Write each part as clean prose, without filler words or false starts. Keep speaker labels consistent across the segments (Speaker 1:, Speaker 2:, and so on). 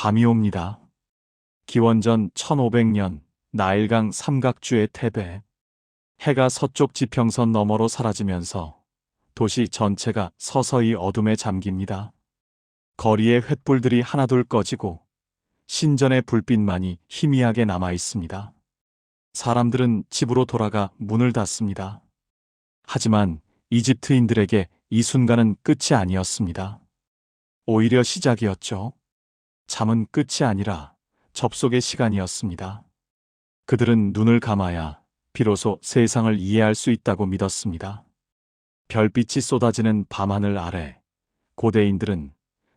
Speaker 1: 밤이 옵니다. 기원전 1500년 나일강 삼각주의 태배. 해가 서쪽 지평선 너머로 사라지면서 도시 전체가 서서히 어둠에 잠깁니다. 거리에 횃불들이 하나둘 꺼지고 신전의 불빛만이 희미하게 남아 있습니다. 사람들은 집으로 돌아가 문을 닫습니다. 하지만 이집트인들에게 이 순간은 끝이 아니었습니다. 오히려 시작이었죠. 잠은 끝이 아니라 접속의 시간이었습니다. 그들은 눈을 감아야 비로소 세상을 이해할 수 있다고 믿었습니다. 별빛이 쏟아지는 밤하늘 아래 고대인들은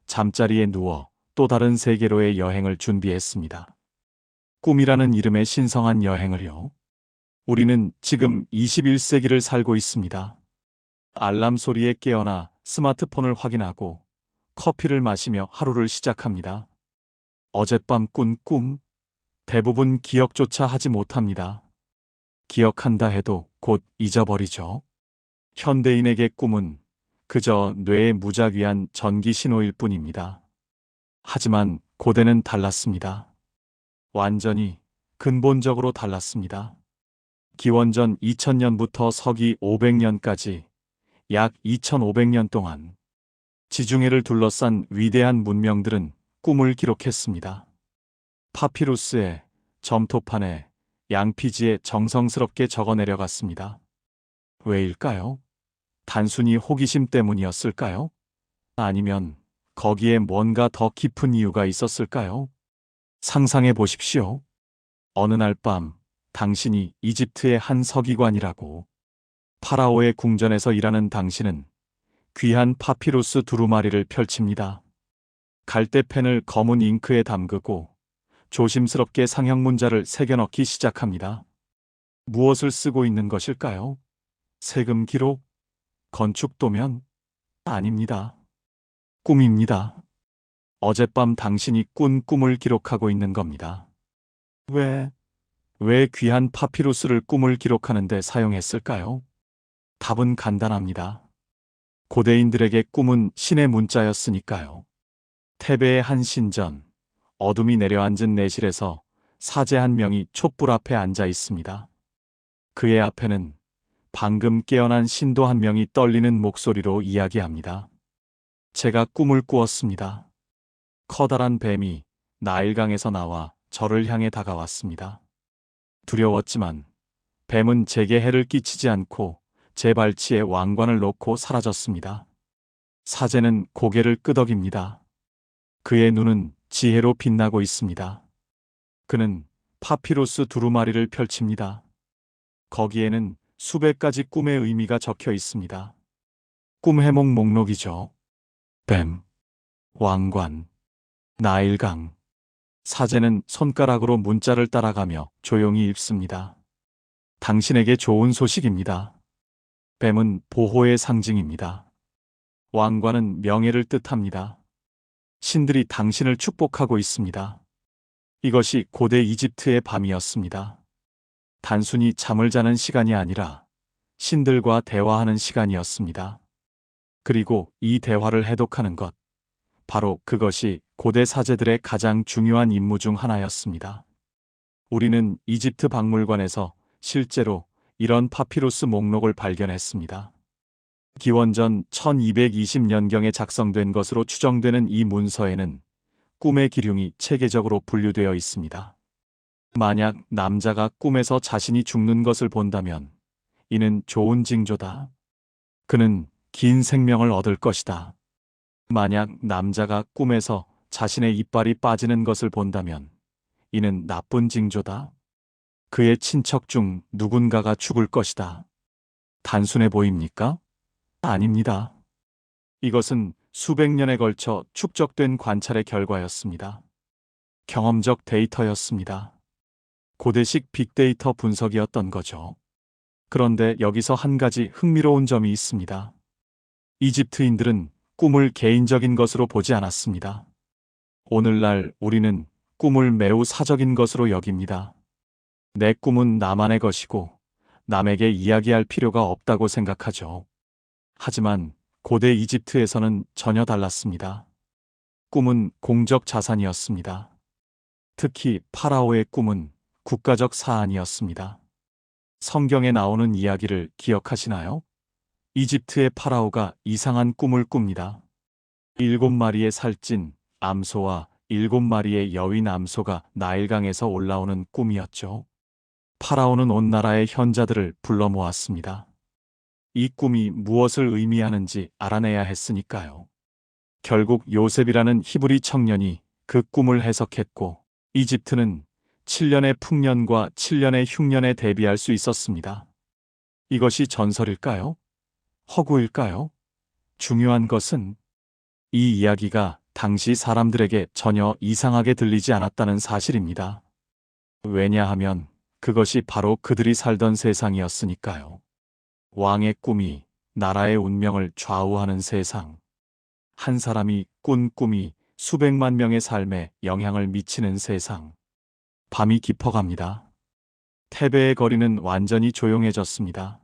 Speaker 1: 잠자리에 누워 또 다른 세계로의 여행을 준비했습니다. 꿈이라는 이름의 신성한 여행을요. 우리는 지금 21세기를 살고 있습니다. 알람 소리에 깨어나 스마트폰을 확인하고 커피를 마시며 하루를 시작합니다. 어젯밤 꾼 꿈, 대부분 기억조차 하지 못합니다. 기억한다 해도 곧 잊어버리죠. 현대인에게 꿈은 그저 뇌의 무작위한 전기 신호일 뿐입니다. 하지만 고대는 달랐습니다. 완전히 근본적으로 달랐습니다. 기원전 2000년부터 서기 500년까지 약 2500년 동안 지중해를 둘러싼 위대한 문명들은 꿈을 기록했습니다. 파피루스에, 점토판에, 양피지에 정성스럽게 적어 내려갔습니다. 왜일까요? 단순히 호기심 때문이었을까요? 아니면 거기에 뭔가 더 깊은 이유가 있었을까요? 상상해 보십시오. 어느 날 밤, 당신이 이집트의 한 서기관이라고. 파라오의 궁전에서 일하는 당신은 귀한 파피루스 두루마리를 펼칩니다. 갈대펜을 검은 잉크에 담그고 조심스럽게 상형 문자를 새겨넣기 시작합니다. 무엇을 쓰고 있는 것일까요? 세금 기록? 건축 도면? 아닙니다. 꿈입니다. 어젯밤 당신이 꾼 꿈을 기록하고 있는 겁니다. 왜 귀한 파피루스를 꿈을 기록하는데 사용했을까요? 답은 간단합니다. 고대인들에게 꿈은 신의 문자였으니까요. 테베의 한 신전, 어둠이 내려앉은 내실에서 사제 한 명이 촛불 앞에 앉아 있습니다. 그의 앞에는 방금 깨어난 신도 한 명이 떨리는 목소리로 이야기합니다. 제가 꿈을 꾸었습니다. 커다란 뱀이 나일강에서 나와 저를 향해 다가왔습니다. 두려웠지만 뱀은 제게 해를 끼치지 않고 제 발치에 왕관을 놓고 사라졌습니다. 사제는 고개를 끄덕입니다. 그의 눈은 지혜로 빛나고 있습니다. 그는 파피루스 두루마리를 펼칩니다. 거기에는 수백 가지 꿈의 의미가 적혀 있습니다. 꿈 해몽 목록이죠. 뱀, 왕관, 나일강. 사제는 손가락으로 문자를 따라가며 조용히 읽습니다. 당신에게 좋은 소식입니다. 뱀은 보호의 상징입니다. 왕관은 명예를 뜻합니다. 신들이 당신을 축복하고 있습니다. 이것이 고대 이집트의 밤이었습니다. 단순히 잠을 자는 시간이 아니라 신들과 대화하는 시간이었습니다. 그리고 이 대화를 해독하는 것, 바로 그것이 고대 사제들의 가장 중요한 임무 중 하나였습니다. 우리는 이집트 박물관에서 실제로 이런 파피루스 목록을 발견했습니다. 기원전 1220년경에 작성된 것으로 추정되는 이 문서에는 꿈의 기륭이 체계적으로 분류되어 있습니다. 만약 남자가 꿈에서 자신이 죽는 것을 본다면 이는 좋은 징조다. 그는 긴 생명을 얻을 것이다. 만약 남자가 꿈에서 자신의 이빨이 빠지는 것을 본다면 이는 나쁜 징조다. 그의 친척 중 누군가가 죽을 것이다. 단순해 보입니까? 아닙니다. 이것은 수백 년에 걸쳐 축적된 관찰의 결과였습니다. 경험적 데이터였습니다. 고대식 빅데이터 분석이었던 거죠. 그런데 여기서 한 가지 흥미로운 점이 있습니다. 이집트인들은 꿈을 개인적인 것으로 보지 않았습니다. 오늘날 우리는 꿈을 매우 사적인 것으로 여깁니다. 내 꿈은 나만의 것이고 남에게 이야기할 필요가 없다고 생각하죠. 하지만 고대 이집트에서는 전혀 달랐습니다. 꿈은 공적 자산이었습니다. 특히 파라오의 꿈은 국가적 사안이었습니다. 성경에 나오는 이야기를 기억하시나요? 이집트의 파라오가 이상한 꿈을 꿉니다. 7마리의 살찐 암소와 7마리의 여윈 암소가 나일강에서 올라오는 꿈이었죠. 파라오는 온 나라의 현자들을 불러 모았습니다. 이 꿈이 무엇을 의미하는지 알아내야 했으니까요. 결국 요셉이라는 히브리 청년이 그 꿈을 해석했고, 이집트는 7년의 풍년과 7년의 흉년에 대비할 수 있었습니다. 이것이 전설일까요? 허구일까요? 중요한 것은 이 이야기가 당시 사람들에게 전혀 이상하게 들리지 않았다는 사실입니다. 왜냐하면 그것이 바로 그들이 살던 세상이었으니까요. 왕의 꿈이 나라의 운명을 좌우하는 세상. 한 사람이 꾼 꿈이 수백만 명의 삶에 영향을 미치는 세상. 밤이 깊어갑니다. 테베의 거리는 완전히 조용해졌습니다.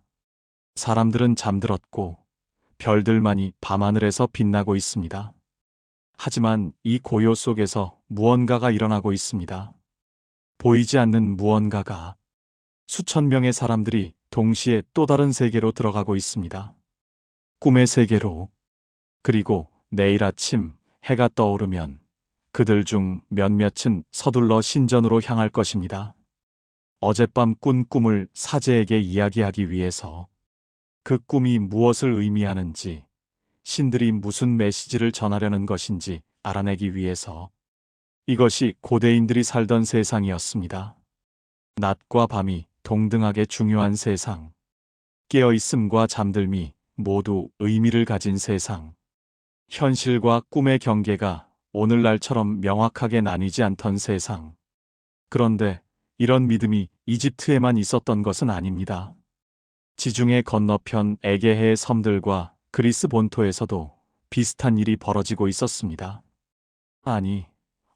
Speaker 1: 사람들은 잠들었고 별들만이 밤하늘에서 빛나고 있습니다. 하지만 이 고요 속에서 무언가가 일어나고 있습니다. 보이지 않는 무언가가. 수천 명의 사람들이 동시에 또 다른 세계로 들어가고 있습니다. 꿈의 세계로. 그리고 내일 아침 해가 떠오르면 그들 중 몇몇은 서둘러 신전으로 향할 것입니다. 어젯밤 꾼 꿈을 사제에게 이야기하기 위해서. 그 꿈이 무엇을 의미하는지, 신들이 무슨 메시지를 전하려는 것인지 알아내기 위해서. 이것이 고대인들이 살던 세상이었습니다. 낮과 밤이 동등하게 중요한 세상. 깨어있음과 잠들미 모두 의미를 가진 세상. 현실과 꿈의 경계가 오늘날처럼 명확하게 나뉘지 않던 세상. 그런데 이런 믿음이 이집트에만 있었던 것은 아닙니다. 지중해 건너편 에게해의 섬들과 그리스 본토에서도 비슷한 일이 벌어지고 있었습니다. 아니,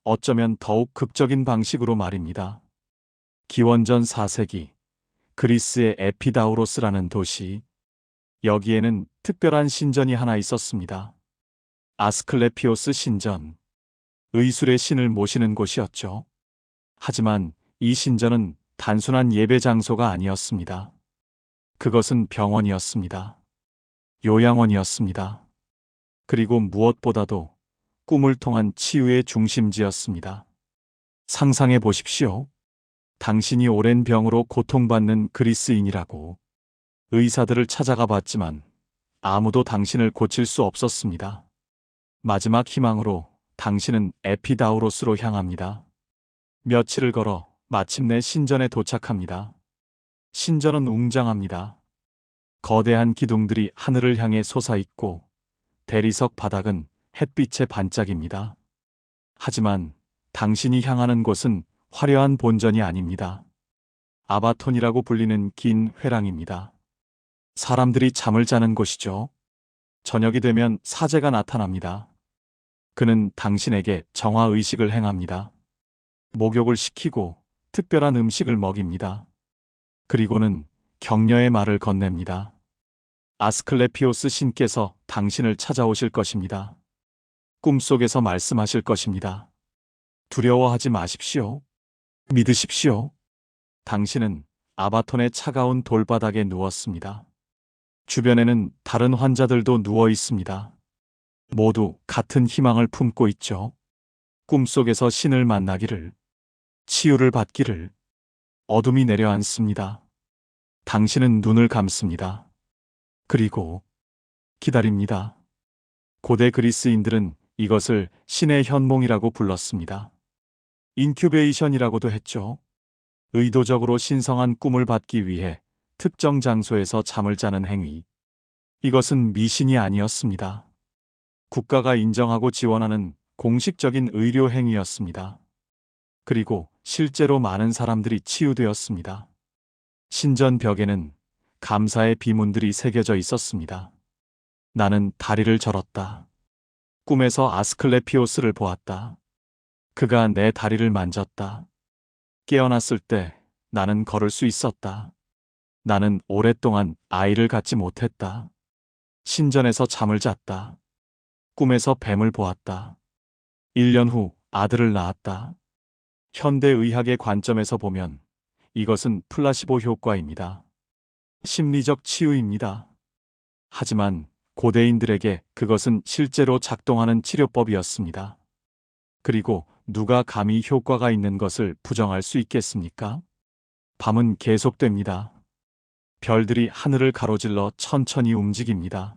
Speaker 1: 어쩌면 더욱 극적인 방식으로 말입니다. 기원전 4세기 그리스의 에피다우로스라는 도시. 여기에는 특별한 신전이 하나 있었습니다. 아스클레피오스 신전. 의술의 신을 모시는 곳이었죠. 하지만 이 신전은 단순한 예배 장소가 아니었습니다. 그것은 병원이었습니다. 요양원이었습니다. 그리고 무엇보다도 꿈을 통한 치유의 중심지였습니다. 상상해 보십시오. 당신이 오랜 병으로 고통받는 그리스인이라고. 의사들을 찾아가 봤지만 아무도 당신을 고칠 수 없었습니다. 마지막 희망으로 당신은 에피다우로스로 향합니다. 며칠을 걸어 마침내 신전에 도착합니다. 신전은 웅장합니다. 거대한 기둥들이 하늘을 향해 솟아있고 대리석 바닥은 햇빛에 반짝입니다. 하지만 당신이 향하는 곳은 화려한 본전이 아닙니다. 아바톤이라고 불리는 긴 회랑입니다. 사람들이 잠을 자는 곳이죠. 저녁이 되면 사제가 나타납니다. 그는 당신에게 정화의식을 행합니다. 목욕을 시키고 특별한 음식을 먹입니다. 그리고는 격려의 말을 건넵니다. 아스클레피오스 신께서 당신을 찾아오실 것입니다. 꿈속에서 말씀하실 것입니다. 두려워하지 마십시오. 믿으십시오. 당신은 아바톤의 차가운 돌바닥에 누웠습니다. 주변에는 다른 환자들도 누워 있습니다. 모두 같은 희망을 품고 있죠. 꿈속에서 신을 만나기를, 치유를 받기를. 어둠이 내려앉습니다. 당신은 눈을 감습니다. 그리고 기다립니다. 고대 그리스인들은 이것을 신의 현몽이라고 불렀습니다. 인큐베이션이라고도 했죠. 의도적으로 신성한 꿈을 받기 위해 특정 장소에서 잠을 자는 행위. 이것은 미신이 아니었습니다. 국가가 인정하고 지원하는 공식적인 의료 행위였습니다. 그리고 실제로 많은 사람들이 치유되었습니다. 신전 벽에는 감사의 비문들이 새겨져 있었습니다. 나는 다리를 절었다. 꿈에서 아스클레피오스를 보았다. 그가 내 다리를 만졌다. 깨어났을 때 나는 걸을 수 있었다. 나는 오랫동안 아이를 갖지 못했다. 신전에서 잠을 잤다. 꿈에서 뱀을 보았다. 1년 후 아들을 낳았다. 현대의학의 관점에서 보면 이것은 플라시보 효과입니다. 심리적 치유입니다. 하지만 고대인들에게 그것은 실제로 작동하는 치료법이었습니다. 그리고 누가 감히 효과가 있는 것을 부정할 수 있겠습니까? 밤은 계속됩니다. 별들이 하늘을 가로질러 천천히 움직입니다.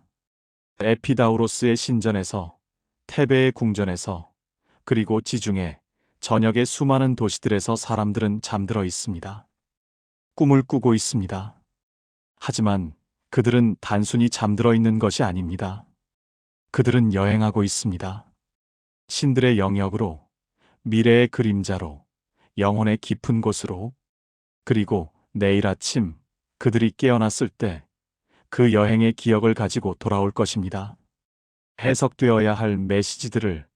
Speaker 1: 에피다우로스의 신전에서, 테베의 궁전에서, 그리고 지중해, 전역의 수많은 도시들에서 사람들은 잠들어 있습니다. 꿈을 꾸고 있습니다. 하지만 그들은 단순히 잠들어 있는 것이 아닙니다. 그들은 여행하고 있습니다. 신들의 영역으로, 미래의 그림자로, 영혼의 깊은 곳으로, 그리고 내일 아침 그들이 깨어났을 때 그 여행의 기억을 가지고 돌아올 것입니다. 해석되어야 할 메시지들을,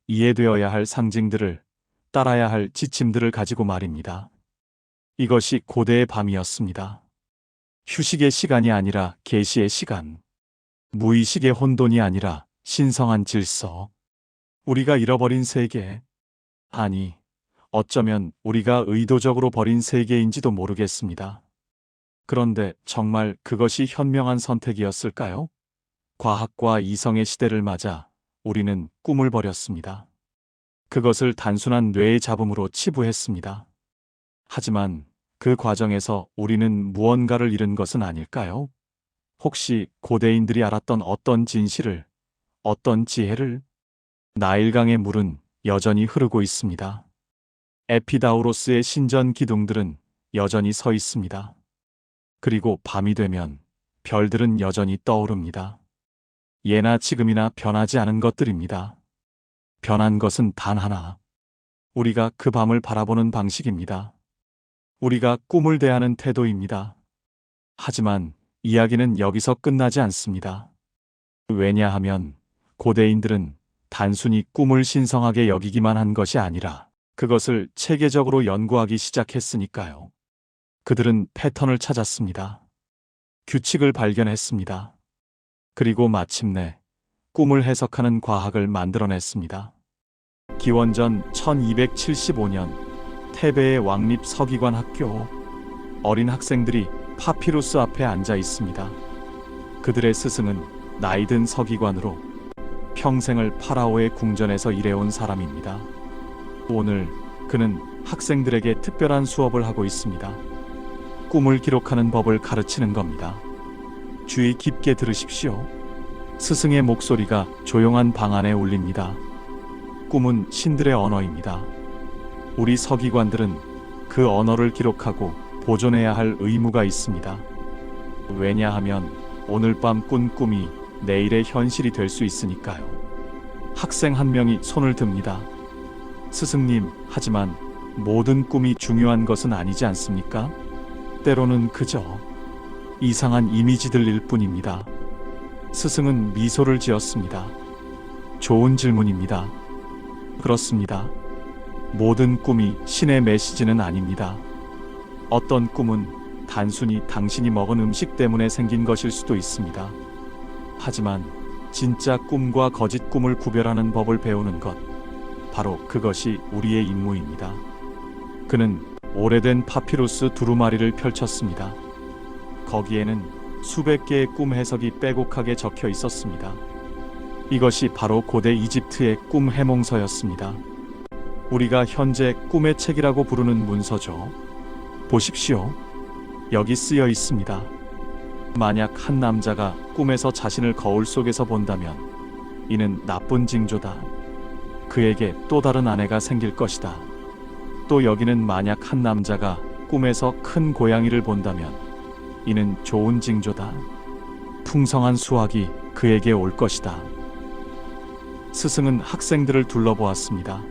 Speaker 1: 이해되어야 할 상징들을, 따라야 할 지침들을 가지고 말입니다. 이것이 고대의 밤이었습니다. 휴식의 시간이 아니라 계시의 시간. 무의식의 혼돈이 아니라 신성한 질서. 우리가 잃어버린 세계. 아니, 어쩌면 우리가 의도적으로 버린 세계인지도 모르겠습니다. 그런데 정말 그것이 현명한 선택이었을까요? 과학과 이성의 시대를 맞아 우리는 꿈을 버렸습니다. 그것을 단순한 뇌의 잡음으로 치부했습니다. 하지만 그 과정에서 우리는 무언가를 잃은 것은 아닐까요? 혹시 고대인들이 알았던 어떤 진실을, 어떤 지혜를? 나일강의 물은 여전히 흐르고 있습니다. 에피다우로스의 신전 기둥들은 여전히 서 있습니다. 그리고 밤이 되면 별들은 여전히 떠오릅니다. 예나 지금이나 변하지 않은 것들입니다. 변한 것은 단 하나. 우리가 그 밤을 바라보는 방식입니다. 우리가 꿈을 대하는 태도입니다. 하지만 이야기는 여기서 끝나지 않습니다. 왜냐하면 고대인들은 단순히 꿈을 신성하게 여기기만 한 것이 아니라 그것을 체계적으로 연구하기 시작했으니까요. 그들은 패턴을 찾았습니다. 규칙을 발견했습니다. 그리고 마침내 꿈을 해석하는 과학을 만들어냈습니다. 기원전 1275년 테베의 왕립 서기관 학교. 어린 학생들이 파피루스 앞에 앉아 있습니다. 그들의 스승은 나이든 서기관으로 평생을 파라오의 궁전에서 일해온 사람입니다. 오늘 그는 학생들에게 특별한 수업을 하고 있습니다. 꿈을 기록하는 법을 가르치는 겁니다. 주의 깊게 들으십시오. 스승의 목소리가 조용한 방 안에 울립니다. 꿈은 신들의 언어입니다. 우리 서기관들은 그 언어를 기록하고 보존해야 할 의무가 있습니다. 왜냐하면 오늘 밤 꾼 꿈이 내일의 현실이 될 수 있으니까요. 학생 한 명이 손을 듭니다. 스승님, 하지만 모든 꿈이 중요한 것은 아니지 않습니까? 때로는 그저 이상한 이미지들일 뿐입니다. 스승은 미소를 지었습니다. 좋은 질문입니다. 그렇습니다. 모든 꿈이 신의 메시지는 아닙니다. 어떤 꿈은 단순히 당신이 먹은 음식 때문에 생긴 것일 수도 있습니다. 하지만 진짜 꿈과 거짓 꿈을 구별하는 법을 배우는 것, 바로 그것이 우리의 임무입니다. 그는 오래된 파피루스 두루마리를 펼쳤습니다. 거기에는 수백 개의 꿈 해석이 빼곡하게 적혀 있었습니다. 이것이 바로 고대 이집트의 꿈 해몽서였습니다. 우리가 현재 꿈의 책이라고 부르는 문서죠. 보십시오. 여기 쓰여 있습니다. 만약 한 남자가 꿈에서 자신을 거울 속에서 본다면 이는 나쁜 징조다. 그에게 또 다른 아내가 생길 것이다. 또 여기는 만약 한 남자가 꿈에서 큰 고양이를 본다면 이는 좋은 징조다. 풍성한 수확이 그에게 올 것이다. 스승은 학생들을 둘러보았습니다.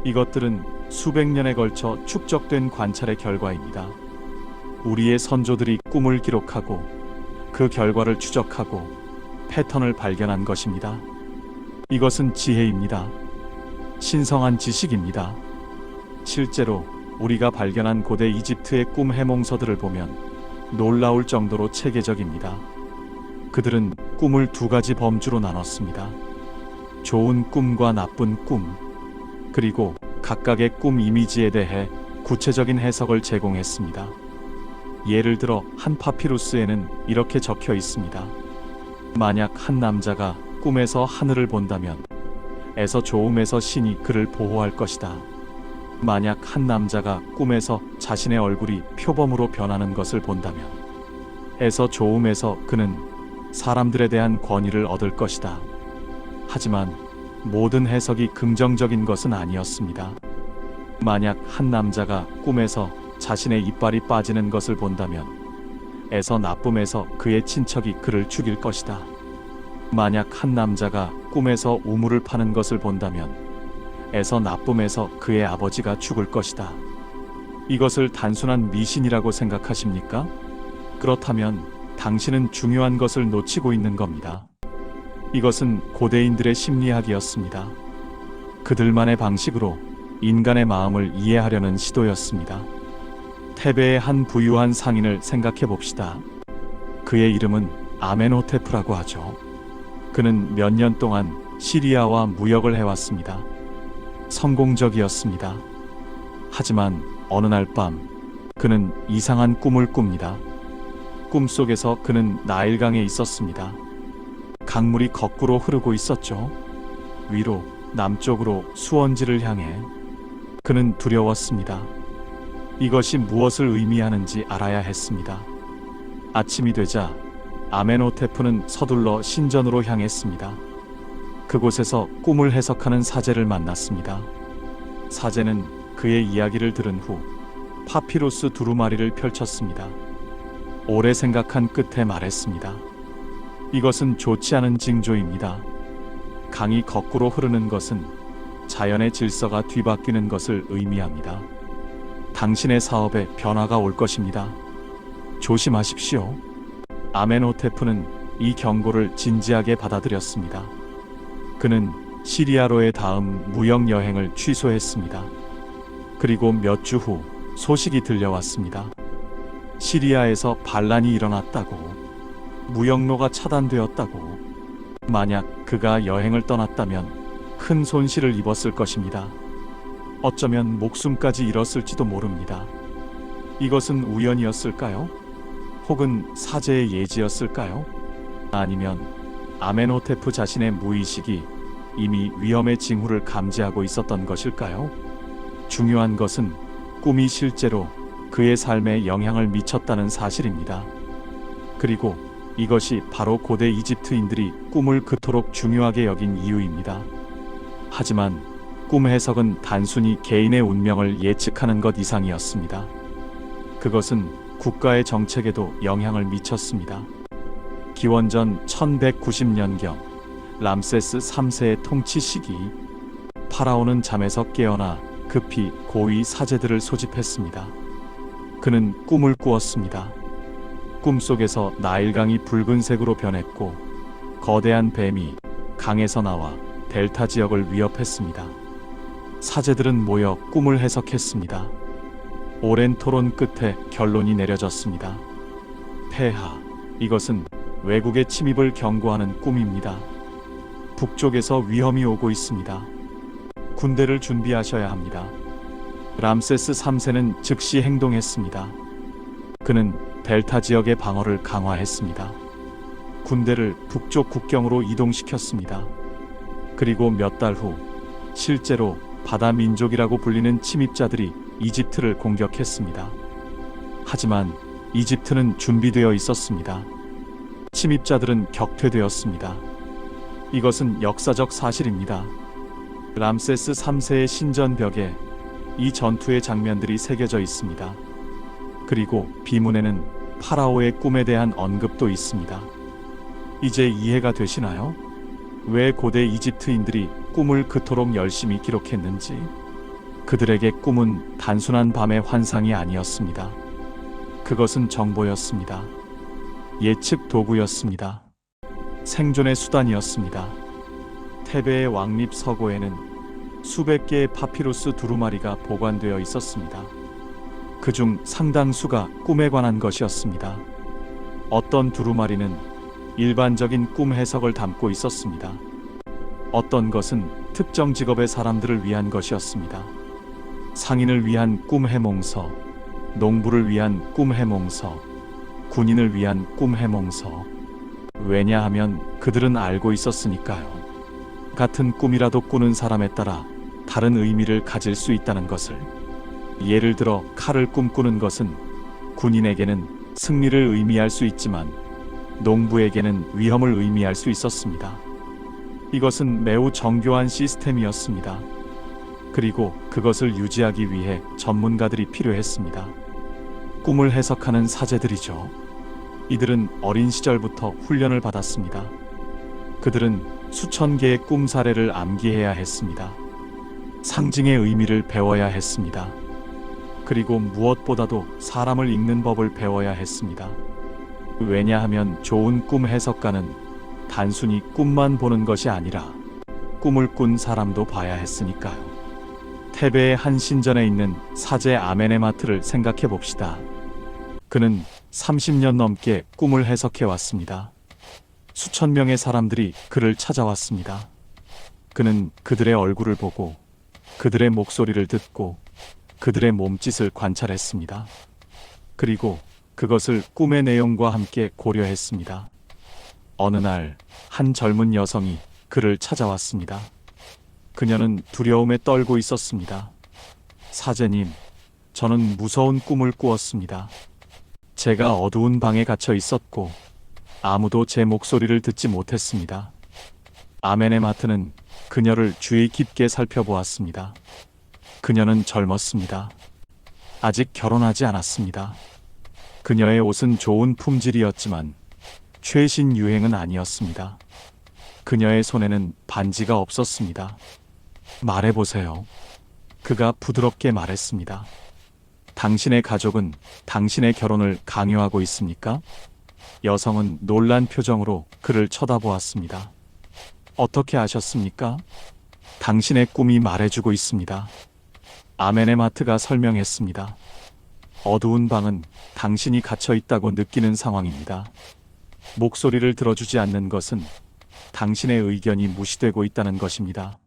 Speaker 1: 이것들은 수백 년에 걸쳐 축적된 관찰의 결과입니다. 우리의 선조들이 꿈을 기록하고 그 결과를 추적하고 패턴을 발견한 것입니다. 이것은 지혜입니다. 신성한 지식입니다. 실제로 우리가 발견한 고대 이집트의 꿈 해몽서들을 보면 놀라울 정도로 체계적입니다. 그들은 꿈을 두 가지 범주로 나눴습니다. 좋은 꿈과 나쁜 꿈. 그리고 각각의 꿈 이미지에 대해 구체적인 해석을 제공했습니다. 예를 들어 한 파피루스에는 이렇게 적혀 있습니다. 만약 한 남자가 꿈에서 하늘을 본다면 에서 조음에서 신이 그를 보호할 것이다. 만약 한 남자가 꿈에서 자신의 얼굴이 표범으로 변하는 것을 본다면 에서 조음에서 그는 사람들에 대한 권위를 얻을 것이다. 하지만 모든 해석이 긍정적인 것은 아니었습니다. 만약 한 남자가 꿈에서 자신의 이빨이 빠지는 것을 본다면 에서 나쁨에서 그의 친척이 그를 죽일 것이다. 만약 한 남자가 꿈에서 우물을 파는 것을 본다면 에서 나쁨에서 그의 아버지가 죽을 것이다. 이것을 단순한 미신이라고 생각하십니까? 그렇다면 당신은 중요한 것을 놓치고 있는 겁니다. 이것은 고대인들의 심리학이었습니다. 그들만의 방식으로 인간의 마음을 이해하려는 시도였습니다. 테베의 한 부유한 상인을 생각해 봅시다. 그의 이름은 아멘호테프라고 하죠. 그는 몇 년 동안 시리아와 무역을 해왔습니다. 성공적이었습니다. 하지만 어느 날 밤 그는 이상한 꿈을 꿉니다. 꿈속에서 그는 나일강에 있었습니다. 강물이 거꾸로 흐르고 있었죠. 위로, 남쪽으로 수원지를 향해. 그는 두려웠습니다. 이것이 무엇을 의미하는지 알아야 했습니다. 아침이 되자 아멘호테프는 서둘러 신전으로 향했습니다. 그곳에서 꿈을 해석하는 사제를 만났습니다. 사제는 그의 이야기를 들은 후 파피루스 두루마리를 펼쳤습니다. 오래 생각한 끝에 말했습니다. 이것은 좋지 않은 징조입니다. 강이 거꾸로 흐르는 것은 자연의 질서가 뒤바뀌는 것을 의미합니다. 당신의 사업에 변화가 올 것입니다. 조심하십시오. 아멘호테프는 이 경고를 진지하게 받아들였습니다. 그는 시리아로의 다음 무역 여행을 취소했습니다. 그리고 몇 주 후 소식이 들려왔습니다. 시리아에서 반란이 일어났다고, 무역로가 차단되었다고. 만약 그가 여행을 떠났다면 큰 손실을 입었을 것입니다. 어쩌면 목숨까지 잃었을지도 모릅니다. 이것은 우연이었을까요? 혹은 사제의 예지였을까요? 아니면 아멘호테프 자신의 무의식이 이미 위험의 징후를 감지하고 있었던 것일까요? 중요한 것은 꿈이 실제로 그의 삶에 영향을 미쳤다는 사실입니다. 그리고 이것이 바로 고대 이집트인들이 꿈을 그토록 중요하게 여긴 이유입니다. 하지만 꿈 해석은 단순히 개인의 운명을 예측하는 것 이상이었습니다. 그것은 국가의 정책에도 영향을 미쳤습니다. 기원전 1190년경 람세스 3세의 통치 시기, 파라오는 잠에서 깨어나 급히 고위 사제들을 소집했습니다. 그는 꿈을 꾸었습니다. 꿈속에서 나일강이 붉은색으로 변했고 거대한 뱀이 강에서 나와 델타 지역을 위협했습니다. 사제들은 모여 꿈을 해석했습니다. 오랜 토론 끝에 결론이 내려졌습니다. 폐하, 이것은 외국의 침입을 경고하는 꿈입니다. 북쪽에서 위험이 오고 있습니다. 군대를 준비하셔야 합니다. 람세스 3세는 즉시 행동했습니다. 그는 델타 지역의 방어를 강화했습니다. 군대를 북쪽 국경으로 이동시켰습니다. 그리고 몇 달 후 실제로 바다 민족이라고 불리는 침입자들이 이집트를 공격했습니다. 하지만 이집트는 준비되어 있었습니다. 침입자들은 격퇴되었습니다. 이것은 역사적 사실입니다. 람세스 3세의 신전벽에 이 전투의 장면들이 새겨져 있습니다. 그리고 비문에는 파라오의 꿈에 대한 언급도 있습니다. 이제 이해가 되시나요? 왜 고대 이집트인들이 꿈을 그토록 열심히 기록했는지. 그들에게 꿈은 단순한 밤의 환상이 아니었습니다. 그것은 정보였습니다. 예측 도구였습니다. 생존의 수단이었습니다. 테베의 왕립 서고에는 수백 개의 파피루스 두루마리가 보관되어 있었습니다. 그중 상당수가 꿈에 관한 것이었습니다. 어떤 두루마리는 일반적인 꿈 해석을 담고 있었습니다. 어떤 것은 특정 직업의 사람들을 위한 것이었습니다. 상인을 위한 꿈 해몽서, 농부를 위한 꿈 해몽서, 군인을 위한 꿈 해몽서. 왜냐하면 그들은 알고 있었으니까요. 같은 꿈이라도 꾸는 사람에 따라 다른 의미를 가질 수 있다는 것을. 예를 들어 칼을 꿈꾸는 것은 군인에게는 승리를 의미할 수 있지만 농부에게는 위험을 의미할 수 있었습니다. 이것은 매우 정교한 시스템이었습니다. 그리고 그것을 유지하기 위해 전문가들이 필요했습니다. 꿈을 해석하는 사제들이죠. 이들은 어린 시절부터 훈련을 받았습니다. 그들은 수천 개의 꿈 사례를 암기해야 했습니다. 상징의 의미를 배워야 했습니다. 그리고 무엇보다도 사람을 읽는 법을 배워야 했습니다. 왜냐하면 좋은 꿈 해석가는 단순히 꿈만 보는 것이 아니라 꿈을 꾼 사람도 봐야 했으니까요. 테베의 한 신전에 있는 사제 아메네마트를 생각해 봅시다. 그는 30년 넘게 꿈을 해석해 왔습니다. 수천 명의 사람들이 그를 찾아왔습니다. 그는 그들의 얼굴을 보고 그들의 목소리를 듣고 그들의 몸짓을 관찰했습니다. 그리고 그것을 꿈의 내용과 함께 고려했습니다. 어느 날 한 젊은 여성이 그를 찾아왔습니다. 그녀는 두려움에 떨고 있었습니다. 사제님, 저는 무서운 꿈을 꾸었습니다. 제가 어두운 방에 갇혀 있었고 아무도 제 목소리를 듣지 못했습니다. 아메네마트는 그녀를 주의 깊게 살펴보았습니다. 그녀는 젊었습니다. 아직 결혼하지 않았습니다. 그녀의 옷은 좋은 품질이었지만 최신 유행은 아니었습니다. 그녀의 손에는 반지가 없었습니다. 말해보세요. 그가 부드럽게 말했습니다. 당신의 가족은 당신의 결혼을 강요하고 있습니까? 여성은 놀란 표정으로 그를 쳐다보았습니다. 어떻게 아셨습니까? 당신의 꿈이 말해주고 있습니다. 아메네마트가 설명했습니다. 어두운 방은 당신이 갇혀 있다고 느끼는 상황입니다. 목소리를 들어주지 않는 것은 당신의 의견이 무시되고 있다는 것입니다.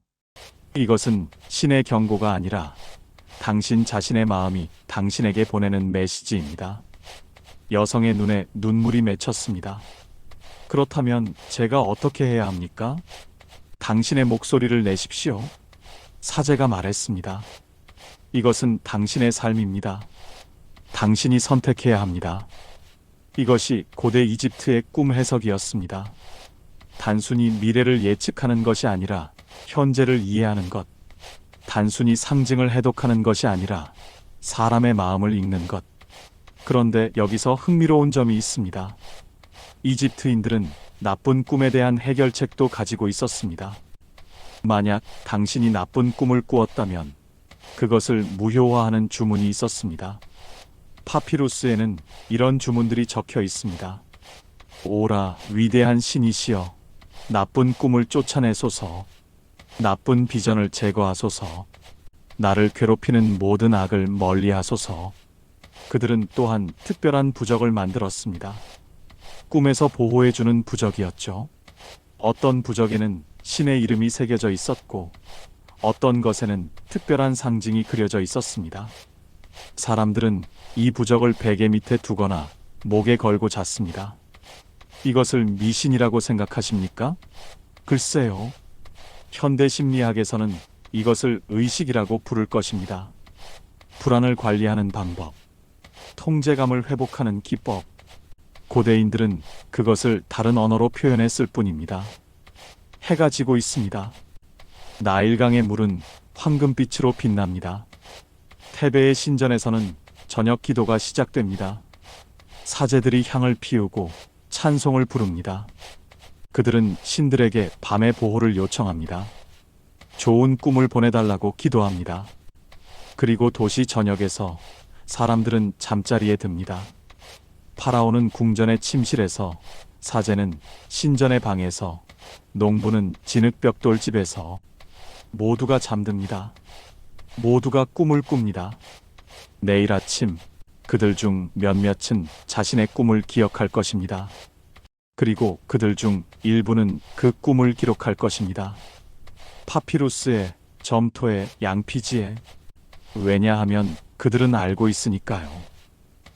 Speaker 1: 이것은 신의 경고가 아니라 당신 자신의 마음이 당신에게 보내는 메시지입니다. 여성의 눈에 눈물이 맺혔습니다. 그렇다면 제가 어떻게 해야 합니까? 당신의 목소리를 내십시오. 사제가 말했습니다. 이것은 당신의 삶입니다. 당신이 선택해야 합니다. 이것이 고대 이집트의 꿈 해석이었습니다. 단순히 미래를 예측하는 것이 아니라 현재를 이해하는 것. 단순히 상징을 해독하는 것이 아니라 사람의 마음을 읽는 것. 그런데 여기서 흥미로운 점이 있습니다. 이집트인들은 나쁜 꿈에 대한 해결책도 가지고 있었습니다. 만약 당신이 나쁜 꿈을 꾸었다면 그것을 무효화하는 주문이 있었습니다. 파피루스에는 이런 주문들이 적혀 있습니다. 오라, 위대한 신이시여, 나쁜 꿈을 쫓아내소서, 나쁜 비전을 제거하소서, 나를 괴롭히는 모든 악을 멀리하소서. 그들은 또한 특별한 부적을 만들었습니다. 꿈에서 보호해주는 부적이었죠. 어떤 부적에는 신의 이름이 새겨져 있었고 어떤 것에는 특별한 상징이 그려져 있었습니다. 사람들은 이 부적을 베개 밑에 두거나 목에 걸고 잤습니다. 이것을 미신이라고 생각하십니까? 글쎄요. 현대 심리학에서는 이것을 의식이라고 부를 것입니다. 불안을 관리하는 방법, 통제감을 회복하는 기법. 고대인들은 그것을 다른 언어로 표현했을 뿐입니다. 해가 지고 있습니다. 나일강의 물은 황금빛으로 빛납니다. 테베의 신전에서는 저녁 기도가 시작됩니다. 사제들이 향을 피우고 찬송을 부릅니다. 그들은 신들에게 밤의 보호를 요청합니다. 좋은 꿈을 보내달라고 기도합니다. 그리고 도시 전역에서 사람들은 잠자리에 듭니다. 파라오는 궁전의 침실에서, 사제는 신전의 방에서, 농부는 진흙벽돌집에서 모두가 잠듭니다. 모두가 꿈을 꿉니다. 내일 아침 그들 중 몇몇은 자신의 꿈을 기억할 것입니다. 그리고 그들 중 일부는 그 꿈을 기록할 것입니다. 파피루스에, 점토에, 양피지에. 왜냐하면 그들은 알고 있으니까요.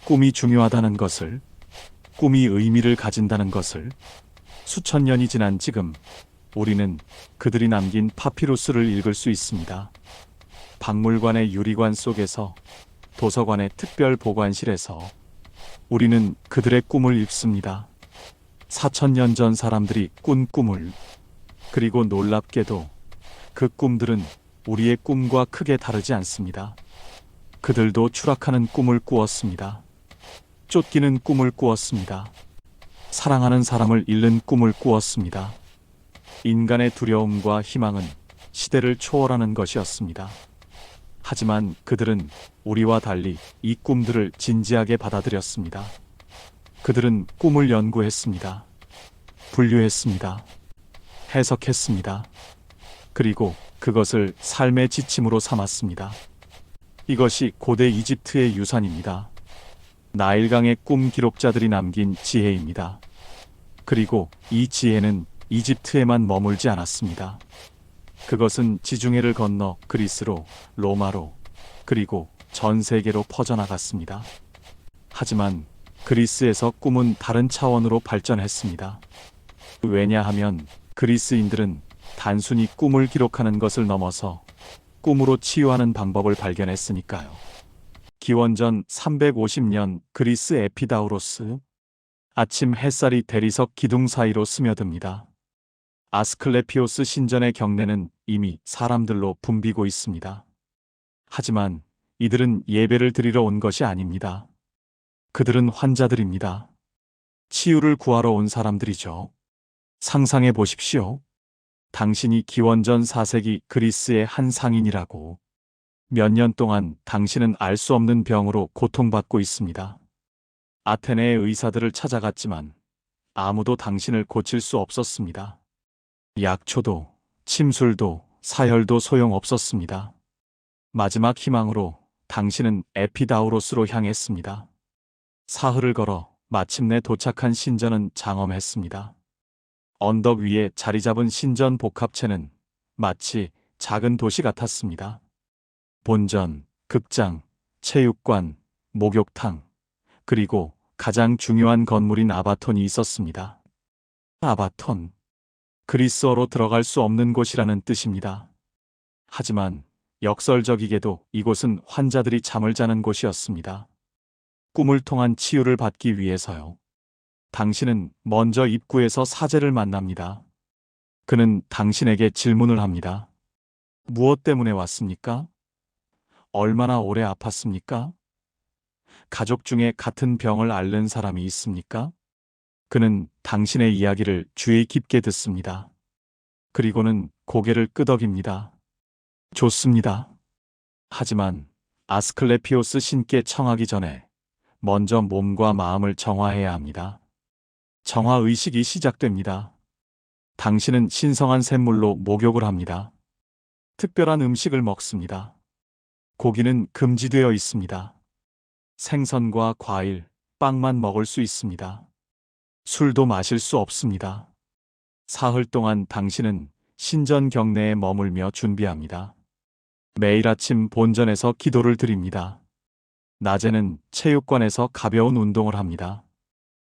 Speaker 1: 꿈이 중요하다는 것을, 꿈이 의미를 가진다는 것을. 수천 년이 지난 지금 우리는 그들이 남긴 파피루스를 읽을 수 있습니다. 박물관의 유리관 속에서, 도서관의 특별 보관실에서 우리는 그들의 꿈을 읽습니다. 4,000년 전 사람들이 꾼 꿈을. 그리고 놀랍게도 그 꿈들은 우리의 꿈과 크게 다르지 않습니다. 그들도 추락하는 꿈을 꾸었습니다. 쫓기는 꿈을 꾸었습니다. 사랑하는 사람을 잃는 꿈을 꾸었습니다. 인간의 두려움과 희망은 시대를 초월하는 것이었습니다. 하지만 그들은 우리와 달리 이 꿈들을 진지하게 받아들였습니다. 그들은 꿈을 연구했습니다. 분류했습니다. 해석했습니다. 그리고 그것을 삶의 지침으로 삼았습니다. 이것이 고대 이집트의 유산입니다. 나일강의 꿈 기록자들이 남긴 지혜입니다. 그리고 이 지혜는 이집트에만 머물지 않았습니다. 그것은 지중해를 건너 그리스로, 로마로, 그리고 전 세계로 퍼져나갔습니다. 하지만 그리스에서 꿈은 다른 차원으로 발전했습니다. 왜냐하면 그리스인들은 단순히 꿈을 기록하는 것을 넘어서 꿈으로 치유하는 방법을 발견했으니까요. 기원전 350년 그리스 에피다우로스. 아침 햇살이 대리석 기둥 사이로 스며듭니다. 아스클레피오스 신전의 경내는 이미 사람들로 붐비고 있습니다. 하지만 이들은 예배를 드리러 온 것이 아닙니다. 그들은 환자들입니다. 치유를 구하러 온 사람들이죠. 상상해 보십시오. 당신이 기원전 4세기 그리스의 한 상인이라고. 몇 년 동안 당신은 알 수 없는 병으로 고통받고 있습니다. 아테네의 의사들을 찾아갔지만 아무도 당신을 고칠 수 없었습니다. 약초도, 침술도, 사혈도 소용없었습니다. 마지막 희망으로 당신은 에피다우로스로 향했습니다. 사흘을 걸어 마침내 도착한 신전은 장엄했습니다. 언덕 위에 자리 잡은 신전 복합체는 마치 작은 도시 같았습니다. 본전, 극장, 체육관, 목욕탕, 그리고 가장 중요한 건물인 아바톤이 있었습니다. 아바톤. 그리스어로 들어갈 수 없는 곳이라는 뜻입니다. 하지만 역설적이게도 이곳은 환자들이 잠을 자는 곳이었습니다. 꿈을 통한 치유를 받기 위해서요. 당신은 먼저 입구에서 사제를 만납니다. 그는 당신에게 질문을 합니다. 무엇 때문에 왔습니까? 얼마나 오래 아팠습니까? 가족 중에 같은 병을 앓는 사람이 있습니까? 그는 당신의 이야기를 주의 깊게 듣습니다. 그리고는 고개를 끄덕입니다. 좋습니다. 하지만 아스클레피오스 신께 청하기 전에 먼저 몸과 마음을 정화해야 합니다. 정화 의식이 시작됩니다. 당신은 신성한 샘물로 목욕을 합니다. 특별한 음식을 먹습니다. 고기는 금지되어 있습니다. 생선과 과일, 빵만 먹을 수 있습니다. 술도 마실 수 없습니다. 사흘 동안 당신은 신전 경내에 머물며 준비합니다. 매일 아침 본전에서 기도를 드립니다. 낮에는 체육관에서 가벼운 운동을 합니다.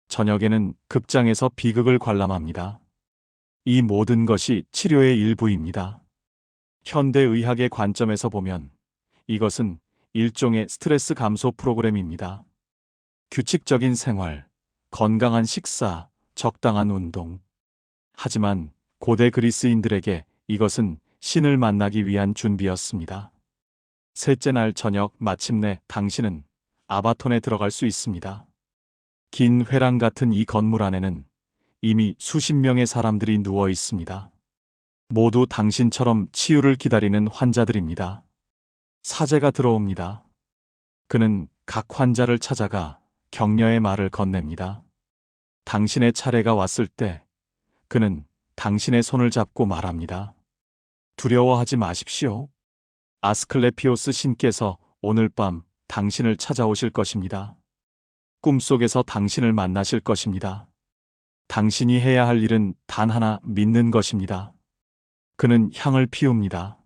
Speaker 1: 저녁에는 극장에서 비극을 관람합니다. 이 모든 것이 치료의 일부입니다. 현대의학의 관점에서 보면 이것은 일종의 스트레스 감소 프로그램입니다. 규칙적인 생활, 건강한 식사, 적당한 운동. 하지만 고대 그리스인들에게 이것은 신을 만나기 위한 준비였습니다. 셋째 날 저녁 마침내 당신은 아바톤에 들어갈 수 있습니다. 긴 회랑 같은 이 건물 안에는 이미 수십 명의 사람들이 누워 있습니다. 모두 당신처럼 치유를 기다리는 환자들입니다. 사제가 들어옵니다. 그는 각 환자를 찾아가 격려의 말을 건넵니다. 당신의 차례가 왔을 때 그는 당신의 손을 잡고 말합니다. 두려워하지 마십시오. 아스클레피오스 신께서 오늘 밤 당신을 찾아오실 것입니다. 꿈속에서 당신을 만나실 것입니다. 당신이 해야 할 일은 단 하나, 믿는 것입니다. 그는 향을 피웁니다.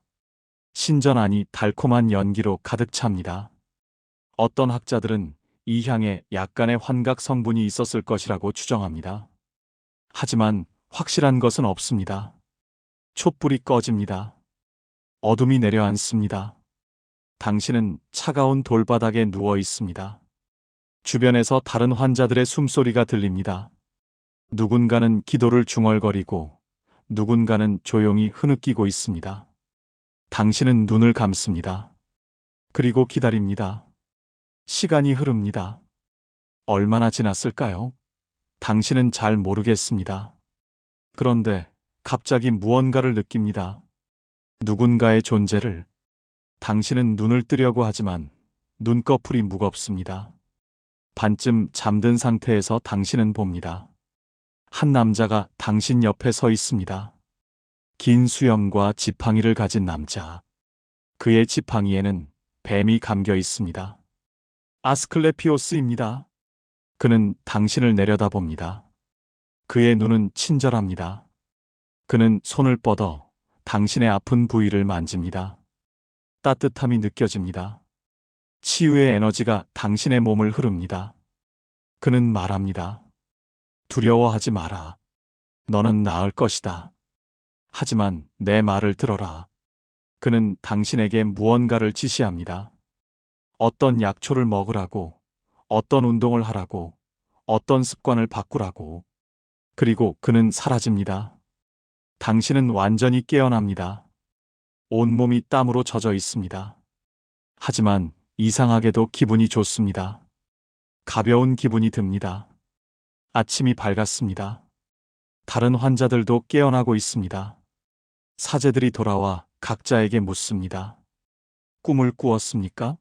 Speaker 1: 신전 안이 달콤한 연기로 가득 찹니다. 어떤 학자들은 이 향에 약간의 환각 성분이 있었을 것이라고 추정합니다. 하지만 확실한 것은 없습니다. 촛불이 꺼집니다. 어둠이 내려앉습니다. 당신은 차가운 돌바닥에 누워 있습니다. 주변에서 다른 환자들의 숨소리가 들립니다. 누군가는 기도를 중얼거리고 누군가는 조용히 흐느끼고 있습니다. 당신은 눈을 감습니다. 그리고 기다립니다. 시간이 흐릅니다. 얼마나 지났을까요? 당신은 잘 모르겠습니다. 그런데 갑자기 무언가를 느낍니다. 누군가의 존재를. 당신은 눈을 뜨려고 하지만 눈꺼풀이 무겁습니다. 반쯤 잠든 상태에서 당신은 봅니다. 한 남자가 당신 옆에 서 있습니다. 긴 수염과 지팡이를 가진 남자. 그의 지팡이에는 뱀이 감겨 있습니다. 아스클레피오스입니다. 그는 당신을 내려다봅니다. 그의 눈은 친절합니다. 그는 손을 뻗어 당신의 아픈 부위를 만집니다. 따뜻함이 느껴집니다. 치유의 에너지가 당신의 몸을 흐릅니다. 그는 말합니다. 두려워하지 마라. 너는 나을 것이다. 하지만 내 말을 들어라. 그는 당신에게 무언가를 지시합니다. 어떤 약초를 먹으라고, 어떤 운동을 하라고, 어떤 습관을 바꾸라고. 그리고 그는 사라집니다. 당신은 완전히 깨어납니다. 온몸이 땀으로 젖어 있습니다. 하지만 이상하게도 기분이 좋습니다. 가벼운 기분이 듭니다. 아침이 밝았습니다. 다른 환자들도 깨어나고 있습니다. 사제들이 돌아와 각자에게 묻습니다. 꿈을 꾸었습니까?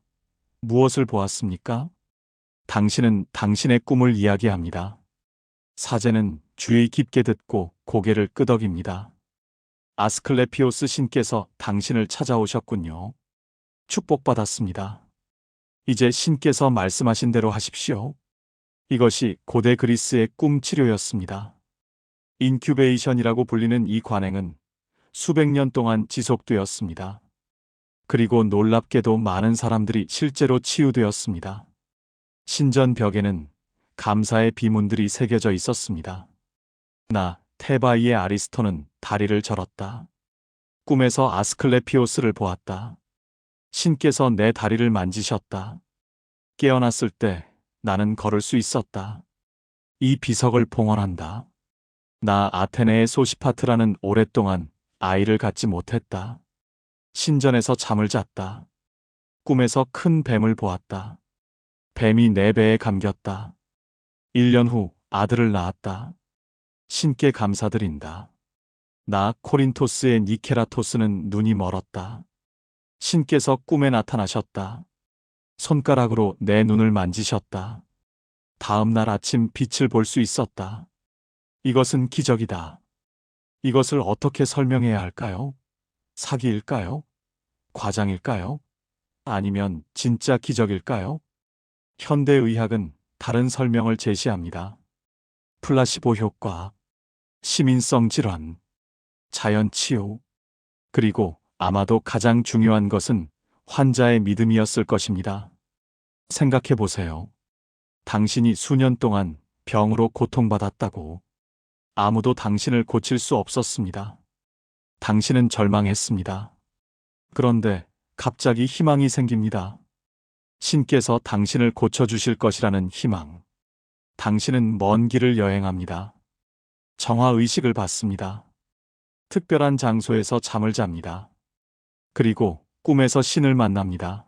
Speaker 1: 무엇을 보았습니까? 당신은 당신의 꿈을 이야기합니다. 사제는 주의 깊게 듣고 고개를 끄덕입니다. 아스클레피오스 신께서 당신을 찾아오셨군요. 축복받았습니다. 이제 신께서 말씀하신 대로 하십시오. 이것이 고대 그리스의 꿈 치료였습니다. 인큐베이션이라고 불리는 이 관행은 수백 년 동안 지속되었습니다. 그리고 놀랍게도 많은 사람들이 실제로 치유되었습니다. 신전 벽에는 감사의 비문들이 새겨져 있었습니다. 나, 테바이의 아리스토는 다리를 절었다. 꿈에서 아스클레피오스를 보았다. 신께서 내 다리를 만지셨다. 깨어났을 때 나는 걸을 수 있었다. 이 비석을 봉헌한다. 나 아테네의 소시파트라는 오랫동안 아이를 갖지 못했다. 신전에서 잠을 잤다. 꿈에서 큰 뱀을 보았다. 뱀이 내 배에 감겼다. 1년 후 아들을 낳았다. 신께 감사드린다. 나 코린토스의 니케라토스는 눈이 멀었다. 신께서 꿈에 나타나셨다. 손가락으로 내 눈을 만지셨다. 다음 날 아침 빛을 볼 수 있었다. 이것은 기적이다. 이것을 어떻게 설명해야 할까요? 사기일까요? 과장일까요? 아니면 진짜 기적일까요? 현대의학은 다른 설명을 제시합니다. 플라시보 효과, 시민성 질환, 자연 치유, 그리고 아마도 가장 중요한 것은 환자의 믿음이었을 것입니다. 생각해 보세요. 당신이 수년 동안 병으로 고통받았다고. 아무도 당신을 고칠 수 없었습니다. 당신은 절망했습니다. 그런데 갑자기 희망이 생깁니다. 신께서 당신을 고쳐주실 것이라는 희망. 당신은 먼 길을 여행합니다. 정화의식을 받습니다. 특별한 장소에서 잠을 잡니다. 그리고 꿈에서 신을 만납니다.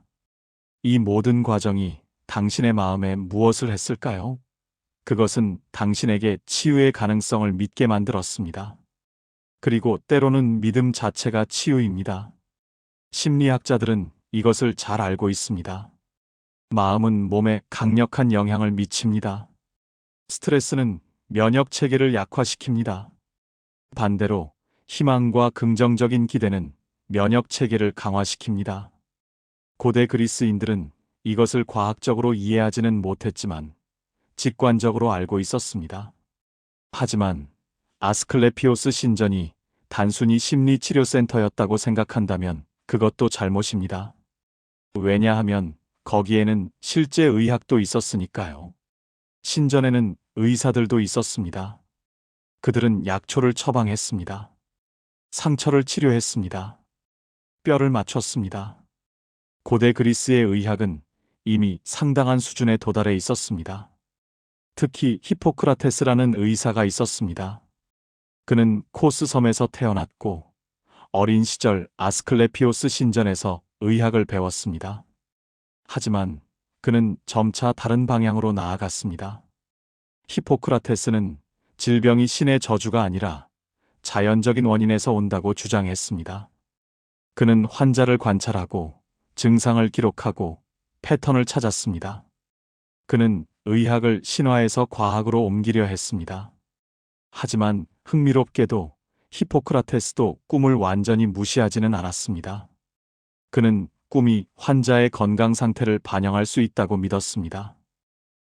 Speaker 1: 이 모든 과정이 당신의 마음에 무엇을 했을까요? 그것은 당신에게 치유의 가능성을 믿게 만들었습니다. 그리고 때로는 믿음 자체가 치유입니다. 심리학자들은 이것을 잘 알고 있습니다. 마음은 몸에 강력한 영향을 미칩니다. 스트레스는 면역 체계를 약화시킵니다. 반대로 희망과 긍정적인 기대는 면역 체계를 강화시킵니다. 고대 그리스인들은 이것을 과학적으로 이해하지는 못했지만 직관적으로 알고 있었습니다. 하지만 아스클레피오스 신전이 단순히 심리치료센터였다고 생각한다면 그것도 잘못입니다. 왜냐하면 거기에는 실제 의학도 있었으니까요. 신전에는 의사들도 있었습니다. 그들은 약초를 처방했습니다. 상처를 치료했습니다. 뼈를 맞췄습니다. 고대 그리스의 의학은 이미 상당한 수준에 도달해 있었습니다. 특히 히포크라테스라는 의사가 있었습니다. 그는 코스 섬에서 태어났고 어린 시절 아스클레피오스 신전에서 의학을 배웠습니다. 하지만 그는 점차 다른 방향으로 나아갔습니다. 히포크라테스는 질병이 신의 저주가 아니라 자연적인 원인에서 온다고 주장했습니다. 그는 환자를 관찰하고 증상을 기록하고 패턴을 찾았습니다. 그는 의학을 신화에서 과학으로 옮기려 했습니다. 하지만 흥미롭게도 히포크라테스도 꿈을 완전히 무시하지는 않았습니다. 그는 꿈이 환자의 건강 상태를 반영할 수 있다고 믿었습니다.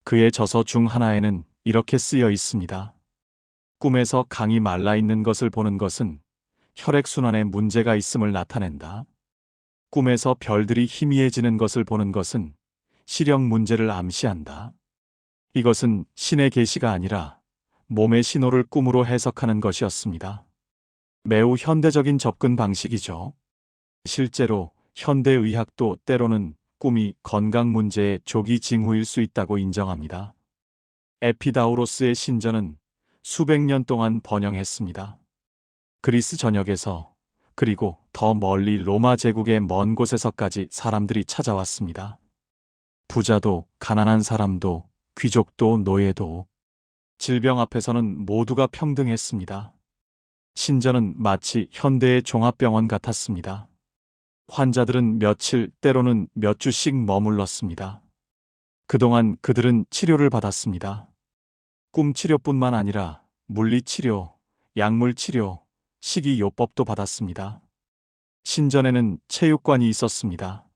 Speaker 1: 그의 저서 중 하나에는 이렇게 쓰여 있습니다. 꿈에서 강이 말라 있는 것을 보는 것은 혈액순환에 문제가 있음을 나타낸다. 꿈에서 별들이 희미해지는 것을 보는 것은 시력 문제를 암시한다. 이것은 신의 계시가 아니라 몸의 신호를 꿈으로 해석하는 것이었습니다. 매우 현대적인 접근 방식이죠. 실제로 현대의학도 때로는 꿈이 건강 문제의 조기 징후일 수 있다고 인정합니다. 에피다우로스의 신전은 수백 년 동안 번영했습니다. 그리스 전역에서 그리고 더 멀리 로마 제국의 먼 곳에서까지 사람들이 찾아왔습니다. 부자도 가난한 사람도 귀족도 노예도 질병 앞에서는 모두가 평등했습니다. 신전은 마치 현대의 종합병원 같았습니다. 환자들은 며칠 때로는 몇 주씩 머물렀습니다. 그동안 그들은 치료를 받았습니다. 꿈 치료뿐만 아니라 물리치료, 약물치료, 식이요법도 받았습니다. 신전에는 체육관이 있었습니다.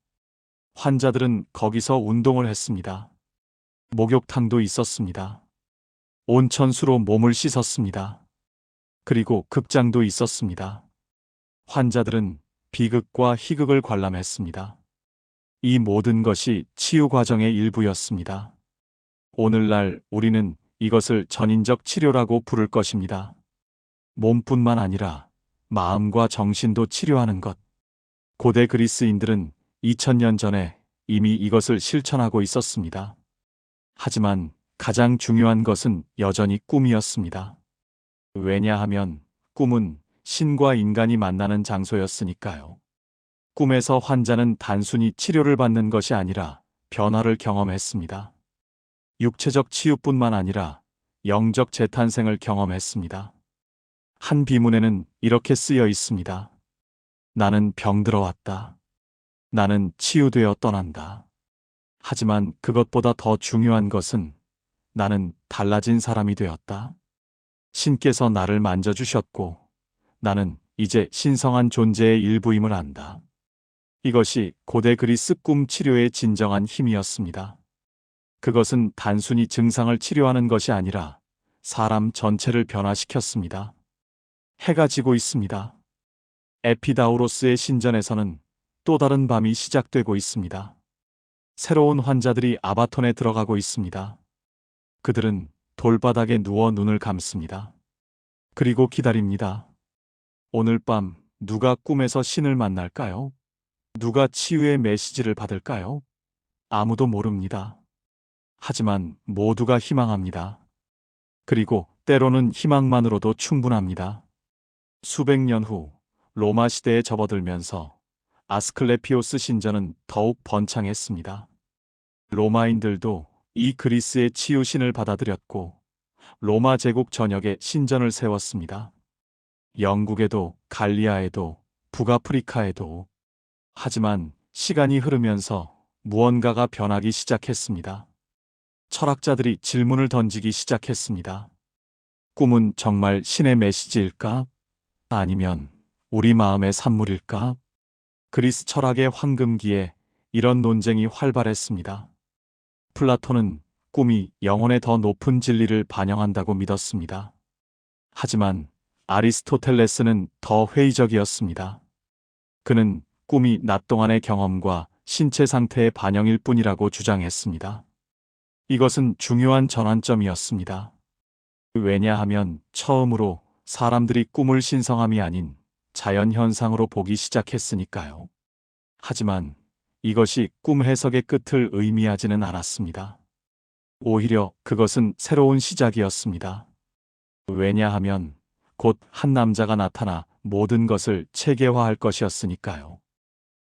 Speaker 1: 환자들은 거기서 운동을 했습니다. 목욕탕도 있었습니다. 온천수로 몸을 씻었습니다. 그리고 극장도 있었습니다. 환자들은 비극과 희극을 관람했습니다. 이 모든 것이 치유 과정의 일부였습니다. 오늘날 우리는 이것을 전인적 치료라고 부를 것입니다. 몸뿐만 아니라 마음과 정신도 치료하는 것. 고대 그리스인들은 2000년 전에 이미 이것을 실천하고 있었습니다. 하지만 가장 중요한 것은 여전히 꿈이었습니다. 왜냐하면 꿈은 신과 인간이 만나는 장소였으니까요. 꿈에서 환자는 단순히 치료를 받는 것이 아니라 변화를 경험했습니다. 육체적 치유뿐만 아니라 영적 재탄생을 경험했습니다. 한 비문에는 이렇게 쓰여 있습니다. 나는 병들어 왔다. 나는 치유되어 떠난다. 하지만 그것보다 더 중요한 것은 나는 달라진 사람이 되었다. 신께서 나를 만져주셨고 나는 이제 신성한 존재의 일부임을 안다. 이것이 고대 그리스 꿈 치료의 진정한 힘이었습니다. 그것은 단순히 증상을 치료하는 것이 아니라 사람 전체를 변화시켰습니다. 해가 지고 있습니다. 에피다우로스의 신전에서는 또 다른 밤이 시작되고 있습니다. 새로운 환자들이 아바톤에 들어가고 있습니다. 그들은 돌바닥에 누워 눈을 감습니다. 그리고 기다립니다. 오늘 밤 누가 꿈에서 신을 만날까요? 누가 치유의 메시지를 받을까요? 아무도 모릅니다. 하지만 모두가 희망합니다. 그리고 때로는 희망만으로도 충분합니다. 수백 년 후 로마 시대에 접어들면서 아스클레피오스 신전은 더욱 번창했습니다. 로마인들도 이 그리스의 치유신을 받아들였고 로마 제국 전역에 신전을 세웠습니다. 영국에도 갈리아에도 북아프리카에도. 하지만 시간이 흐르면서 무언가가 변하기 시작했습니다. 철학자들이 질문을 던지기 시작했습니다. 꿈은 정말 신의 메시지일까? 아니면 우리 마음의 산물일까? 그리스 철학의 황금기에 이런 논쟁이 활발했습니다. 플라톤은 꿈이 영혼의 더 높은 진리를 반영한다고 믿었습니다. 하지만 아리스토텔레스는 더 회의적이었습니다. 그는 꿈이 낮 동안의 경험과 신체 상태의 반영일 뿐이라고 주장했습니다. 이것은 중요한 전환점이었습니다. 왜냐하면 처음으로 사람들이 꿈을 신성함이 아닌 자연 현상으로 보기 시작했으니까요. 하지만 이것이 꿈 해석의 끝을 의미하지는 않았습니다. 오히려 그것은 새로운 시작이었습니다. 왜냐하면 곧 한 남자가 나타나 모든 것을 체계화할 것이었으니까요.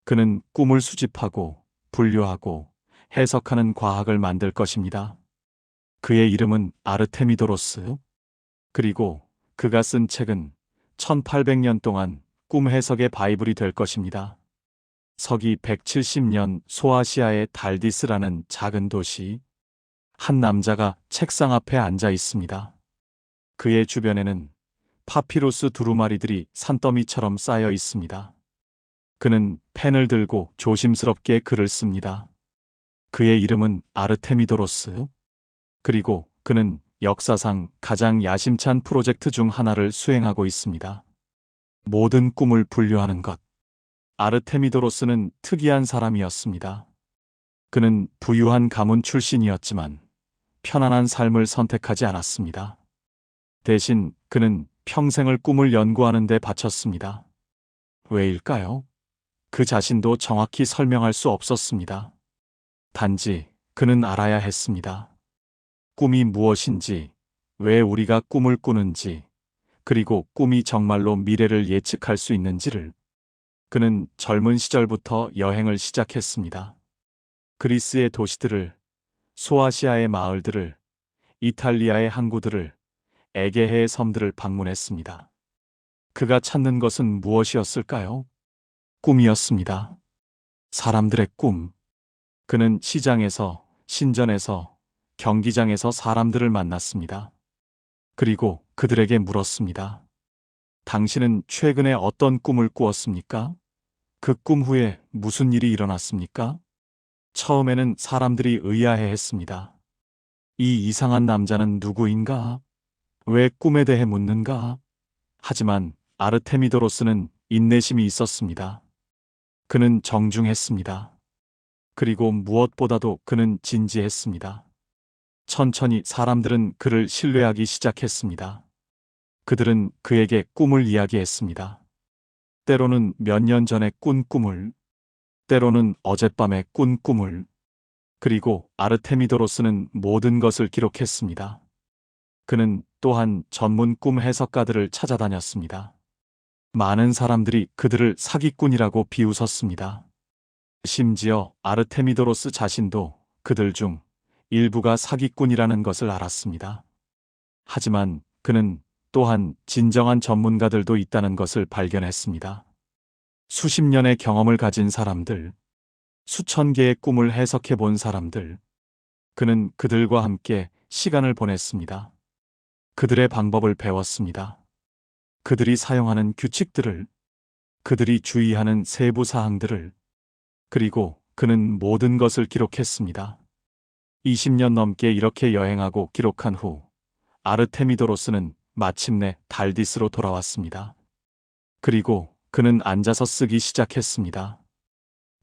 Speaker 1: 그는 꿈을 수집하고 분류하고 해석하는 과학을 만들 것입니다. 그의 이름은 아르테미도로스. 그리고 그가 쓴 책은 1800년 동안 꿈 해석의 바이블이 될 것입니다. 서기 170년 소아시아의 달디스라는 작은 도시. 한 남자가 책상 앞에 앉아 있습니다. 그의 주변에는 파피루스 두루마리들이 산더미처럼 쌓여 있습니다. 그는 펜을 들고 조심스럽게 글을 씁니다. 그의 이름은 아르테미도로스. 그리고 그는 역사상 가장 야심찬 프로젝트 중 하나를 수행하고 있습니다. 모든 꿈을 분류하는 것. 아르테미도로스는 특이한 사람이었습니다. 그는 부유한 가문 출신이었지만 편안한 삶을 선택하지 않았습니다. 대신 그는 평생을 꿈을 연구하는 데 바쳤습니다. 왜일까요? 그 자신도 정확히 설명할 수 없었습니다. 단지 그는 알아야 했습니다. 꿈이 무엇인지, 왜 우리가 꿈을 꾸는지, 그리고 꿈이 정말로 미래를 예측할 수 있는지를. 그는 젊은 시절부터 여행을 시작했습니다. 그리스의 도시들을, 소아시아의 마을들을, 이탈리아의 항구들을, 에게해의 섬들을 방문했습니다. 그가 찾는 것은 무엇이었을까요? 꿈이었습니다. 사람들의 꿈. 그는 시장에서, 신전에서, 경기장에서 사람들을 만났습니다. 그리고 그들에게 물었습니다. 당신은 최근에 어떤 꿈을 꾸었습니까? 그 꿈 후에 무슨 일이 일어났습니까? 처음에는 사람들이 의아해했습니다. 이 이상한 남자는 누구인가? 왜 꿈에 대해 묻는가? 하지만 아르테미도로스는 인내심이 있었습니다. 그는 정중했습니다. 그리고 무엇보다도 그는 진지했습니다. 천천히 사람들은 그를 신뢰하기 시작했습니다. 그들은 그에게 꿈을 이야기했습니다. 때로는 몇 년 전에 꾼 꿈을, 때로는 어젯밤에 꾼 꿈을. 그리고 아르테미도로스는 모든 것을 기록했습니다. 그는 또한 전문 꿈 해석가들을 찾아다녔습니다. 많은 사람들이 그들을 사기꾼이라고 비웃었습니다. 심지어 아르테미도로스 자신도 그들 중 일부가 사기꾼이라는 것을 알았습니다. 하지만 그는 또한 진정한 전문가들도 있다는 것을 발견했습니다. 수십 년의 경험을 가진 사람들, 수천 개의 꿈을 해석해 본 사람들. 그는 그들과 함께 시간을 보냈습니다. 그들의 방법을 배웠습니다. 그들이 사용하는 규칙들을, 그들이 주의하는 세부 사항들을. 그리고 그는 모든 것을 기록했습니다. 20년 넘게 이렇게 여행하고 기록한 후 아르테미도로스는 마침내 달디스로 돌아왔습니다. 그리고 그는 앉아서 쓰기 시작했습니다.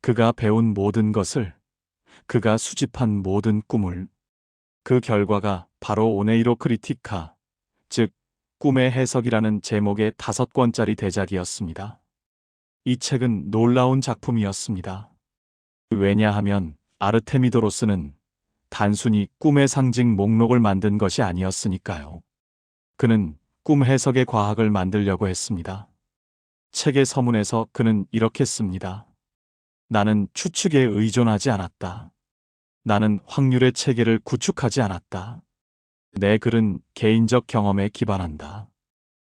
Speaker 1: 그가 배운 모든 것을, 그가 수집한 모든 꿈을. 그 결과가 바로 오네이로 크리티카, 즉 꿈의 해석이라는 제목의 5권짜리 대작이었습니다. 이 책은 놀라운 작품이었습니다. 왜냐하면 아르테미도로스는 단순히 꿈의 상징 목록을 만든 것이 아니었으니까요. 그는 꿈 해석의 과학을 만들려고 했습니다. 책의 서문에서 그는 이렇게 씁니다. 나는 추측에 의존하지 않았다. 나는 확률의 체계를 구축하지 않았다. 내 글은 개인적 경험에 기반한다.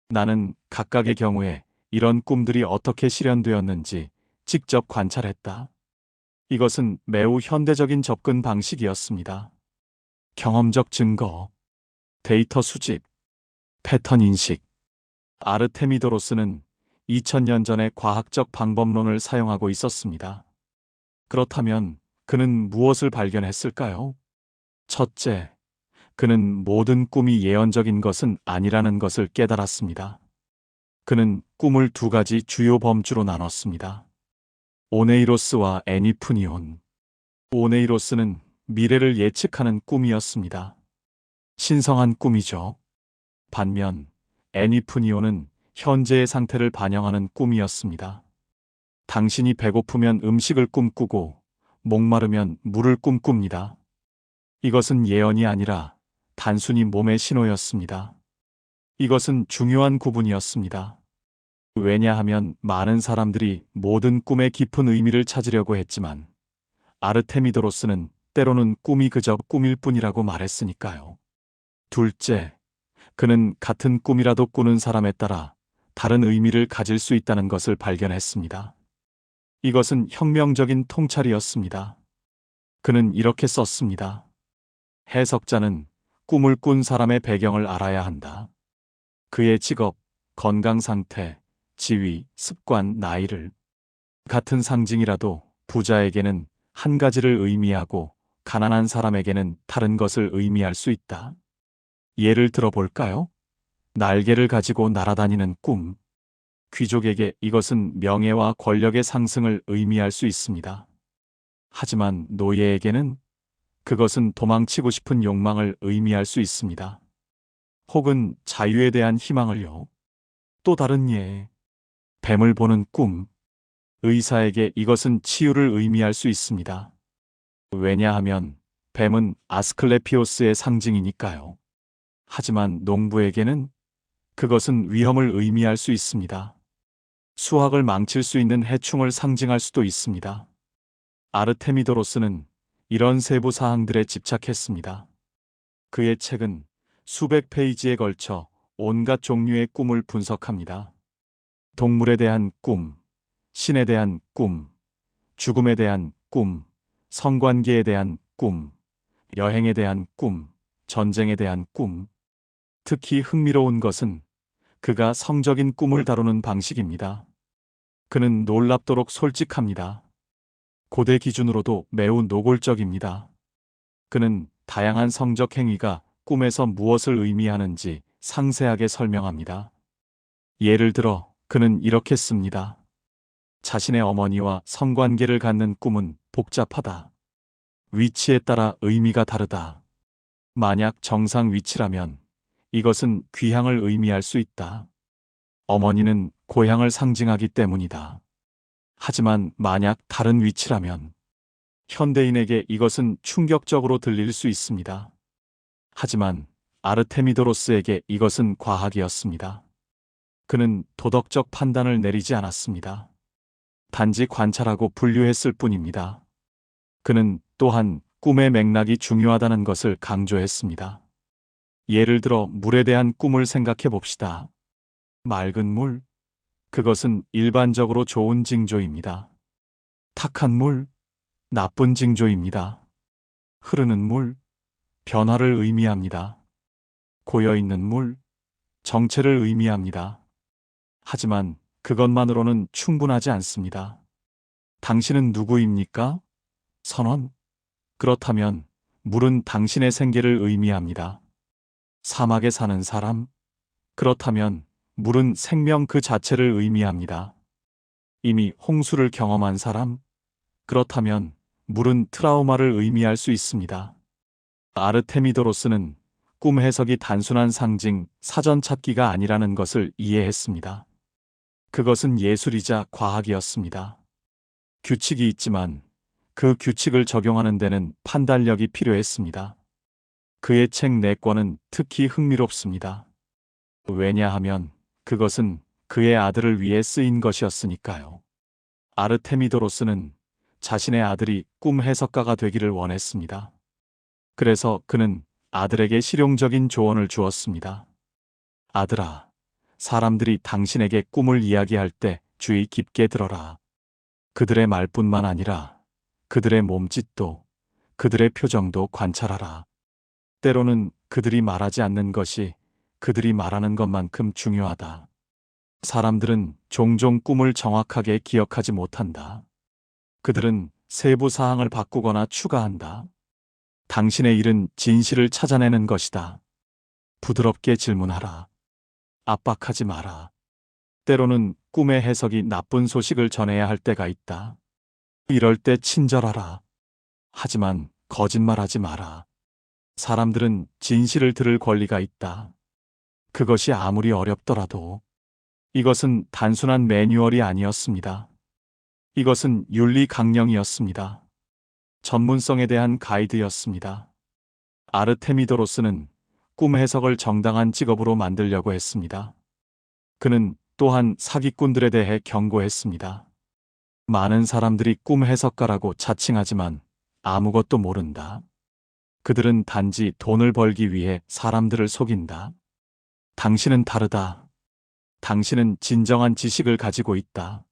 Speaker 1: 나는 각각의 경우에 이런 꿈들이 어떻게 실현되었는지 직접 관찰했다. 이것은 매우 현대적인 접근 방식이었습니다. 경험적 증거, 데이터 수집, 패턴 인식. 아르테미도로스는 2000년 전의 과학적 방법론을 사용하고 있었습니다. 그렇다면 그는 무엇을 발견했을까요? 첫째, 그는 모든 꿈이 예언적인 것은 아니라는 것을 깨달았습니다. 그는 꿈을 두 가지 주요 범주로 나눴습니다. 오네이로스와 애니푸니온. 오네이로스는 미래를 예측하는 꿈이었습니다. 신성한 꿈이죠. 반면 애니푸니온은 현재의 상태를 반영하는 꿈이었습니다. 당신이 배고프면 음식을 꿈꾸고 목마르면 물을 꿈꿉니다. 이것은 예언이 아니라 단순히 몸의 신호였습니다. 이것은 중요한 구분이었습니다. 왜냐하면 많은 사람들이 모든 꿈의 깊은 의미를 찾으려고 했지만 아르테미도로스는 때로는 꿈이 그저 꿈일 뿐이라고 말했으니까요. 둘째, 그는 같은 꿈이라도 꾸는 사람에 따라 다른 의미를 가질 수 있다는 것을 발견했습니다. 이것은 혁명적인 통찰이었습니다. 그는 이렇게 썼습니다. 해석자는 꿈을 꾼 사람의 배경을 알아야 한다. 그의 직업, 건강 상태, 지위, 습관, 나이를. 같은 상징이라도 부자에게는 한 가지를 의미하고 가난한 사람에게는 다른 것을 의미할 수 있다. 예를 들어 볼까요? 날개를 가지고 날아다니는 꿈. 귀족에게 이것은 명예와 권력의 상승을 의미할 수 있습니다. 하지만 노예에게는 그것은 도망치고 싶은 욕망을 의미할 수 있습니다. 혹은 자유에 대한 희망을요. 또 다른 예. 뱀을 보는 꿈. 의사에게 이것은 치유를 의미할 수 있습니다. 왜냐하면 뱀은 아스클레피오스의 상징이니까요. 하지만 농부에게는 그것은 위험을 의미할 수 있습니다. 수확을 망칠 수 있는 해충을 상징할 수도 있습니다. 아르테미도로스는 이런 세부 사항들에 집착했습니다. 그의 책은 수백 페이지에 걸쳐 온갖 종류의 꿈을 분석합니다. 동물에 대한 꿈, 신에 대한 꿈, 죽음에 대한 꿈, 성관계에 대한 꿈, 여행에 대한 꿈, 전쟁에 대한 꿈. 특히 흥미로운 것은 그가 성적인 꿈을 다루는 방식입니다. 그는 놀랍도록 솔직합니다. 고대 기준으로도 매우 노골적입니다. 그는 다양한 성적 행위가 꿈에서 무엇을 의미하는지 상세하게 설명합니다. 예를 들어 그는 이렇게 씁니다. 자신의 어머니와 성관계를 갖는 꿈은 복잡하다. 위치에 따라 의미가 다르다. 만약 정상 위치라면 이것은 귀향을 의미할 수 있다. 어머니는 고향을 상징하기 때문이다. 하지만 만약 다른 위치라면 현대인에게 이것은 충격적으로 들릴 수 있습니다. 하지만 아르테미도로스에게 이것은 과학이었습니다. 그는 도덕적 판단을 내리지 않았습니다. 단지 관찰하고 분류했을 뿐입니다. 그는 또한 꿈의 맥락이 중요하다는 것을 강조했습니다. 예를 들어 물에 대한 꿈을 생각해 봅시다. 맑은 물, 그것은 일반적으로 좋은 징조입니다. 탁한 물, 나쁜 징조입니다. 흐르는 물, 변화를 의미합니다. 고여있는 물, 정체를 의미합니다. 하지만 그것만으로는 충분하지 않습니다. 당신은 누구입니까? 선원? 그렇다면 물은 당신의 생계를 의미합니다. 사막에 사는 사람? 그렇다면 물은 생명 그 자체를 의미합니다. 이미 홍수를 경험한 사람? 그렇다면 물은 트라우마를 의미할 수 있습니다. 아르테미도로스는 꿈 해석이 단순한 상징, 사전 찾기가 아니라는 것을 이해했습니다. 그것은 예술이자 과학이었습니다. 규칙이 있지만 그 규칙을 적용하는 데는 판단력이 필요했습니다. 그의 책 4권은 특히 흥미롭습니다. 왜냐하면 그것은 그의 아들을 위해 쓰인 것이었으니까요. 아르테미도로스는 자신의 아들이 꿈 해석가가 되기를 원했습니다. 그래서 그는 아들에게 실용적인 조언을 주었습니다. 아들아, 사람들이 당신에게 꿈을 이야기할 때 주의 깊게 들어라. 그들의 말뿐만 아니라 그들의 몸짓도, 그들의 표정도 관찰하라. 때로는 그들이 말하지 않는 것이 그들이 말하는 것만큼 중요하다. 사람들은 종종 꿈을 정확하게 기억하지 못한다. 그들은 세부 사항을 바꾸거나 추가한다. 당신의 일은 진실을 찾아내는 것이다. 부드럽게 질문하라. 압박하지 마라. 때로는 꿈의 해석이 나쁜 소식을 전해야 할 때가 있다. 이럴 때 친절하라. 하지만 거짓말하지 마라. 사람들은 진실을 들을 권리가 있다. 그것이 아무리 어렵더라도. 이것은 단순한 매뉴얼이 아니었습니다. 이것은 윤리 강령이었습니다. 전문성에 대한 가이드였습니다. 아르테미도로스는 꿈 해석을 정당한 직업으로 만들려고 했습니다. 그는 또한 사기꾼들에 대해 경고했습니다. 많은 사람들이 꿈 해석가라고 자칭하지만 아무것도 모른다. 그들은 단지 돈을 벌기 위해 사람들을 속인다. 당신은 다르다. 당신은 진정한 지식을 가지고 있다.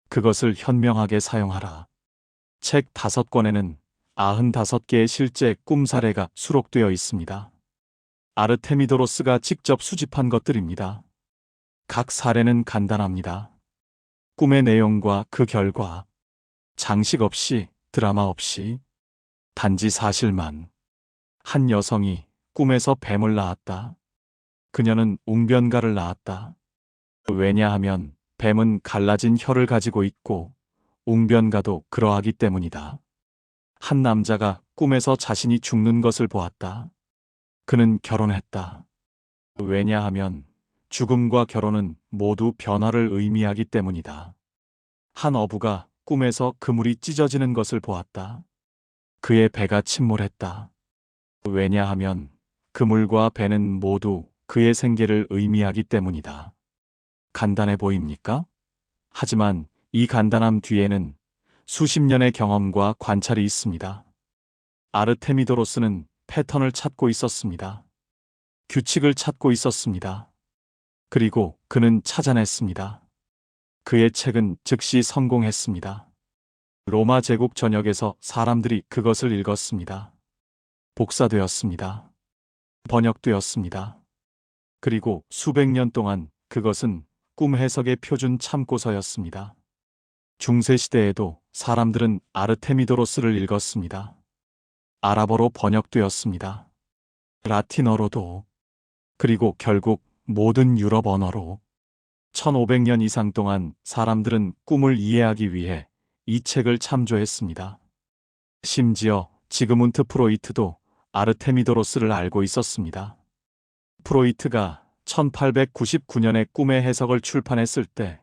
Speaker 1: 그것을 현명하게 사용하라. 책 5권에는 95개의 실제 꿈 사례가 수록되어 있습니다. 아르테미도로스가 직접 수집한 것들입니다. 각 사례는 간단합니다. 꿈의 내용과 그 결과, 장식 없이, 드라마 없이, 단지 사실만. 한 여성이 꿈에서 뱀을 낳았다. 그녀는 웅변가를 낳았다. 왜냐하면 뱀은 갈라진 혀를 가지고 있고 웅변가도 그러하기 때문이다. 한 남자가 꿈에서 자신이 죽는 것을 보았다. 그는 결혼했다. 왜냐하면 죽음과 결혼은 모두 변화를 의미하기 때문이다. 한 어부가 꿈에서 그물이 찢어지는 것을 보았다. 그의 배가 침몰했다. 왜냐하면 그물과 배는 모두 그의 생계를 의미하기 때문이다. 간단해 보입니까? 하지만 이 간단함 뒤에는 수십 년의 경험과 관찰이 있습니다. 아르테미도로스는 패턴을 찾고 있었습니다. 규칙을 찾고 있었습니다. 그리고 그는 찾아냈습니다. 그의 책은 즉시 성공했습니다. 로마 제국 전역에서 사람들이 그것을 읽었습니다. 복사되었습니다. 번역되었습니다. 그리고 수백 년 동안 그것은 꿈 해석의 표준 참고서였습니다. 중세시대에도 사람들은 아르테미도로스를 읽었습니다. 아랍어로 번역되었습니다. 라틴어로도, 그리고 결국 모든 유럽 언어로. 1500년 이상 동안 사람들은 꿈을 이해하기 위해 이 책을 참조했습니다. 심지어 지그문트 프로이트도 아르테미도로스를 알고 있었습니다. 프로이트가 1899년에 꿈의 해석을 출판했을 때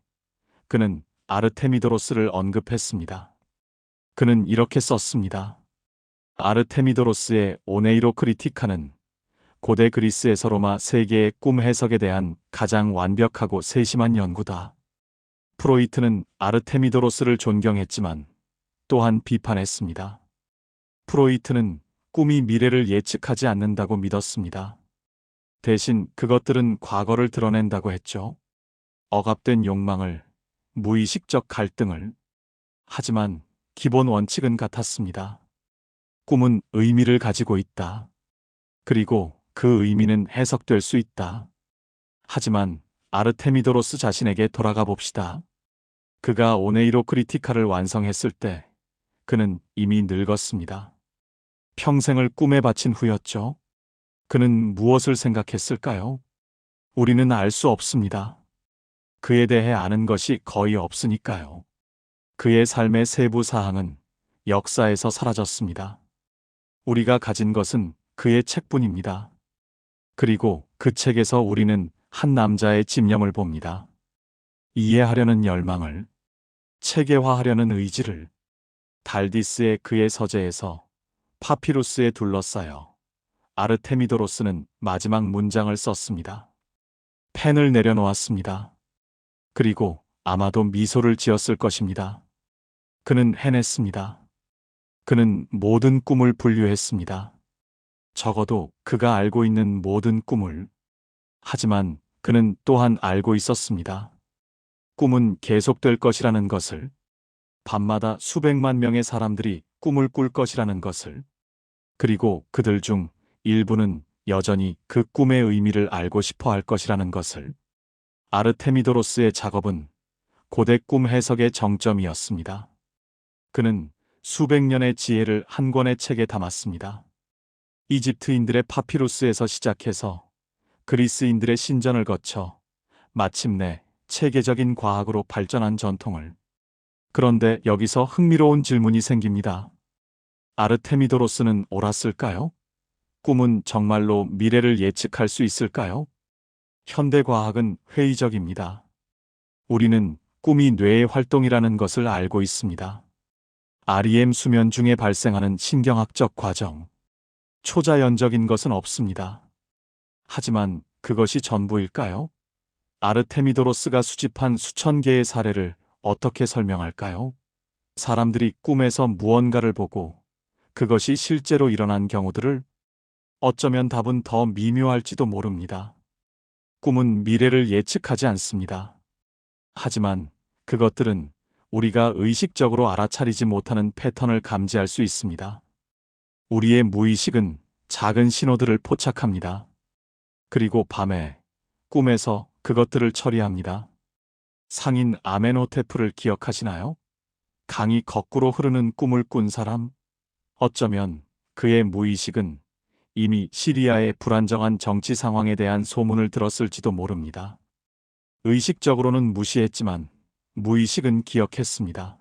Speaker 1: 그는 아르테미도로스를 언급했습니다. 그는 이렇게 썼습니다. 아르테미도로스의 오네이로 크리티카는 고대 그리스에서 로마 세계의 꿈 해석에 대한 가장 완벽하고 세심한 연구다. 프로이트는 아르테미도로스를 존경했지만 또한 비판했습니다. 프로이트는 꿈이 미래를 예측하지 않는다고 믿었습니다. 대신 그것들은 과거를 드러낸다고 했죠. 억압된 욕망을, 무의식적 갈등을. 하지만 기본 원칙은 같았습니다. 꿈은 의미를 가지고 있다. 그리고 그 의미는 해석될 수 있다. 하지만 아르테미도로스 자신에게 돌아가 봅시다. 그가 오네이로 크리티카를 완성했을 때 그는 이미 늙었습니다. 평생을 꿈에 바친 후였죠. 그는 무엇을 생각했을까요? 우리는 알 수 없습니다. 그에 대해 아는 것이 거의 없으니까요. 그의 삶의 세부 사항은 역사에서 사라졌습니다. 우리가 가진 것은 그의 책뿐입니다. 그리고 그 책에서 우리는 한 남자의 집념을 봅니다. 이해하려는 열망을, 체계화하려는 의지를. 달디스의 그의 서재에서 파피루스에 둘러싸여 아르테미도로스는 마지막 문장을 썼습니다. 펜을 내려놓았습니다. 그리고 아마도 미소를 지었을 것입니다. 그는 해냈습니다. 그는 모든 꿈을 분류했습니다. 적어도 그가 알고 있는 모든 꿈을. 하지만 그는 또한 알고 있었습니다. 꿈은 계속될 것이라는 것을. 밤마다 수백만 명의 사람들이 꿈을 꿀 것이라는 것을. 그리고 그들 중 일부는 여전히 그 꿈의 의미를 알고 싶어 할 것이라는 것을. 아르테미도로스의 작업은 고대 꿈 해석의 정점이었습니다. 그는 수백 년의 지혜를 한 권의 책에 담았습니다. 이집트인들의 파피루스에서 시작해서 그리스인들의 신전을 거쳐 마침내 체계적인 과학으로 발전한 전통을. 그런데 여기서 흥미로운 질문이 생깁니다. 아르테미도로스는 옳았을까요? 꿈은 정말로 미래를 예측할 수 있을까요? 현대 과학은 회의적입니다. 우리는 꿈이 뇌의 활동이라는 것을 알고 있습니다. REM 수면 중에 발생하는 신경학적 과정. 초자연적인 것은 없습니다. 하지만 그것이 전부일까요? 아르테미도로스가 수집한 수천 개의 사례를 어떻게 설명할까요? 사람들이 꿈에서 무언가를 보고 그것이 실제로 일어난 경우들을. 어쩌면 답은 더 미묘할지도 모릅니다. 꿈은 미래를 예측하지 않습니다. 하지만 그것들은 우리가 의식적으로 알아차리지 못하는 패턴을 감지할 수 있습니다. 우리의 무의식은 작은 신호들을 포착합니다. 그리고 밤에 꿈에서 그것들을 처리합니다. 상인 아멘호테프를 기억하시나요? 강이 거꾸로 흐르는 꿈을 꾼 사람? 어쩌면 그의 무의식은 이미 시리아의 불안정한 정치 상황에 대한 소문을 들었을지도 모릅니다. 의식적으로는 무시했지만 무의식은 기억했습니다.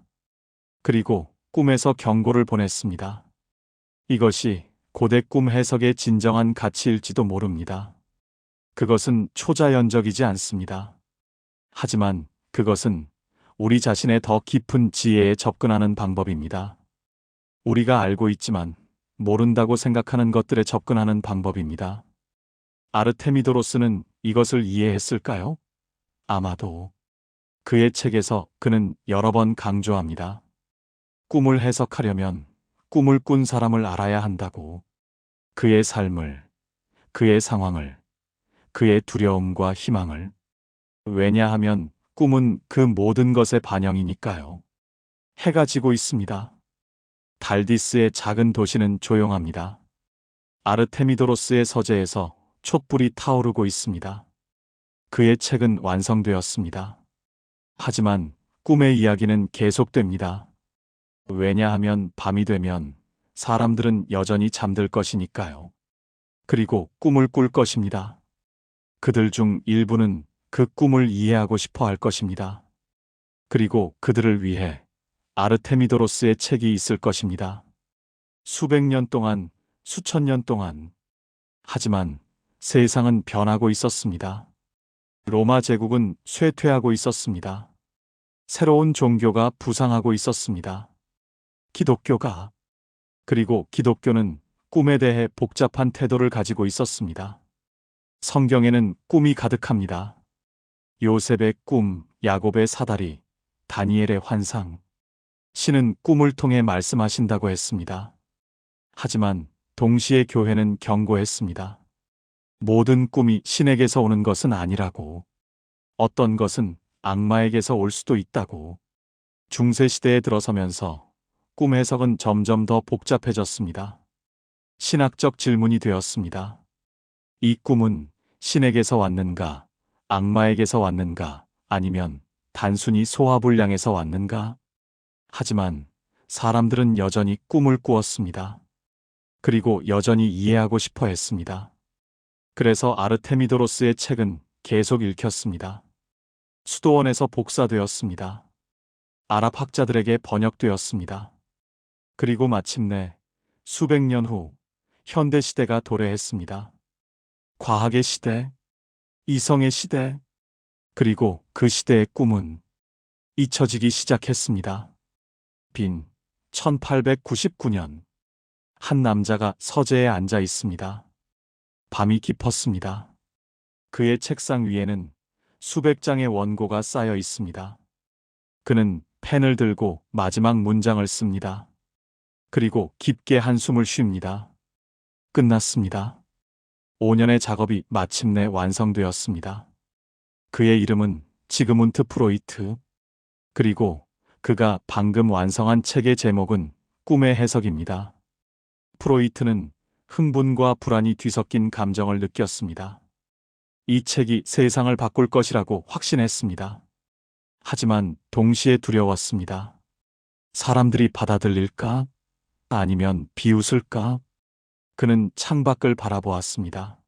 Speaker 1: 그리고 꿈에서 경고를 보냈습니다. 이것이 고대 꿈 해석의 진정한 가치일지도 모릅니다. 그것은 초자연적이지 않습니다. 하지만 그것은 우리 자신의 더 깊은 지혜에 접근하는 방법입니다. 우리가 알고 있지만 모른다고 생각하는 것들에 접근하는 방법입니다. 아르테미도로스는 이것을 이해했을까요? 아마도. 그의 책에서 그는 여러 번 강조합니다. 꿈을 해석하려면 꿈을 꾼 사람을 알아야 한다고. 그의 삶을, 그의 상황을, 그의 두려움과 희망을. 왜냐하면 꿈은 그 모든 것의 반영이니까요. 해가 지고 있습니다. 달디스의 작은 도시는 조용합니다. 아르테미도로스의 서재에서 촛불이 타오르고 있습니다. 그의 책은 완성되었습니다. 하지만 꿈의 이야기는 계속됩니다. 왜냐하면 밤이 되면 사람들은 여전히 잠들 것이니까요. 그리고 꿈을 꿀 것입니다. 그들 중 일부는 그 꿈을 이해하고 싶어 할 것입니다. 그리고 그들을 위해 아르테미도로스의 책이 있을 것입니다. 수백 년 동안, 수천 년 동안. 하지만 세상은 변하고 있었습니다. 로마 제국은 쇠퇴하고 있었습니다. 새로운 종교가 부상하고 있었습니다. 기독교가. 그리고 기독교는 꿈에 대해 복잡한 태도를 가지고 있었습니다. 성경에는 꿈이 가득합니다. 요셉의 꿈, 야곱의 사다리, 다니엘의 환상. 신은 꿈을 통해 말씀하신다고 했습니다. 하지만 동시에 교회는 경고했습니다. 모든 꿈이 신에게서 오는 것은 아니라고. 어떤 것은 악마에게서 올 수도 있다고. 중세시대에 들어서면서 꿈 해석은 점점 더 복잡해졌습니다. 신학적 질문이 되었습니다. 이 꿈은 신에게서 왔는가, 악마에게서 왔는가, 아니면 단순히 소화불량에서 왔는가? 하지만 사람들은 여전히 꿈을 꾸었습니다. 그리고 여전히 이해하고 싶어 했습니다. 그래서 아르테미도로스의 책은 계속 읽혔습니다. 수도원에서 복사되었습니다. 아랍 학자들에게 번역되었습니다. 그리고 마침내 수백 년 후 현대 시대가 도래했습니다. 과학의 시대, 이성의 시대, 그리고 그 시대의 꿈은 잊혀지기 시작했습니다. 빈 1899년 한 남자가 서재에 앉아 있습니다. 밤이 깊었습니다. 그의 책상 위에는 수백 장의 원고가 쌓여 있습니다. 그는 펜을 들고 마지막 문장을 씁니다. 그리고 깊게 한숨을 쉽니다. 끝났습니다. 5년의 작업이 마침내 완성되었습니다. 그의 이름은 지그문트 프로이트. 그리고 그가 방금 완성한 책의 제목은 꿈의 해석입니다. 프로이트는 흥분과 불안이 뒤섞인 감정을 느꼈습니다. 이 책이 세상을 바꿀 것이라고 확신했습니다. 하지만 동시에 두려웠습니다. 사람들이 받아들일까? 아니면 비웃을까? 그는 창밖을 바라보았습니다.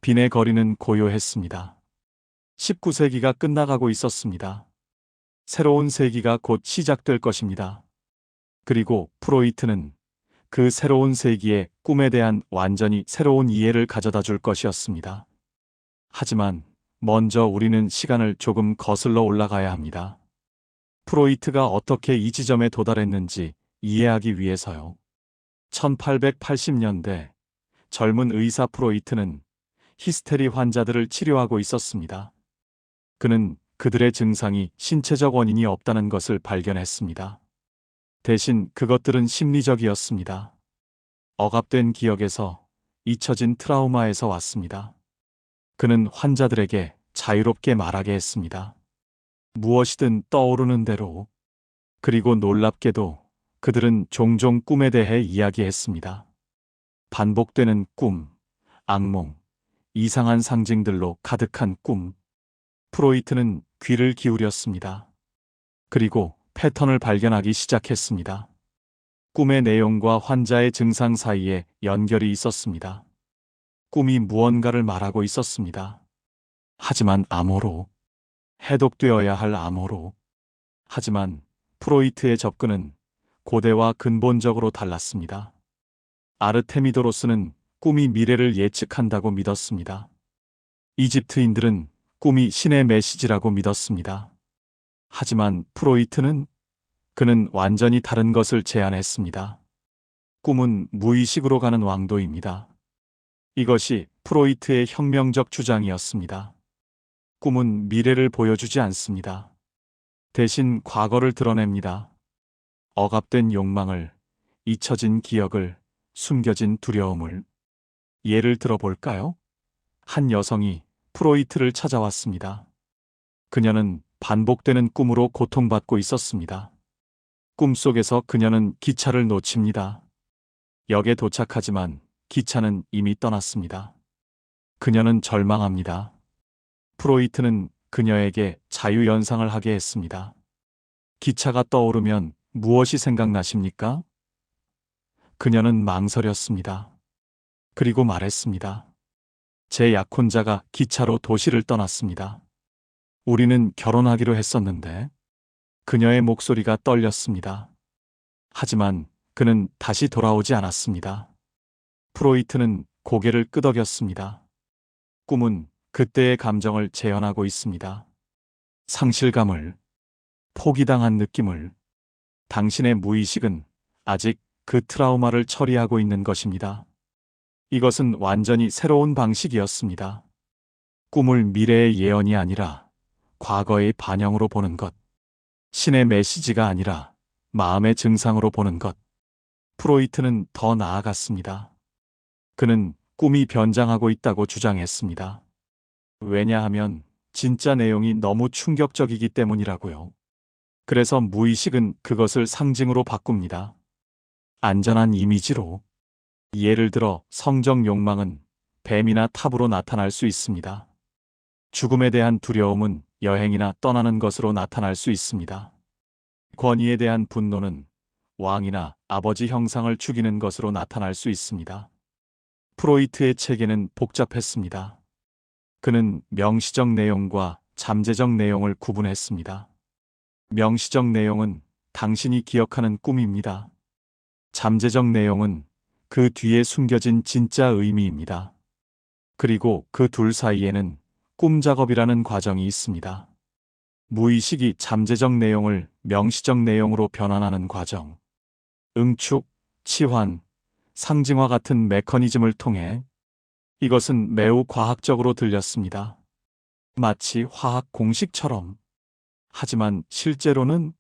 Speaker 1: 빈의 거리는 고요했습니다. 19세기가 끝나가고 있었습니다. 새로운 세기가 곧 시작될 것입니다. 그리고 프로이트는 그 새로운 세기의 꿈에 대한 완전히 새로운 이해를 가져다 줄 것이었습니다. 하지만 먼저 우리는 시간을 조금 거슬러 올라가야 합니다. 프로이트가 어떻게 이 지점에 도달했는지 이해하기 위해서요. 1880년대 젊은 의사 프로이트는 히스테리 환자들을 치료하고 있었습니다. 그는 그들의 증상이 신체적 원인이 없다는 것을 발견했습니다. 대신 그것들은 심리적이었습니다. 억압된 기억에서, 잊혀진 트라우마에서 왔습니다. 그는 환자들에게 자유롭게 말하게 했습니다. 무엇이든 떠오르는 대로. 그리고 놀랍게도 그들은 종종 꿈에 대해 이야기했습니다. 반복되는 꿈, 악몽, 이상한 상징들로 가득한 꿈. 프로이트는 귀를 기울였습니다. 그리고 패턴을 발견하기 시작했습니다. 꿈의 내용과 환자의 증상 사이에 연결이 있었습니다. 꿈이 무언가를 말하고 있었습니다. 하지만 암호로. 해독되어야 할 암호로. 하지만 프로이트의 접근은 고대와 근본적으로 달랐습니다. 아르테미도로스는 꿈이 미래를 예측한다고 믿었습니다. 이집트인들은 꿈이 신의 메시지라고 믿었습니다. 하지만 그는 완전히 다른 것을 제안했습니다. 꿈은 무의식으로 가는 왕도입니다. 이것이 프로이트의 혁명적 주장이었습니다. 꿈은 미래를 보여주지 않습니다. 대신 과거를 드러냅니다. 억압된 욕망을, 잊혀진 기억을, 숨겨진 두려움을. 예를 들어볼까요? 한 여성이 프로이트를 찾아왔습니다. 그녀는 반복되는 꿈으로 고통받고 있었습니다. 꿈속에서 그녀는 기차를 놓칩니다. 역에 도착하지만 기차는 이미 떠났습니다. 그녀는 절망합니다. 프로이트는 그녀에게 자유연상을 하게 했습니다. 기차가 떠오르면 무엇이 생각나십니까? 그녀는 망설였습니다. 그리고 말했습니다. 제 약혼자가 기차로 도시를 떠났습니다. 우리는 결혼하기로 했었는데. 그녀의 목소리가 떨렸습니다. 하지만 그는 다시 돌아오지 않았습니다. 프로이트는 고개를 끄덕였습니다. 꿈은 그때의 감정을 재현하고 있습니다. 상실감을, 포기당한 느낌을. 당신의 무의식은 아직 그 트라우마를 처리하고 있는 것입니다. 이것은 완전히 새로운 방식이었습니다. 꿈을 미래의 예언이 아니라 과거의 반영으로 보는 것. 신의 메시지가 아니라 마음의 증상으로 보는 것. 프로이트는 더 나아갔습니다. 그는 꿈이 변장하고 있다고 주장했습니다. 왜냐하면 진짜 내용이 너무 충격적이기 때문이라고요. 그래서 무의식은 그것을 상징으로 바꿉니다. 안전한 이미지로. 예를 들어 성적 욕망은 뱀이나 탑으로 나타날 수 있습니다. 죽음에 대한 두려움은 여행이나 떠나는 것으로 나타날 수 있습니다. 권위에 대한 분노는 왕이나 아버지 형상을 죽이는 것으로 나타날 수 있습니다. 프로이트의 체계는 복잡했습니다. 그는 명시적 내용과 잠재적 내용을 구분했습니다. 명시적 내용은 당신이 기억하는 꿈입니다. 잠재적 내용은 그 뒤에 숨겨진 진짜 의미입니다. 그리고 그 둘 사이에는 꿈 작업이라는 과정이 있습니다. 무의식이 잠재적 내용을 명시적 내용으로 변환하는 과정. 응축, 치환, 상징화 같은 메커니즘을 통해. 이것은 매우 과학적으로 들렸습니다. 마치 화학 공식처럼. 하지만 실제로는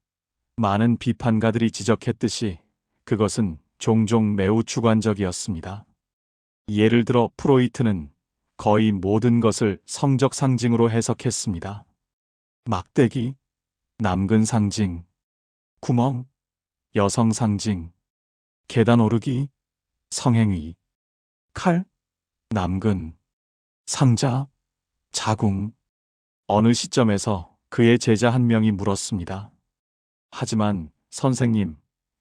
Speaker 1: 많은 비판가들이 지적했듯이 그것은 종종 매우 주관적이었습니다. 예를 들어 프로이트는 거의 모든 것을 성적 상징으로 해석했습니다. 막대기, 남근 상징, 구멍, 여성 상징, 계단 오르기, 성행위, 칼, 남근, 상자, 자궁. 어느 시점에서 그의 제자 한 명이 물었습니다. 하지만 선생님,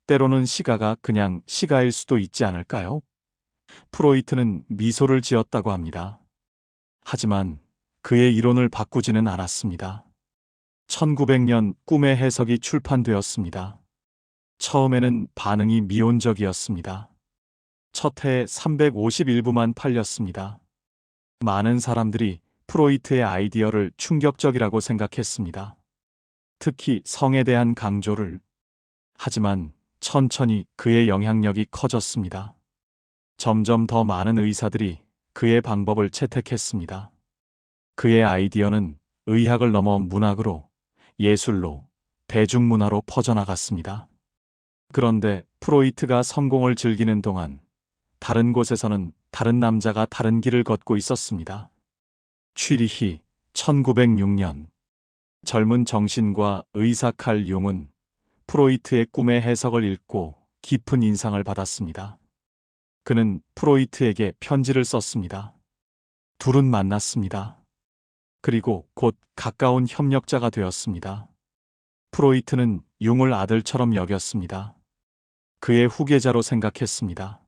Speaker 1: 때로는 시가가 그냥 시가일 수도 있지 않을까요? 프로이트는 미소를 지었다고 합니다. 하지만 그의 이론을 바꾸지는 않았습니다. 1900년 꿈의 해석이 출판되었습니다. 처음에는 반응이 미온적이었습니다. 첫 해에 351부만 팔렸습니다. 많은 사람들이 프로이트의 아이디어를 충격적이라고 생각했습니다. 특히 성에 대한 강조를. 하지만 천천히 그의 영향력이 커졌습니다. 점점 더 많은 의사들이 그의 방법을 채택했습니다. 그의 아이디어는 의학을 넘어 문학으로, 예술로, 대중문화로 퍼져나갔습니다. 그런데 프로이트가 성공을 즐기는 동안 다른 곳에서는 다른 남자가 다른 길을 걷고 있었습니다. 취리히 1906년 젊은 정신과 의사 칼 융은 프로이트의 꿈의 해석을 읽고 깊은 인상을 받았습니다. 그는 프로이트에게 편지를 썼습니다. 둘은 만났습니다. 그리고 곧 가까운 협력자가 되었습니다. 프로이트는 융을 아들처럼 여겼습니다. 그의 후계자로 생각했습니다.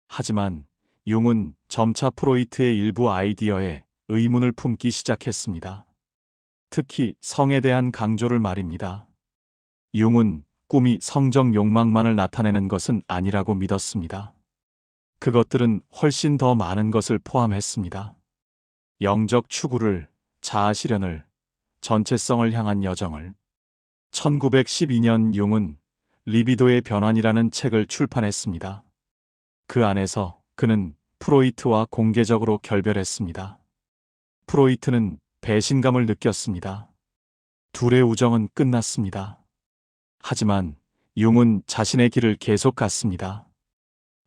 Speaker 1: 하지만 융은 점차 프로이트의 일부 아이디어에 의문을 품기 시작했습니다. 특히 성에 대한 강조를 말입니다. 융은 꿈이 성적 욕망만을 나타내는 것은 아니라고 믿었습니다. 그것들은 훨씬 더 많은 것을 포함했습니다. 영적 추구를, 자아 실현을, 전체성을 향한 여정을. 1912년 융은 리비도의 변환이라는 책을 출판했습니다. 그 안에서 그는 프로이트와 공개적으로 결별했습니다. 프로이트는 배신감을 느꼈습니다. 둘의 우정은 끝났습니다. 하지만 융은 자신의 길을 계속 갔습니다.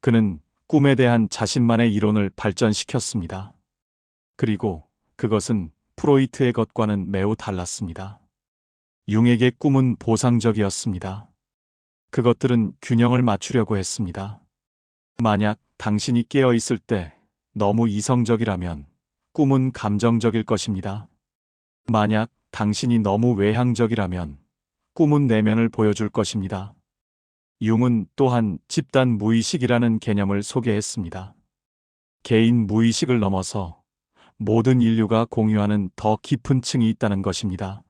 Speaker 1: 그는 꿈에 대한 자신만의 이론을 발전시켰습니다. 그리고 그것은 프로이트의 것과는 매우 달랐습니다. 융에게 꿈은 보상적이었습니다. 그것들은 균형을 맞추려고 했습니다. 만약 당신이 깨어 있을 때 너무 이성적이라면 꿈은 감정적일 것입니다. 만약 당신이 너무 외향적이라면 꿈은 내면을 보여줄 것입니다. 융은 또한 집단 무의식이라는 개념을 소개했습니다. 개인 무의식을 넘어서 모든 인류가 공유하는 더 깊은 층이 있다는 것입니다.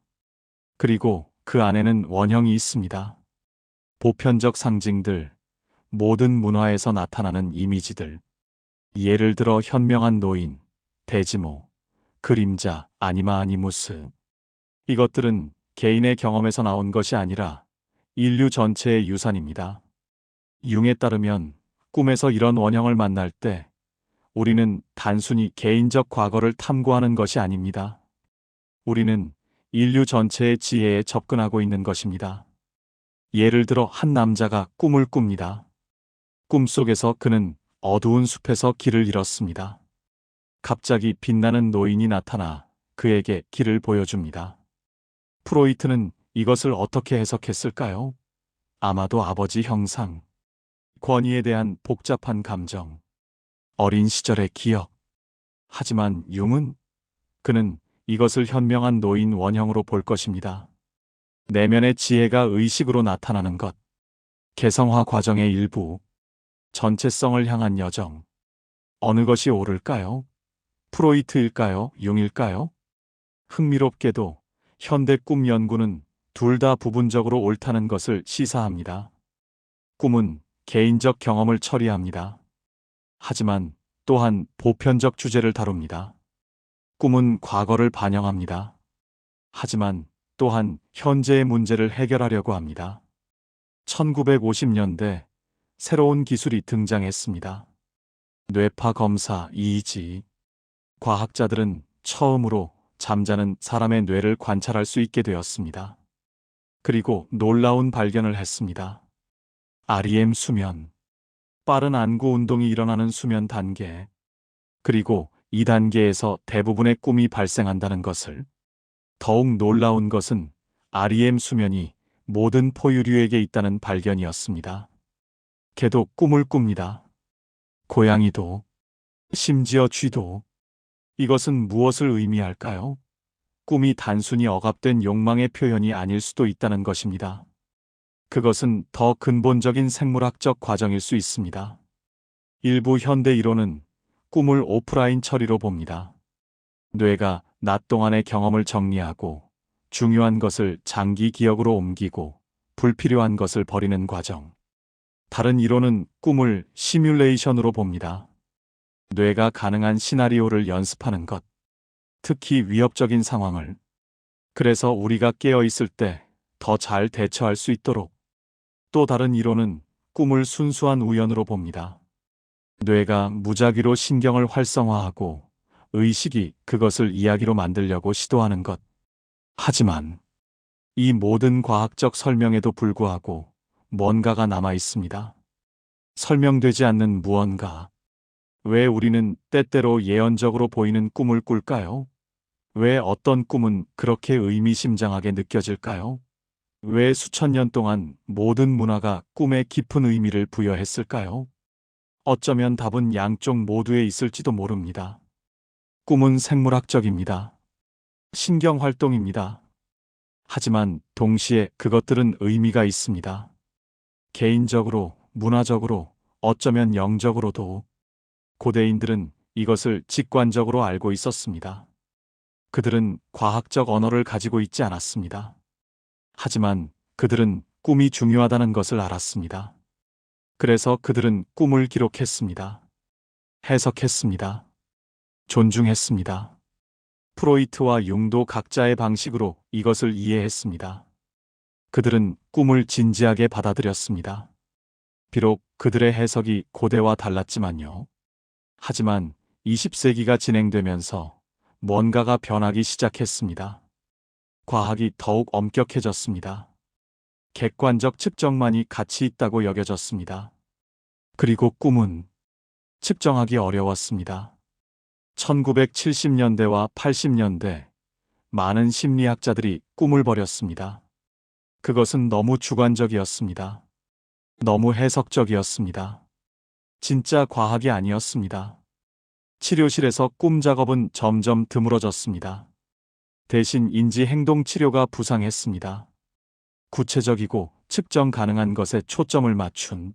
Speaker 1: 그리고 그 안에는 원형이 있습니다. 보편적 상징들, 모든 문화에서 나타나는 이미지들. 예를 들어 현명한 노인, 대지모, 그림자, 아니마 아니무스. 이것들은 개인의 경험에서 나온 것이 아니라 인류 전체의 유산입니다. 융에 따르면 꿈에서 이런 원형을 만날 때 우리는 단순히 개인적 과거를 탐구하는 것이 아닙니다. 우리는 인류 전체의 지혜에 접근하고 있는 것입니다. 예를 들어 한 남자가 꿈을 꿉니다. 꿈속에서 그는 어두운 숲에서 길을 잃었습니다. 갑자기 빛나는 노인이 나타나 그에게 길을 보여줍니다. 프로이트는 이것을 어떻게 해석했을까요? 아마도 아버지 형상, 권위에 대한 복잡한 감정, 어린 시절의 기억. 하지만 융은 그는 이것을 현명한 노인 원형으로 볼 것입니다. 내면의 지혜가 의식으로 나타나는 것, 개성화 과정의 일부, 전체성을 향한 여정. 어느 것이 옳을까요? 프로이트일까요? 융일까요? 흥미롭게도 현대 꿈 연구는 둘 다 부분적으로 옳다는 것을 시사합니다. 꿈은 개인적 경험을 처리합니다. 하지만 또한 보편적 주제를 다룹니다. 꿈은 과거를 반영합니다. 하지만 또한 현재의 문제를 해결하려고 합니다. 1950년대 새로운 기술이 등장했습니다. 뇌파 검사 EEG. 과학자들은 처음으로 잠자는 사람의 뇌를 관찰할 수 있게 되었습니다. 그리고 놀라운 발견을 했습니다. REM 수면. 빠른 안구 운동이 일어나는 수면 단계. 그리고 이 단계에서 대부분의 꿈이 발생한다는 것을. 더욱 놀라운 것은 REM 수면이 모든 포유류에게 있다는 발견이었습니다. 개도 꿈을 꿉니다. 고양이도, 심지어 쥐도. 이것은 무엇을 의미할까요? 꿈이 단순히 억압된 욕망의 표현이 아닐 수도 있다는 것입니다. 그것은 더 근본적인 생물학적 과정일 수 있습니다. 일부 현대 이론은 꿈을 오프라인 처리로 봅니다. 뇌가 낮 동안의 경험을 정리하고 중요한 것을 장기 기억으로 옮기고 불필요한 것을 버리는 과정. 다른 이론은 꿈을 시뮬레이션으로 봅니다. 뇌가 가능한 시나리오를 연습하는 것, 특히 위협적인 상황을. 그래서 우리가 깨어 있을 때 더 잘 대처할 수 있도록. 또 다른 이론은 꿈을 순수한 우연으로 봅니다. 뇌가 무작위로 신경을 활성화하고 의식이 그것을 이야기로 만들려고 시도하는 것. 하지만 이 모든 과학적 설명에도 불구하고 뭔가가 남아 있습니다. 설명되지 않는 무언가. 왜 우리는 때때로 예언적으로 보이는 꿈을 꿀까요? 왜 어떤 꿈은 그렇게 의미심장하게 느껴질까요? 왜 수천 년 동안 모든 문화가 꿈에 깊은 의미를 부여했을까요? 어쩌면 답은 양쪽 모두에 있을지도 모릅니다. 꿈은 생물학적입니다. 신경활동입니다. 하지만 동시에 그것들은 의미가 있습니다. 개인적으로, 문화적으로, 어쩌면 영적으로도. 고대인들은 이것을 직관적으로 알고 있었습니다. 그들은 과학적 언어를 가지고 있지 않았습니다. 하지만 그들은 꿈이 중요하다는 것을 알았습니다. 그래서 그들은 꿈을 기록했습니다. 해석했습니다. 존중했습니다. 프로이트와 융도 각자의 방식으로 이것을 이해했습니다. 그들은 꿈을 진지하게 받아들였습니다. 비록 그들의 해석이 고대와 달랐지만요. 하지만 20세기가 진행되면서 뭔가가 변하기 시작했습니다. 과학이 더욱 엄격해졌습니다. 객관적 측정만이 가치 있다고 여겨졌습니다. 그리고 꿈은 측정하기 어려웠습니다. 1970년대와 80년대, 많은 심리학자들이 꿈을 버렸습니다. 그것은 너무 주관적이었습니다. 너무 해석적이었습니다. 진짜 과학이 아니었습니다. 치료실에서 꿈 작업은 점점 드물어졌습니다. 대신 인지-행동 치료가 부상했습니다. 구체적이고 측정 가능한 것에 초점을 맞춘.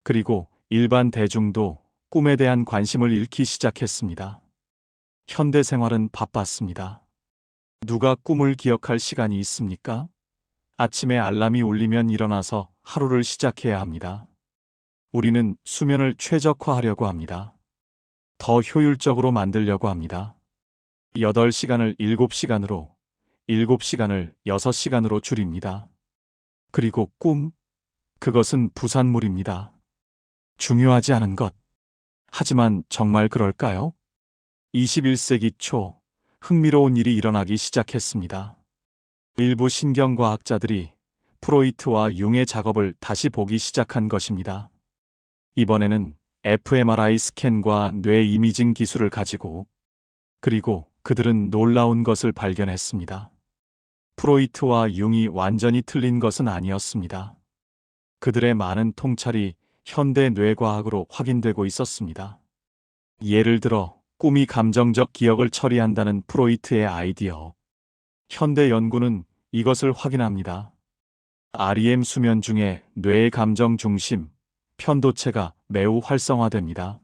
Speaker 1: 그리고 일반 대중도 꿈에 대한 관심을 잃기 시작했습니다. 현대 생활은 바빴습니다. 누가 꿈을 기억할 시간이 있습니까? 아침에 알람이 울리면 일어나서 하루를 시작해야 합니다. 우리는 수면을 최적화하려고 합니다. 더 효율적으로 만들려고 합니다. 8시간을 7시간으로, 7시간을 6시간으로 줄입니다. 그리고 꿈? 그것은 부산물입니다. 중요하지 않은 것. 하지만 정말 그럴까요? 21세기 초, 흥미로운 일이 일어나기 시작했습니다. 일부 신경과학자들이 프로이트와 융의 작업을 다시 보기 시작한 것입니다. 이번에는 fMRI 스캔과 뇌 이미징 기술을 가지고. 그리고 그들은 놀라운 것을 발견했습니다. 프로이트와 융이 완전히 틀린 것은 아니었습니다. 그들의 많은 통찰이 현대 뇌과학으로 확인되고 있었습니다. 예를 들어 꿈이 감정적 기억을 처리한다는 프로이트의 아이디어. 현대 연구는 이것을 확인합니다. REM 수면 중에 뇌의 감정 중심, 편도체가 매우 활성화됩니다.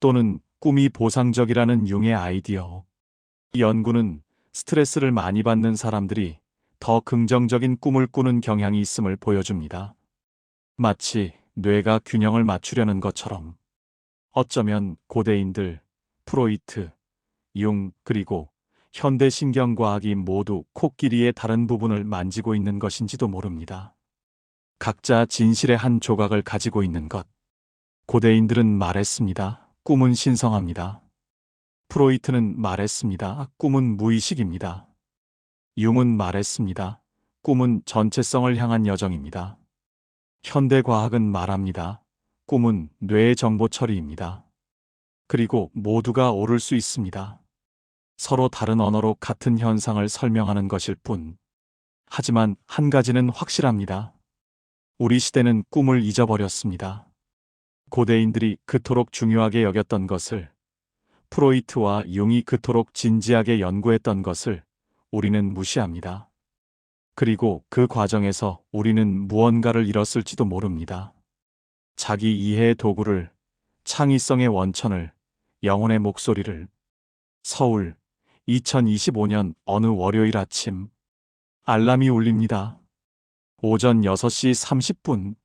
Speaker 1: 또는 꿈이 보상적이라는 융의 아이디어. 이 연구는 스트레스를 많이 받는 사람들이 더 긍정적인 꿈을 꾸는 경향이 있음을 보여줍니다. 마치 뇌가 균형을 맞추려는 것처럼. 어쩌면 고대인들, 프로이트, 융, 그리고 현대 신경과학이 모두 코끼리의 다른 부분을 만지고 있는 것인지도 모릅니다. 각자 진실의 한 조각을 가지고 있는 것. 고대인들은 말했습니다. 꿈은 신성합니다. 프로이트는 말했습니다. 꿈은 무의식입니다. 융은 말했습니다. 꿈은 전체성을 향한 여정입니다. 현대과학은 말합니다. 꿈은 뇌의 정보 처리입니다. 그리고 모두가 옳을 수 있습니다. 서로 다른 언어로 같은 현상을 설명하는 것일 뿐. 하지만 한 가지는 확실합니다. 우리 시대는 꿈을 잊어버렸습니다. 고대인들이 그토록 중요하게 여겼던 것을, 프로이트와 융이 그토록 진지하게 연구했던 것을 우리는 무시합니다. 그리고 그 과정에서 우리는 무언가를 잃었을지도 모릅니다. 자기 이해의 도구를, 창의성의 원천을, 영혼의 목소리를. 서울, 2025년 어느 월요일 아침 알람이 울립니다. 오전 6시 30분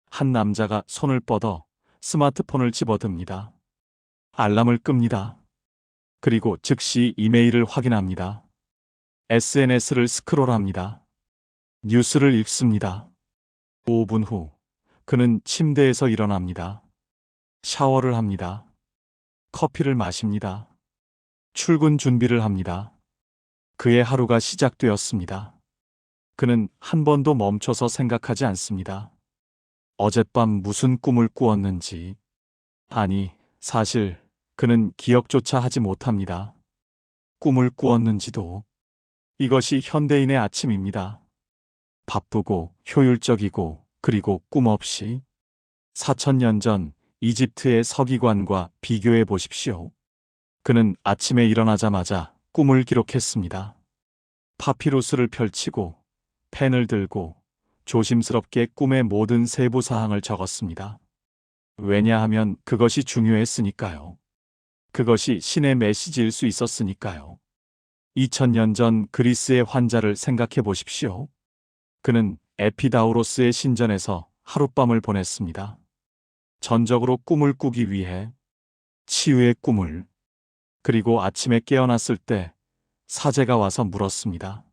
Speaker 1: 한 남자가 손을 뻗어 스마트폰을 집어듭니다. 알람을 끕니다. 그리고 즉시 이메일을 확인합니다. SNS를 스크롤합니다. 뉴스를 읽습니다. 5분 후 그는 침대에서 일어납니다. 샤워를 합니다. 커피를 마십니다. 출근 준비를 합니다. 그의 하루가 시작되었습니다. 그는 한 번도 멈춰서 생각하지 않습니다. 어젯밤 무슨 꿈을 꾸었는지. 아니, 사실 그는 기억조차 하지 못합니다. 꿈을 꾸었는지도. 이것이 현대인의 아침입니다. 바쁘고 효율적이고 그리고 꿈 없이. 4,000년 전 이집트의 서기관과 비교해 보십시오. 그는 아침에 일어나자마자 꿈을 기록했습니다. 파피루스를 펼치고 펜을 들고 조심스럽게 꿈의 모든 세부 사항을 적었습니다. 왜냐하면 그것이 중요했으니까요. 그것이 신의 메시지일 수 있었으니까요. 2000년 전 그리스의 환자를 생각해 보십시오. 그는 에피다우로스의 신전에서 하룻밤을 보냈습니다. 전적으로 꿈을 꾸기 위해 치유의 꿈을. 그리고 아침에 깨어났을 때 사제가 와서 물었습니다.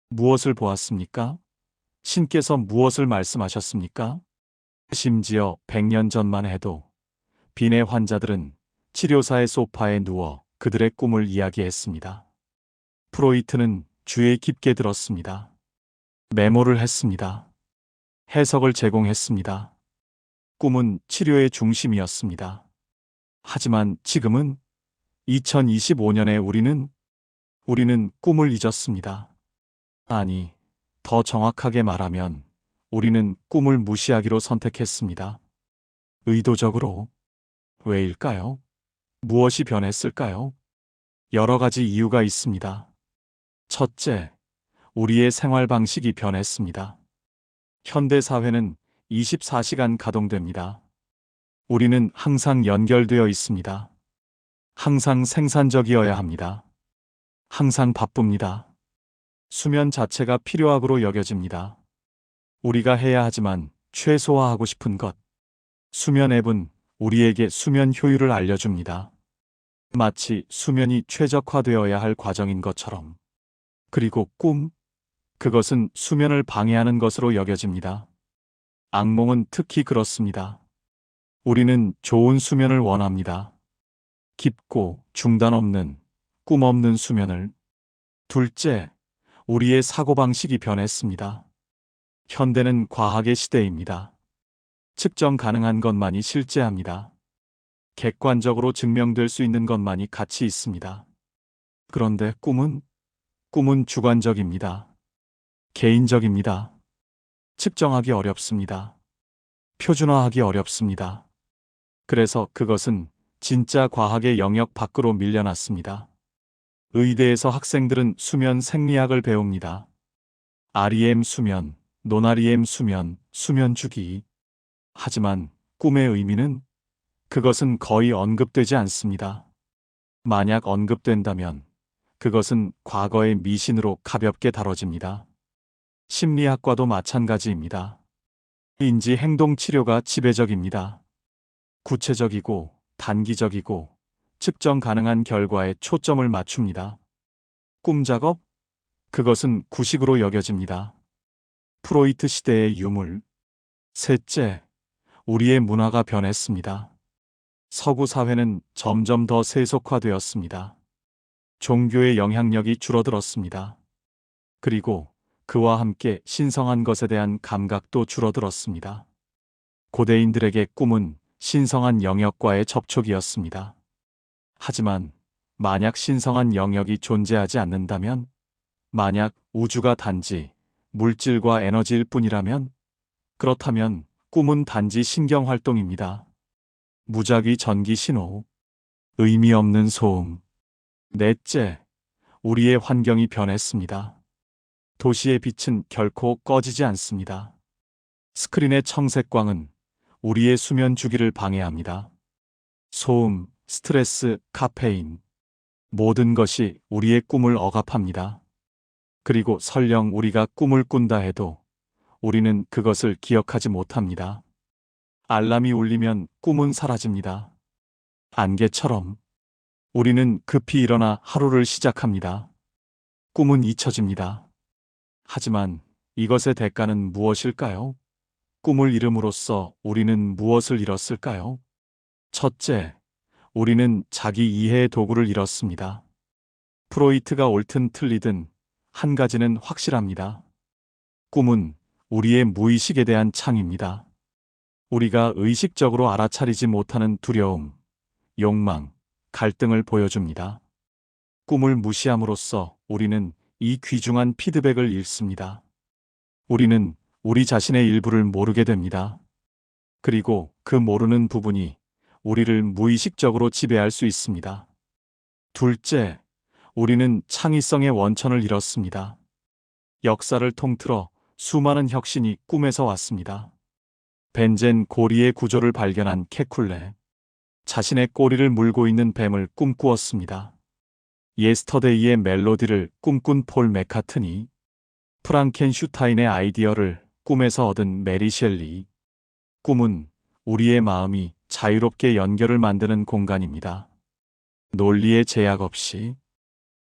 Speaker 1: 무엇을 보았습니까? 신께서 무엇을 말씀하셨습니까? 심지어 100년 전만 해도 빈의 환자들은 치료사의 소파에 누워 그들의 꿈을 이야기했습니다. 프로이트는 주에 깊게 들었습니다. 메모를 했습니다. 해석을 제공했습니다. 꿈은 치료의 중심이었습니다. 하지만 지금은 2025년에 우리는 꿈을 잊었습니다. 아니, 더 정확하게 말하면 우리는 꿈을 무시하기로 선택했습니다. 의도적으로. 왜일까요? 무엇이 변했을까요? 여러 가지 이유가 있습니다. 첫째, 우리의 생활 방식이 변했습니다. 현대 사회는 24시간 가동됩니다. 우리는 항상 연결되어 있습니다. 항상 생산적이어야 합니다. 항상 바쁩니다. 수면 자체가 필요악으로 여겨집니다. 우리가 해야 하지만 최소화하고 싶은 것. 수면 앱은 우리에게 수면 효율을 알려줍니다. 마치 수면이 최적화되어야 할 과정인 것처럼. 그리고 꿈, 그것은 수면을 방해하는 것으로 여겨집니다. 악몽은 특히 그렇습니다. 우리는 좋은 수면을 원합니다. 깊고 중단 없는, 꿈 없는 수면을. 둘째, 우리의 사고방식이 변했습니다. 현대는 과학의 시대입니다. 측정 가능한 것만이 실제합니다. 객관적으로 증명될 수 있는 것만이 가치 있습니다. 그런데 꿈은 주관적입니다. 개인적입니다. 측정하기 어렵습니다. 표준화하기 어렵습니다. 그래서 그것은 진짜 과학의 영역 밖으로 밀려났습니다. 의대에서 학생들은 수면 생리학을 배웁니다. REM 수면, 논REM 수면, 수면 주기. 하지만 꿈의 의미는 그것은 거의 언급되지 않습니다. 만약 언급된다면 그것은 과거의 미신으로 가볍게 다뤄집니다. 심리학과도 마찬가지입니다. 인지 행동 치료가 지배적입니다. 구체적이고 단기적이고 측정 가능한 결과에 초점을 맞춥니다. 꿈 작업? 그것은 구식으로 여겨집니다. 프로이트 시대의 유물. 셋째, 우리의 문화가 변했습니다. 서구 사회는 점점 더 세속화되었습니다. 종교의 영향력이 줄어들었습니다. 그리고 그와 함께 신성한 것에 대한 감각도 줄어들었습니다. 고대인들에게 꿈은 신성한 영역과의 접촉이었습니다. 하지만 만약 신성한 영역이 존재하지 않는다면, 만약 우주가 단지 물질과 에너지일 뿐이라면, 그렇다면 꿈은 단지 신경활동입니다. 무작위 전기 신호, 의미 없는 소음. 넷째, 우리의 환경이 변했습니다. 도시의 빛은 결코 꺼지지 않습니다. 스크린의 청색광은 우리의 수면 주기를 방해합니다. 소음, 스트레스, 카페인. 모든 것이 우리의 꿈을 억압합니다. 그리고 설령 우리가 꿈을 꾼다 해도 우리는 그것을 기억하지 못합니다. 알람이 울리면 꿈은 사라집니다. 안개처럼 우리는 급히 일어나 하루를 시작합니다. 꿈은 잊혀집니다. 하지만 이것의 대가는 무엇일까요? 꿈을 잃음으로써 우리는 무엇을 잃었을까요? 첫째, 우리는 자기 이해의 도구를 잃었습니다. 프로이트가 옳든 틀리든 한 가지는 확실합니다. 꿈은 우리의 무의식에 대한 창입니다. 우리가 의식적으로 알아차리지 못하는 두려움, 욕망, 갈등을 보여줍니다. 꿈을 무시함으로써 우리는 이 귀중한 피드백을 잃습니다. 우리는 우리 자신의 일부를 모르게 됩니다. 그리고 그 모르는 부분이 우리를 무의식적으로 지배할 수 있습니다. 둘째, 우리는 창의성의 원천을 잃었습니다. 역사를 통틀어 수많은 혁신이 꿈에서 왔습니다. 벤젠 고리의 구조를 발견한 케쿨레, 자신의 꼬리를 물고 있는 뱀을 꿈꾸었습니다. 예스터데이의 멜로디를 꿈꾼 폴 맥카트니, 프랑켄슈타인의 아이디어를 꿈에서 얻은 메리 셸리. 꿈은 우리의 마음이 자유롭게 연결을 만드는 공간입니다. 논리의 제약 없이,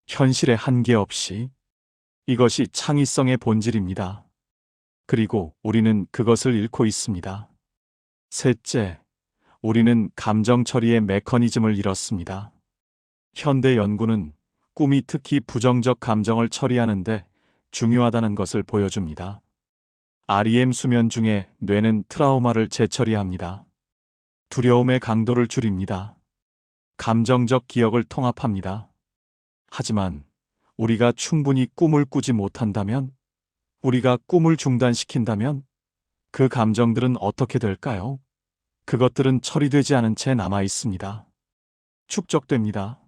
Speaker 1: 현실의 한계 없이. 이것이 창의성의 본질입니다. 그리고 우리는 그것을 잃고 있습니다. 셋째, 우리는 감정 처리의 메커니즘을 잃었습니다. 현대 연구는 꿈이 특히 부정적 감정을 처리하는데 중요하다는 것을 보여줍니다. REM 수면 중에 뇌는 트라우마를 재처리합니다. 두려움의 강도를 줄입니다. 감정적 기억을 통합합니다. 하지만 우리가 충분히 꿈을 꾸지 못한다면, 우리가 꿈을 중단시킨다면 그 감정들은 어떻게 될까요? 그것들은 처리되지 않은 채 남아 있습니다. 축적됩니다.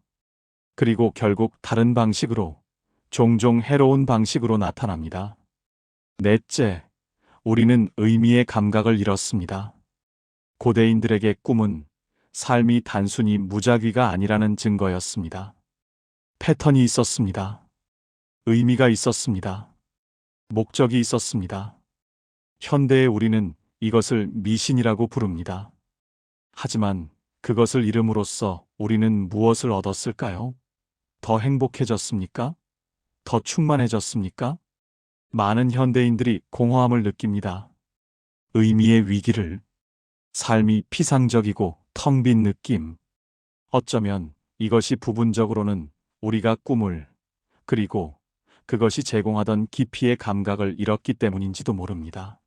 Speaker 1: 그리고 결국 다른 방식으로, 종종 해로운 방식으로 나타납니다. 넷째, 우리는 의미의 감각을 잃었습니다. 고대인들에게 꿈은 삶이 단순히 무작위가 아니라는 증거였습니다. 패턴이 있었습니다. 의미가 있었습니다. 목적이 있었습니다. 현대의 우리는 이것을 미신이라고 부릅니다. 하지만 그것을 잃음으로써 우리는 무엇을 얻었을까요? 더 행복해졌습니까? 더 충만해졌습니까? 많은 현대인들이 공허함을 느낍니다. 의미의 위기를, 삶이 피상적이고 텅 빈 느낌. 어쩌면 이것이 부분적으로는 우리가 꿈을, 그리고 그것이 제공하던 깊이의 감각을 잃었기 때문인지도 모릅니다.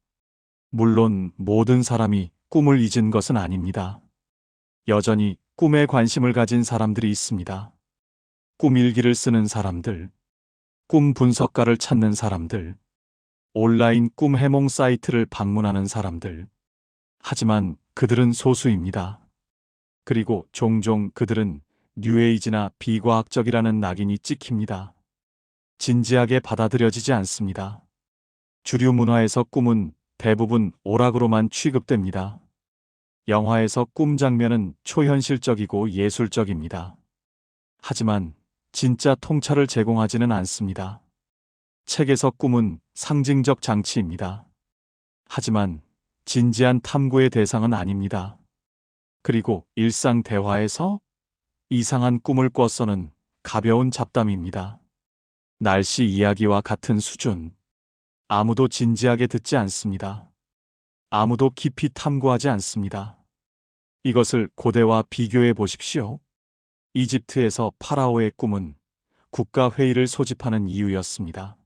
Speaker 1: 물론 모든 사람이 꿈을 잊은 것은 아닙니다. 여전히 꿈에 관심을 가진 사람들이 있습니다. 꿈 일기를 쓰는 사람들, 꿈 분석가를 찾는 사람들, 온라인 꿈 해몽 사이트를 방문하는 사람들. 하지만 그들은 소수입니다. 그리고 종종 그들은 뉴에이지나 비과학적이라는 낙인이 찍힙니다. 진지하게 받아들여지지 않습니다. 주류 문화에서 꿈은 대부분 오락으로만 취급됩니다. 영화에서 꿈 장면은 초현실적이고 예술적입니다. 하지만 진짜 통찰을 제공하지는 않습니다. 책에서 꿈은 상징적 장치입니다. 하지만 진지한 탐구의 대상은 아닙니다. 그리고 일상 대화에서 이상한 꿈을 꿔서는 가벼운 잡담입니다. 날씨 이야기와 같은 수준. 아무도 진지하게 듣지 않습니다. 아무도 깊이 탐구하지 않습니다. 이것을 고대와 비교해 보십시오. 이집트에서 파라오의 꿈은 국가회의를 소집하는 이유였습니다.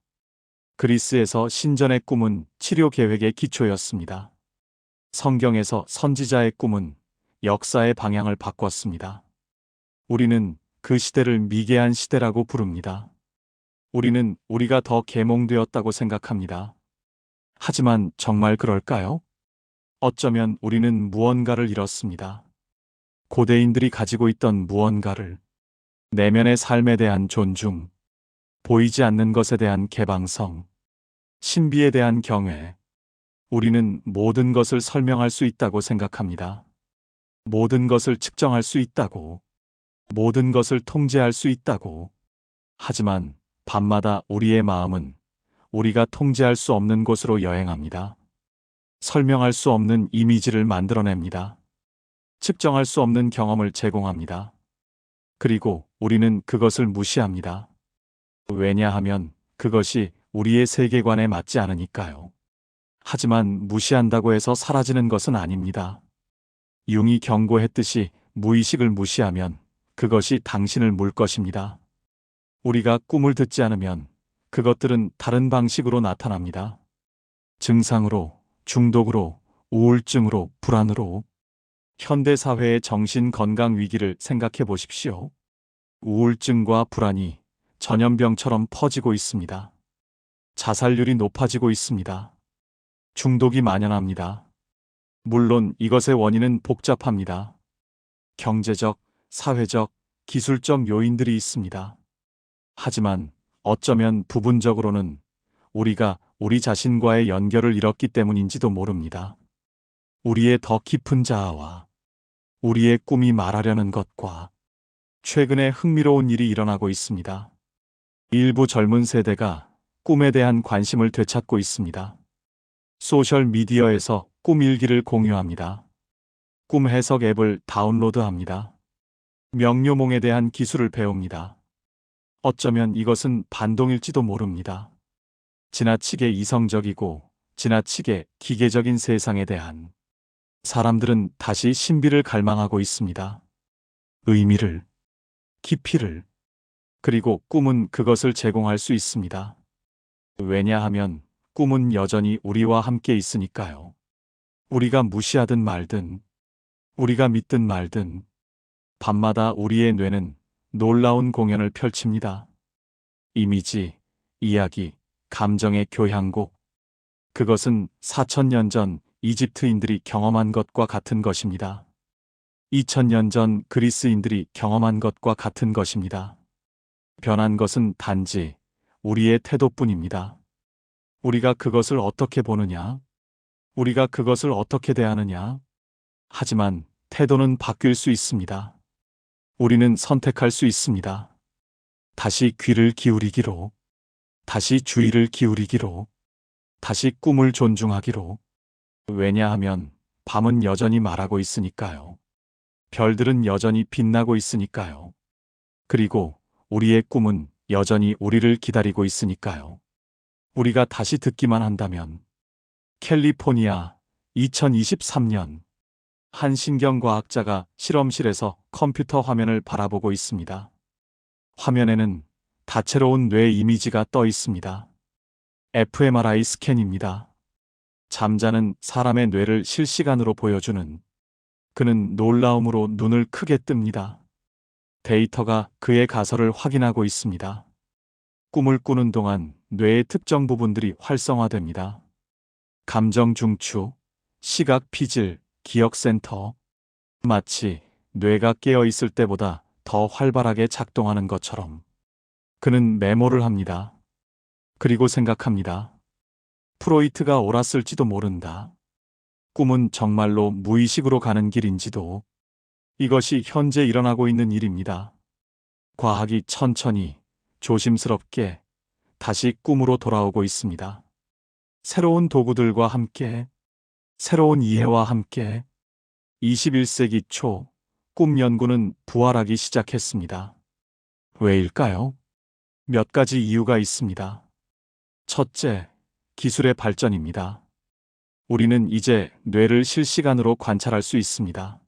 Speaker 1: 그리스에서 신전의 꿈은 치료 계획의 기초였습니다. 성경에서 선지자의 꿈은 역사의 방향을 바꿨습니다. 우리는 그 시대를 미개한 시대라고 부릅니다. 우리는 우리가 더 계몽되었다고 생각합니다. 하지만 정말 그럴까요? 어쩌면 우리는 무언가를 잃었습니다. 고대인들이 가지고 있던 무언가를, 내면의 삶에 대한 존중, 보이지 않는 것에 대한 개방성, 신비에 대한 경외. 우리는 모든 것을 설명할 수 있다고 생각합니다. 모든 것을 측정할 수 있다고. 모든 것을 통제할 수 있다고. 하지만 밤마다 우리의 마음은 우리가 통제할 수 없는 곳으로 여행합니다. 설명할 수 없는 이미지를 만들어냅니다. 측정할 수 없는 경험을 제공합니다. 그리고 우리는 그것을 무시합니다. 왜냐하면 그것이 우리의 세계관에 맞지 않으니까요. 하지만 무시한다고 해서 사라지는 것은 아닙니다. 융이 경고했듯이 무의식을 무시하면 그것이 당신을 물 것입니다. 우리가 꿈을 듣지 않으면 그것들은 다른 방식으로 나타납니다. 증상으로, 중독으로, 우울증으로, 불안으로. 현대 사회의 정신 건강 위기를 생각해 보십시오. 우울증과 불안이 전염병처럼 퍼지고 있습니다. 자살률이 높아지고 있습니다. 중독이 만연합니다. 물론 이것의 원인은 복잡합니다. 경제적, 사회적, 기술적 요인들이 있습니다. 하지만 어쩌면 부분적으로는 우리가 우리 자신과의 연결을 잃었기 때문인지도 모릅니다. 우리의 더 깊은 자아와 우리의 꿈이 말하려는 것과 최근에 흥미로운 일이 일어나고 있습니다. 일부 젊은 세대가 꿈에 대한 관심을 되찾고 있습니다. 소셜 미디어에서 꿈 일기를 공유합니다. 꿈 해석 앱을 다운로드합니다. 명료몽에 대한 기술을 배웁니다. 어쩌면 이것은 반동일지도 모릅니다. 지나치게 이성적이고 지나치게 기계적인 세상에 대한 사람들은 다시 신비를 갈망하고 있습니다. 의미를, 깊이를, 그리고 꿈은 그것을 제공할 수 있습니다. 왜냐하면 꿈은 여전히 우리와 함께 있으니까요. 우리가 무시하든 말든, 우리가 믿든 말든, 밤마다 우리의 뇌는 놀라운 공연을 펼칩니다. 이미지, 이야기, 감정의 교향곡. 그것은 4000년 전 이집트인들이 경험한 것과 같은 것입니다. 2000년 전 그리스인들이 경험한 것과 같은 것입니다. 변한 것은 단지 우리의 태도뿐입니다. 우리가 그것을 어떻게 보느냐? 우리가 그것을 어떻게 대하느냐? 하지만 태도는 바뀔 수 있습니다. 우리는 선택할 수 있습니다. 다시 귀를 기울이기로, 다시 주의를 기울이기로, 다시 꿈을 존중하기로. 왜냐하면 밤은 여전히 말하고 있으니까요. 별들은 여전히 빛나고 있으니까요. 그리고 우리의 꿈은 여전히 우리를 기다리고 있으니까요. 우리가 다시 듣기만 한다면. 캘리포니아, 2023년. 한 신경과학자가 실험실에서 컴퓨터 화면을 바라보고 있습니다. 화면에는 다채로운 뇌 이미지가 떠 있습니다. fMRI 스캔입니다. 잠자는 사람의 뇌를 실시간으로 보여주는. 그는 놀라움으로 눈을 크게 뜹니다. 데이터가 그의 가설을 확인하고 있습니다. 꿈을 꾸는 동안 뇌의 특정 부분들이 활성화됩니다. 감정 중추, 시각 피질, 기억센터. 마치 뇌가 깨어 있을 때보다 더 활발하게 작동하는 것처럼. 그는 메모를 합니다. 그리고 생각합니다. 프로이트가 옳았을지도 모른다. 꿈은 정말로 무의식으로 가는 길인지도. 이것이 현재 일어나고 있는 일입니다. 과학이 천천히, 조심스럽게 다시 꿈으로 돌아오고 있습니다. 새로운 도구들과 함께, 새로운 이해와 함께 21세기 초 꿈 연구는 부활하기 시작했습니다. 왜일까요? 몇 가지 이유가 있습니다. 첫째, 기술의 발전입니다. 우리는 이제 뇌를 실시간으로 관찰할 수 있습니다.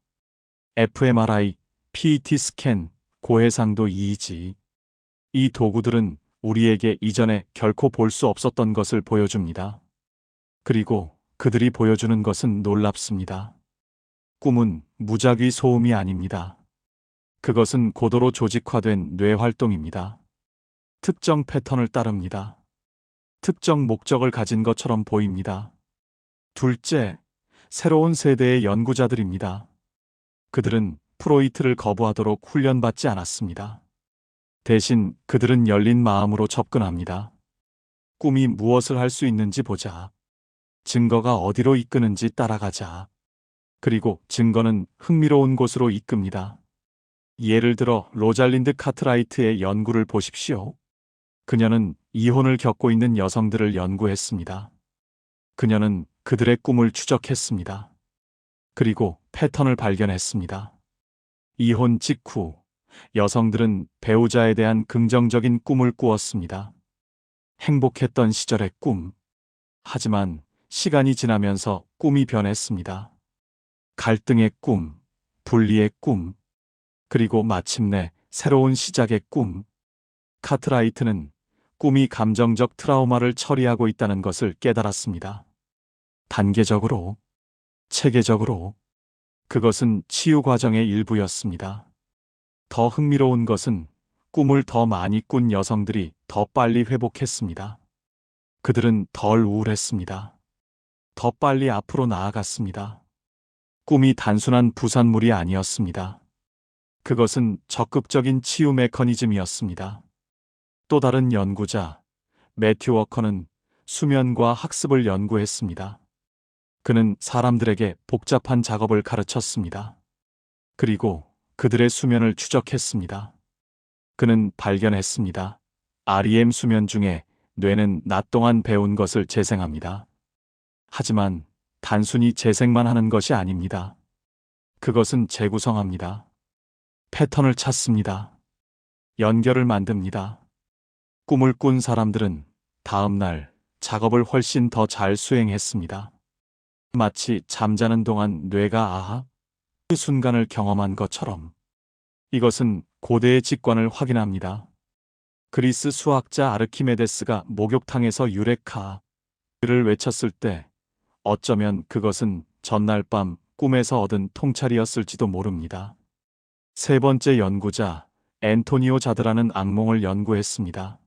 Speaker 1: fMRI, PET 스캔, 고해상도 EEG. 이 도구들은 우리에게 이전에 결코 볼 수 없었던 것을 보여줍니다. 그리고 그들이 보여주는 것은 놀랍습니다. 꿈은 무작위 소음이 아닙니다. 그것은 고도로 조직화된 뇌 활동입니다. 특정 패턴을 따릅니다. 특정 목적을 가진 것처럼 보입니다. 둘째, 새로운 세대의 연구자들입니다. 그들은 프로이트를 거부하도록 훈련받지 않았습니다. 대신 그들은 열린 마음으로 접근합니다. 꿈이 무엇을 할 수 있는지 보자. 증거가 어디로 이끄는지 따라가자. 그리고 증거는 흥미로운 곳으로 이끕니다. 예를 들어 로잘린드 카트라이트의 연구를 보십시오. 그녀는 이혼을 겪고 있는 여성들을 연구했습니다. 그녀는 그들의 꿈을 추적했습니다. 그리고 패턴을 발견했습니다. 이혼 직후 여성들은 배우자에 대한 긍정적인 꿈을 꾸었습니다. 행복했던 시절의 꿈. 하지만 시간이 지나면서 꿈이 변했습니다. 갈등의 꿈, 분리의 꿈, 그리고 마침내 새로운 시작의 꿈. 카트라이트는 꿈이 감정적 트라우마를 처리하고 있다는 것을 깨달았습니다. 단계적으로, 체계적으로. 그것은 치유 과정의 일부였습니다. 더 흥미로운 것은 꿈을 더 많이 꾼 여성들이 더 빨리 회복했습니다. 그들은 덜 우울했습니다. 더 빨리 앞으로 나아갔습니다. 꿈이 단순한 부산물이 아니었습니다. 그것은 적극적인 치유 메커니즘이었습니다. 또 다른 연구자, 매튜 워커는 수면과 학습을 연구했습니다. 그는 사람들에게 복잡한 작업을 가르쳤습니다. 그리고 그들의 수면을 추적했습니다. 그는 발견했습니다. REM 수면 중에 뇌는 낮 동안 배운 것을 재생합니다. 하지만 단순히 재생만 하는 것이 아닙니다. 그것은 재구성합니다. 패턴을 찾습니다. 연결을 만듭니다. 꿈을 꾼 사람들은 다음 날 작업을 훨씬 더 잘 수행했습니다. 마치 잠자는 동안 뇌가 아하, 그 순간을 경험한 것처럼. 이것은 고대의 직관을 확인합니다. 그리스 수학자 아르키메데스가 목욕탕에서 유레카를 외쳤을 때 어쩌면 그것은 전날 밤 꿈에서 얻은 통찰이었을지도 모릅니다. 세 번째 연구자 앤토니오 자드라는 악몽을 연구했습니다.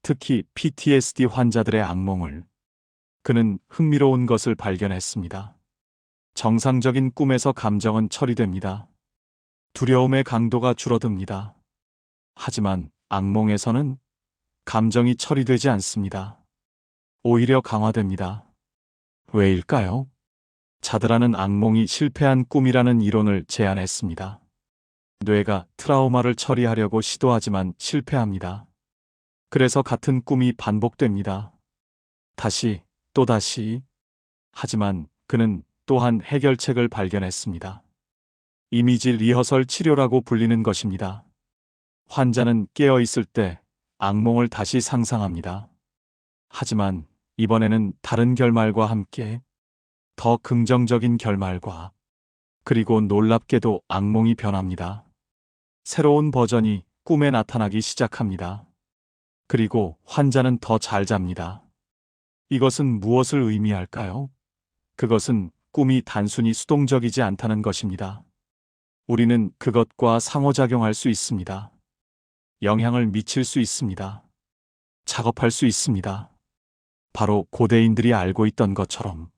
Speaker 1: 특히 PTSD 환자들의 악몽을. 그는 흥미로운 것을 발견했습니다. 정상적인 꿈에서 감정은 처리됩니다. 두려움의 강도가 줄어듭니다. 하지만 악몽에서는 감정이 처리되지 않습니다. 오히려 강화됩니다. 왜일까요? 자드라는 악몽이 실패한 꿈이라는 이론을 제안했습니다. 뇌가 트라우마를 처리하려고 시도하지만 실패합니다. 그래서 같은 꿈이 반복됩니다. 다시, 또다시. 하지만 그는 또한 해결책을 발견했습니다. 이미지 리허설 치료라고 불리는 것입니다. 환자는 깨어 있을 때 악몽을 다시 상상합니다. 하지만 이번에는 다른 결말과 함께, 더 긍정적인 결말과, 그리고 놀랍게도 악몽이 변합니다. 새로운 버전이 꿈에 나타나기 시작합니다. 그리고 환자는 더 잘 잡니다. 이것은 무엇을 의미할까요? 그것은 꿈이 단순히 수동적이지 않다는 것입니다. 우리는 그것과 상호작용할 수 있습니다. 영향을 미칠 수 있습니다. 작업할 수 있습니다. 바로 고대인들이 알고 있던 것처럼.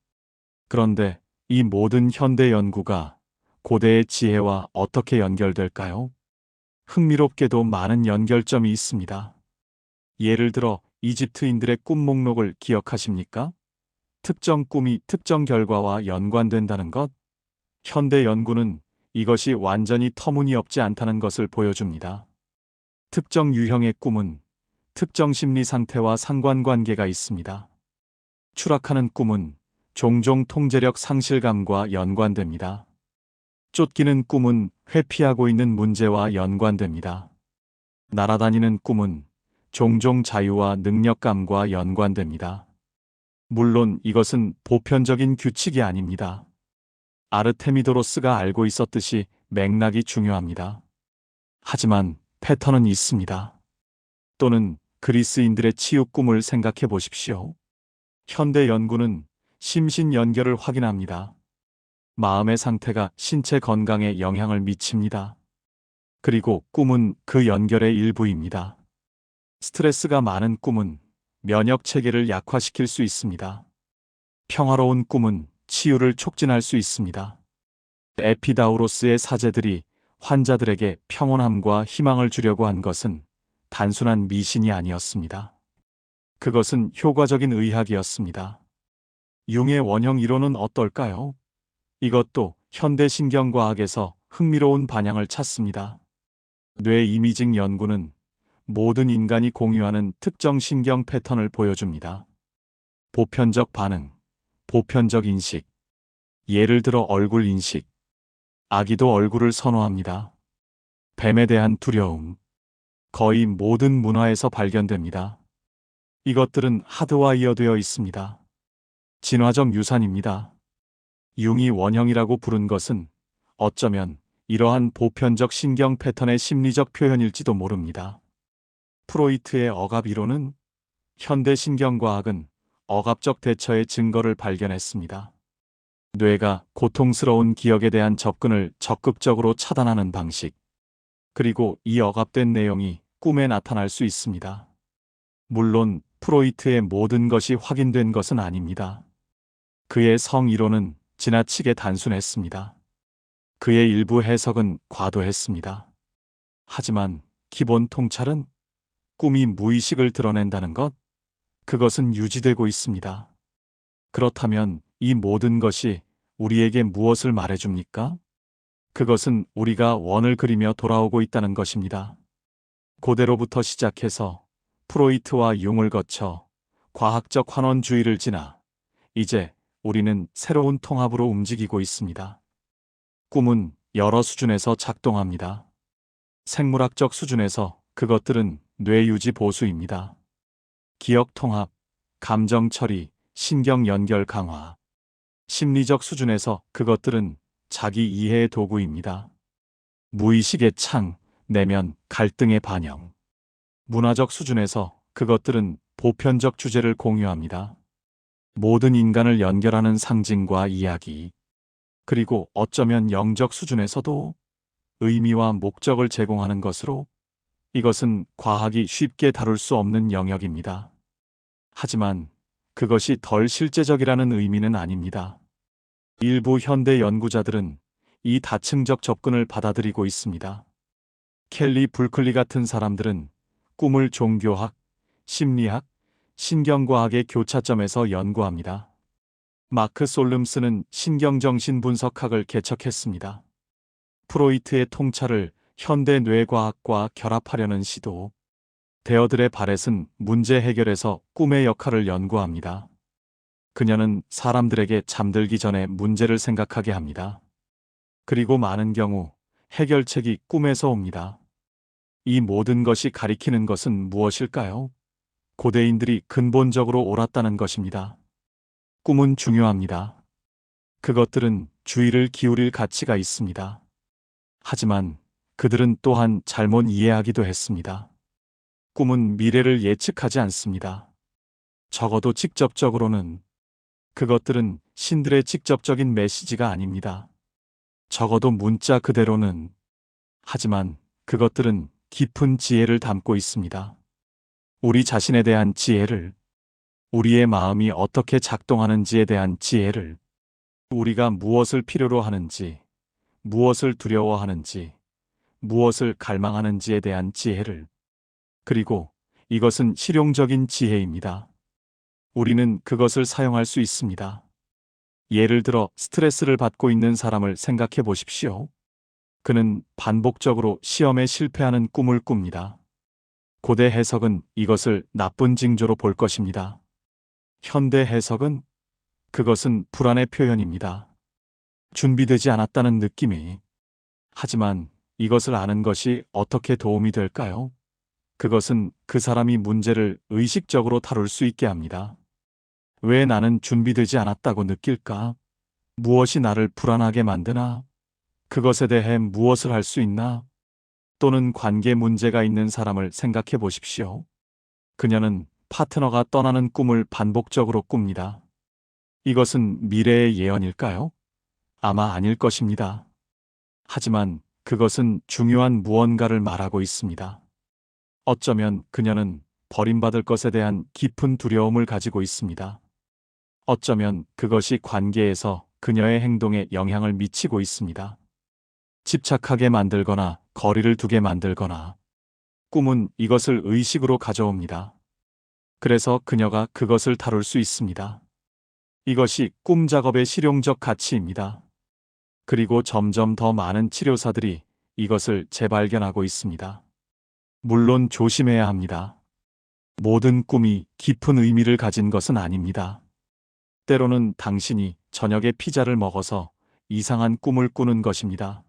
Speaker 1: 그런데 이 모든 현대 연구가 고대의 지혜와 어떻게 연결될까요? 흥미롭게도 많은 연결점이 있습니다. 예를 들어 이집트인들의 꿈 목록을 기억하십니까? 특정 꿈이 특정 결과와 연관된다는 것? 현대 연구는 이것이 완전히 터무니없지 않다는 것을 보여줍니다. 특정 유형의 꿈은 특정 심리 상태와 상관관계가 있습니다. 추락하는 꿈은 종종 통제력 상실감과 연관됩니다. 쫓기는 꿈은 회피하고 있는 문제와 연관됩니다. 날아다니는 꿈은 종종 자유와 능력감과 연관됩니다. 물론 이것은 보편적인 규칙이 아닙니다. 아르테미도로스가 알고 있었듯이 맥락이 중요합니다. 하지만 패턴은 있습니다. 또는 그리스인들의 치유 꿈을 생각해 보십시오. 현대 연구는 심신 연결을 확인합니다. 마음의 상태가 신체 건강에 영향을 미칩니다. 그리고 꿈은 그 연결의 일부입니다. 스트레스가 많은 꿈은 면역 체계를 약화시킬 수 있습니다. 평화로운 꿈은 치유를 촉진할 수 있습니다. 에피다우로스의 사제들이 환자들에게 평온함과 희망을 주려고 한 것은 단순한 미신이 아니었습니다. 그것은 효과적인 의학이었습니다. 융의 원형 이론은 어떨까요? 이것도 현대 신경과학에서 흥미로운 반향을 찾습니다. 뇌 이미징 연구는 모든 인간이 공유하는 특정 신경 패턴을 보여줍니다. 보편적 반응, 보편적 인식, 예를 들어 얼굴 인식, 아기도 얼굴을 선호합니다. 뱀에 대한 두려움, 거의 모든 문화에서 발견됩니다. 이것들은 하드와이어되어 있습니다. 진화적 유산입니다. 융이 원형이라고 부른 것은 어쩌면 이러한 보편적 신경 패턴의 심리적 표현일지도 모릅니다. 프로이트의 억압 이론은 현대 신경과학은 억압적 대처의 증거를 발견했습니다. 뇌가 고통스러운 기억에 대한 접근을 적극적으로 차단하는 방식, 그리고 이 억압된 내용이 꿈에 나타날 수 있습니다. 물론 프로이트의 모든 것이 확인된 것은 아닙니다. 그의 성이론은 지나치게 단순했습니다. 그의 일부 해석은 과도했습니다. 하지만 기본 통찰은 꿈이 무의식을 드러낸다는 것, 그것은 유지되고 있습니다. 그렇다면 이 모든 것이 우리에게 무엇을 말해줍니까? 그것은 우리가 원을 그리며 돌아오고 있다는 것입니다. 고대로부터 시작해서 프로이트와 융을 거쳐 과학적 환원주의를 지나 이제 우리는 새로운 통합으로 움직이고 있습니다. 꿈은 여러 수준에서 작동합니다. 생물학적 수준에서 그것들은 뇌 유지 보수입니다. 기억 통합, 감정 처리, 신경 연결 강화. 심리적 수준에서 그것들은 자기 이해의 도구입니다. 무의식의 창, 내면, 갈등의 반영. 문화적 수준에서 그것들은 보편적 주제를 공유합니다. 모든 인간을 연결하는 상징과 이야기. 그리고 어쩌면 영적 수준에서도 의미와 목적을 제공하는 것으로 이것은 과학이 쉽게 다룰 수 없는 영역입니다. 하지만 그것이 덜 실제적이라는 의미는 아닙니다. 일부 현대 연구자들은 이 다층적 접근을 받아들이고 있습니다. 켈리 불클리 같은 사람들은 꿈을 종교학, 심리학, 신경과학의 교차점에서 연구합니다. 마크 솔름스는 신경정신 분석학을 개척했습니다. 프로이트의 통찰을 현대 뇌과학과 결합하려는 시도. 데어들의 바렛은 문제 해결에서 꿈의 역할을 연구합니다. 그녀는 사람들에게 잠들기 전에 문제를 생각하게 합니다. 그리고 많은 경우 해결책이 꿈에서 옵니다. 이 모든 것이 가리키는 것은 무엇일까요? 고대인들이 근본적으로 옳았다는 것입니다. 꿈은 중요합니다. 그것들은 주의를 기울일 가치가 있습니다. 하지만 그들은 또한 잘못 이해하기도 했습니다. 꿈은 미래를 예측하지 않습니다. 적어도 직접적으로는. 그것들은 신들의 직접적인 메시지가 아닙니다. 적어도 문자 그대로는. 하지만 그것들은 깊은 지혜를 담고 있습니다. 우리 자신에 대한 지혜를, 우리의 마음이 어떻게 작동하는지에 대한 지혜를, 우리가 무엇을 필요로 하는지, 무엇을 두려워하는지, 무엇을 갈망하는지에 대한 지혜를. 그리고 이것은 실용적인 지혜입니다. 우리는 그것을 사용할 수 있습니다. 예를 들어 스트레스를 받고 있는 사람을 생각해 보십시오. 그는 반복적으로 시험에 실패하는 꿈을 꿉니다. 고대 해석은 이것을 나쁜 징조로 볼 것입니다. 현대 해석은 그것은 불안의 표현입니다. 준비되지 않았다는 느낌이. 하지만 이것을 아는 것이 어떻게 도움이 될까요? 그것은 그 사람이 문제를 의식적으로 다룰 수 있게 합니다. 왜 나는 준비되지 않았다고 느낄까? 무엇이 나를 불안하게 만드나? 그것에 대해 무엇을 할 수 있나? 또는 관계 문제가 있는 사람을 생각해 보십시오. 그녀는 파트너가 떠나는 꿈을 반복적으로 꿉니다. 이것은 미래의 예언일까요? 아마 아닐 것입니다. 하지만 그것은 중요한 무언가를 말하고 있습니다. 어쩌면 그녀는 버림받을 것에 대한 깊은 두려움을 가지고 있습니다. 어쩌면 그것이 관계에서 그녀의 행동에 영향을 미치고 있습니다. 집착하게 만들거나 거리를 두게 만들거나. 꿈은 이것을 의식으로 가져옵니다. 그래서 그녀가 그것을 다룰 수 있습니다. 이것이 꿈 작업의 실용적 가치입니다. 그리고 점점 더 많은 치료사들이 이것을 재발견하고 있습니다. 물론 조심해야 합니다. 모든 꿈이 깊은 의미를 가진 것은 아닙니다. 때로는 당신이 저녁에 피자를 먹어서 이상한 꿈을 꾸는 것입니다.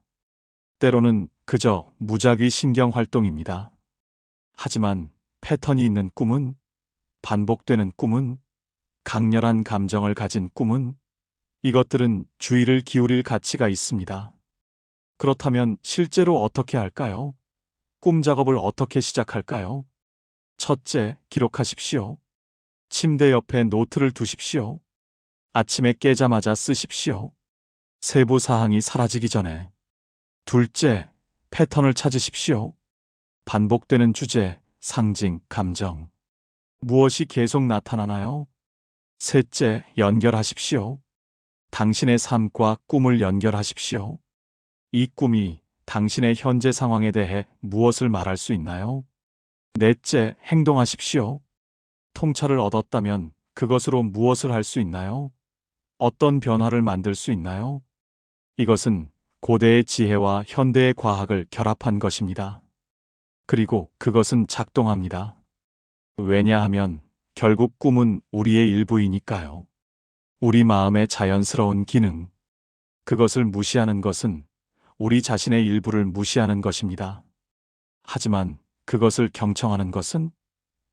Speaker 1: 때로는 그저 무작위 신경 활동입니다. 하지만 패턴이 있는 꿈은, 반복되는 꿈은, 강렬한 감정을 가진 꿈은, 이것들은 주의를 기울일 가치가 있습니다. 그렇다면 실제로 어떻게 할까요? 꿈 작업을 어떻게 시작할까요? 첫째, 기록하십시오. 침대 옆에 노트를 두십시오. 아침에 깨자마자 쓰십시오. 세부 사항이 사라지기 전에. 둘째, 패턴을 찾으십시오. 반복되는 주제, 상징, 감정. 무엇이 계속 나타나나요? 셋째, 연결하십시오. 당신의 삶과 꿈을 연결하십시오. 이 꿈이 당신의 현재 상황에 대해 무엇을 말할 수 있나요? 넷째, 행동하십시오. 통찰을 얻었다면 그것으로 무엇을 할 수 있나요? 어떤 변화를 만들 수 있나요? 이것은 고대의 지혜와 현대의 과학을 결합한 것입니다. 그리고 그것은 작동합니다. 왜냐하면 결국 꿈은 우리의 일부이니까요. 우리 마음의 자연스러운 기능. 그것을 무시하는 것은 우리 자신의 일부를 무시하는 것입니다. 하지만 그것을 경청하는 것은,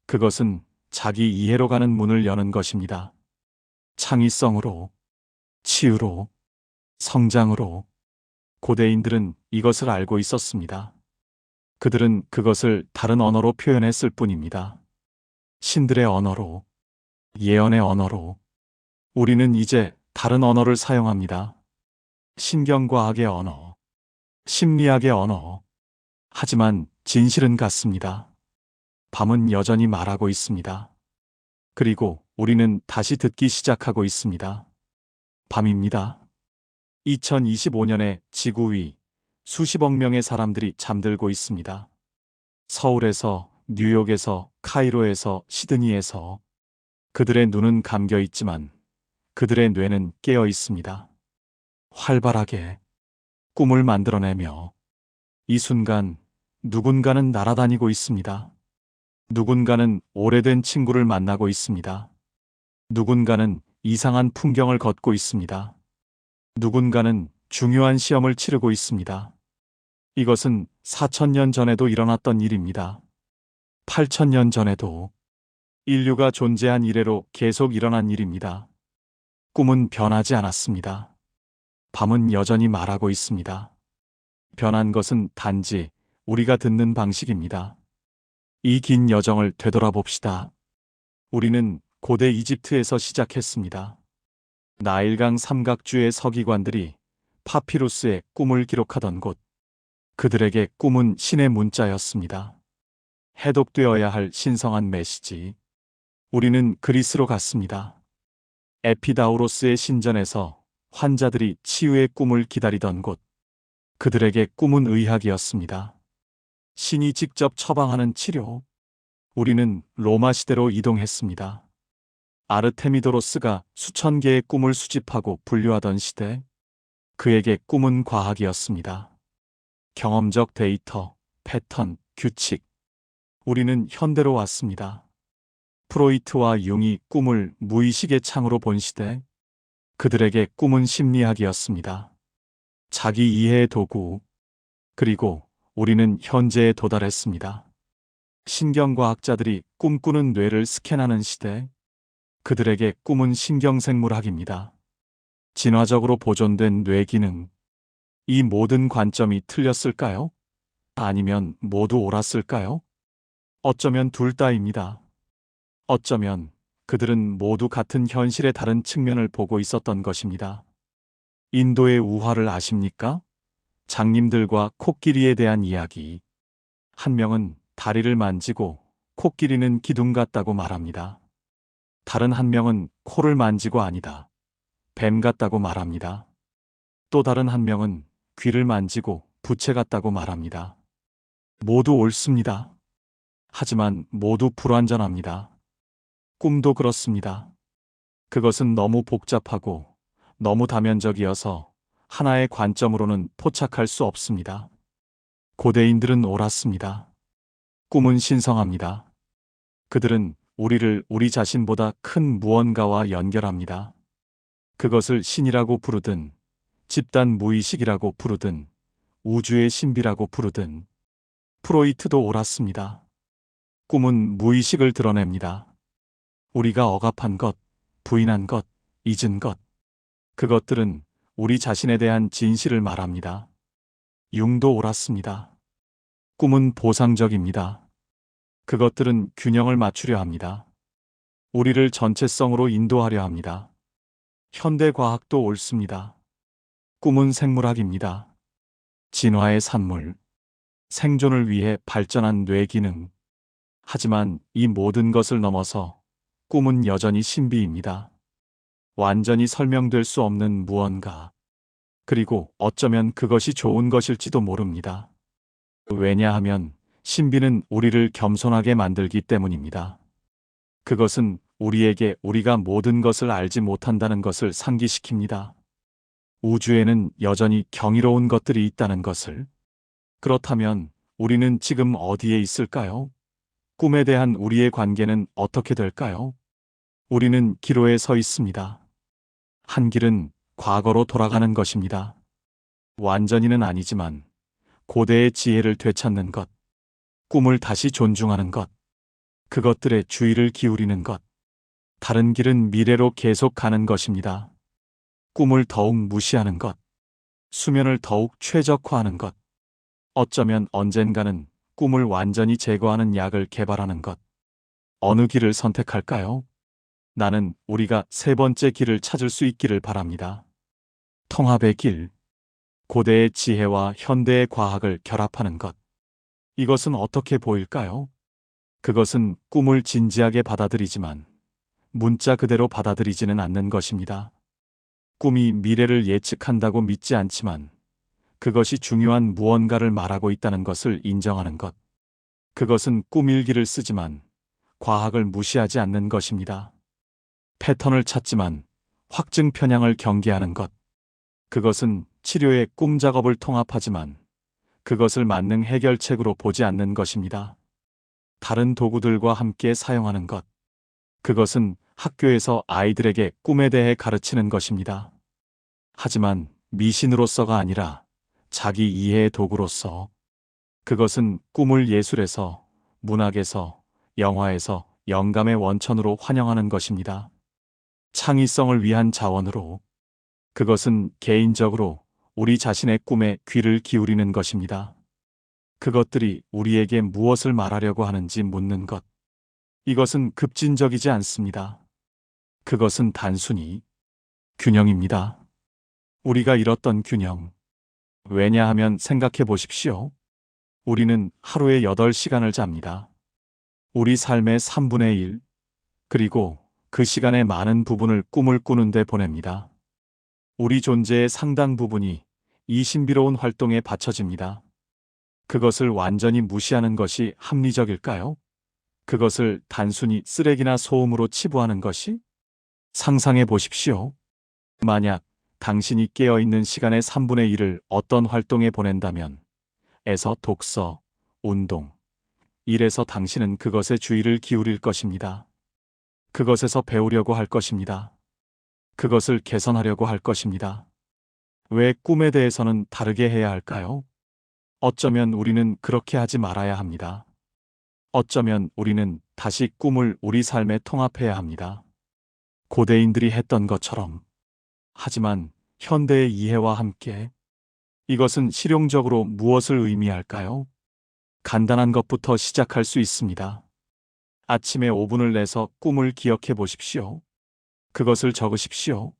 Speaker 1: 그것은 자기 이해로 가는 문을 여는 것입니다. 창의성으로, 치유로, 성장으로. 고대인들은 이것을 알고 있었습니다. 그들은 그것을 다른 언어로 표현했을 뿐입니다. 신들의 언어로, 예언의 언어로. 우리는 이제 다른 언어를 사용합니다. 신경과학의 언어, 심리학의 언어. 하지만 진실은 같습니다. 밤은 여전히 말하고 있습니다. 그리고 우리는 다시 듣기 시작하고 있습니다. 밤입니다. 2025년에 지구 위 수십억 명의 사람들이 잠들고 있습니다. 서울에서, 뉴욕에서, 카이로에서, 시드니에서. 그들의 눈은 감겨 있지만 그들의 뇌는 깨어 있습니다. 활발하게 꿈을 만들어내며. 이 순간 누군가는 날아다니고 있습니다. 누군가는 오래된 친구를 만나고 있습니다. 누군가는 이상한 풍경을 걷고 있습니다. 누군가는 중요한 시험을 치르고 있습니다. 이것은 4,000년 전에도 일어났던 일입니다. 8,000년 전에도. 인류가 존재한 이래로 계속 일어난 일입니다. 꿈은 변하지 않았습니다. 밤은 여전히 말하고 있습니다. 변한 것은 단지 우리가 듣는 방식입니다. 이 긴 여정을 되돌아봅시다. 우리는 고대 이집트에서 시작했습니다. 나일강 삼각주의 서기관들이 파피루스에 꿈을 기록하던 곳. 그들에게 꿈은 신의 문자였습니다. 해독되어야 할 신성한 메시지. 우리는 그리스로 갔습니다. 에피다우로스의 신전에서 환자들이 치유의 꿈을 기다리던 곳. 그들에게 꿈은 의학이었습니다. 신이 직접 처방하는 치료. 우리는 로마 시대로 이동했습니다. 아르테미도로스가 수천 개의 꿈을 수집하고 분류하던 시대. 그에게 꿈은 과학이었습니다. 경험적 데이터, 패턴, 규칙. 우리는 현대로 왔습니다. 프로이트와 융이 꿈을 무의식의 창으로 본 시대. 그들에게 꿈은 심리학이었습니다. 자기 이해의 도구. 그리고 우리는 현재에 도달했습니다. 신경과학자들이 꿈꾸는 뇌를 스캔하는 시대. 그들에게 꿈은 신경생물학입니다. 진화적으로 보존된 뇌 기능. 이 모든 관점이 틀렸을까요? 아니면 모두 옳았을까요? 어쩌면 둘 다입니다. 어쩌면 그들은 모두 같은 현실의 다른 측면을 보고 있었던 것입니다. 인도의 우화를 아십니까? 장님들과 코끼리에 대한 이야기. 한 명은 다리를 만지고 코끼리는 기둥 같다고 말합니다. 다른 한 명은 코를 만지고 아니다, 뱀 같다고 말합니다. 또 다른 한 명은 귀를 만지고 부채 같다고 말합니다. 모두 옳습니다. 하지만 모두 불완전합니다. 꿈도 그렇습니다. 그것은 너무 복잡하고 너무 다면적이어서 하나의 관점으로는 포착할 수 없습니다. 고대인들은 옳았습니다. 꿈은 신성합니다. 그들은 우리를 우리 자신보다 큰 무언가와 연결합니다. 그것을 신이라고 부르든, 집단 무의식이라고 부르든, 우주의 신비라고 부르든, 프로이트도 옳았습니다. 꿈은 무의식을 드러냅니다. 우리가 억압한 것, 부인한 것, 잊은 것, 그것들은 우리 자신에 대한 진실을 말합니다. 융도 옳았습니다. 꿈은 보상적입니다. 그것들은 균형을 맞추려 합니다. 우리를 전체성으로 인도하려 합니다. 현대 과학도 옳습니다. 꿈은 생물학입니다. 진화의 산물, 생존을 위해 발전한 뇌 기능. 하지만 이 모든 것을 넘어서 꿈은 여전히 신비입니다. 완전히 설명될 수 없는 무언가. 그리고 어쩌면 그것이 좋은 것일지도 모릅니다. 왜냐하면 신비는 우리를 겸손하게 만들기 때문입니다. 그것은 우리에게 우리가 모든 것을 알지 못한다는 것을 상기시킵니다. 우주에는 여전히 경이로운 것들이 있다는 것을. 그렇다면 우리는 지금 어디에 있을까요? 꿈에 대한 우리의 관계는 어떻게 될까요? 우리는 기로에 서 있습니다. 한 길은 과거로 돌아가는 것입니다. 완전히는 아니지만 고대의 지혜를 되찾는 것, 꿈을 다시 존중하는 것, 그것들의 주의를 기울이는 것. 다른 길은 미래로 계속 가는 것입니다. 꿈을 더욱 무시하는 것, 수면을 더욱 최적화하는 것, 어쩌면 언젠가는 꿈을 완전히 제거하는 약을 개발하는 것. 어느 길을 선택할까요? 나는 우리가 세 번째 길을 찾을 수 있기를 바랍니다. 통합의 길. 고대의 지혜와 현대의 과학을 결합하는 것. 이것은 어떻게 보일까요? 그것은 꿈을 진지하게 받아들이지만 문자 그대로 받아들이지는 않는 것입니다. 꿈이 미래를 예측한다고 믿지 않지만 그것이 중요한 무언가를 말하고 있다는 것을 인정하는 것. 그것은 꿈일기를 쓰지만 과학을 무시하지 않는 것입니다. 패턴을 찾지만 확증 편향을 경계하는 것. 그것은 치료의 꿈 작업을 통합하지만 그것을 만능 해결책으로 보지 않는 것입니다. 다른 도구들과 함께 사용하는 것. 그것은 학교에서 아이들에게 꿈에 대해 가르치는 것입니다. 하지만 미신으로서가 아니라 자기 이해의 도구로서. 그것은 꿈을 예술에서, 문학에서, 영화에서 영감의 원천으로 환영하는 것입니다. 창의성을 위한 자원으로. 그것은 개인적으로 우리 자신의 꿈에 귀를 기울이는 것입니다. 그것들이 우리에게 무엇을 말하려고 하는지 묻는 것. 이것은 급진적이지 않습니다. 그것은 단순히 균형입니다. 우리가 잃었던 균형. 왜냐하면 생각해 보십시오. 우리는 하루에 8시간을 잡니다. 우리 삶의 3분의 1, 그리고 그 시간의 많은 부분을 꿈을 꾸는 데 보냅니다. 우리 존재의 상당 부분이 이 신비로운 활동에 바쳐집니다. 그것을 완전히 무시하는 것이 합리적일까요? 그것을 단순히 쓰레기나 소음으로 치부하는 것이? 상상해 보십시오. 만약 당신이 깨어있는 시간의 3분의 1을 어떤 활동에 보낸다면, 에서 독서, 운동, 일에서 당신은 그것에 주의를 기울일 것입니다. 그것에서 배우려고 할 것입니다. 그것을 개선하려고 할 것입니다. 왜 꿈에 대해서는 다르게 해야 할까요? 어쩌면 우리는 그렇게 하지 말아야 합니다. 어쩌면 우리는 다시 꿈을 우리 삶에 통합해야 합니다. 고대인들이 했던 것처럼. 하지만 현대의 이해와 함께 이것은 실용적으로 무엇을 의미할까요? 간단한 것부터 시작할 수 있습니다. 아침에 5분을 내서 꿈을 기억해 보십시오. 그것을 적으십시오.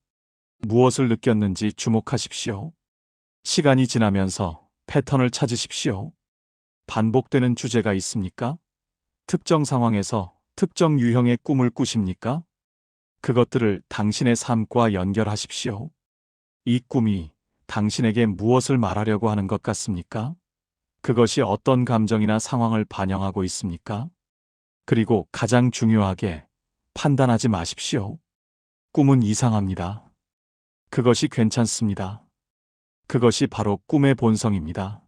Speaker 1: 무엇을 느꼈는지 주목하십시오. 시간이 지나면서 패턴을 찾으십시오. 반복되는 주제가 있습니까? 특정 상황에서 특정 유형의 꿈을 꾸십니까? 그것들을 당신의 삶과 연결하십시오. 이 꿈이 당신에게 무엇을 말하려고 하는 것 같습니까? 그것이 어떤 감정이나 상황을 반영하고 있습니까? 그리고 가장 중요하게 판단하지 마십시오. 꿈은 이상합니다. 그것이 괜찮습니다. 그것이 바로 꿈의 본성입니다.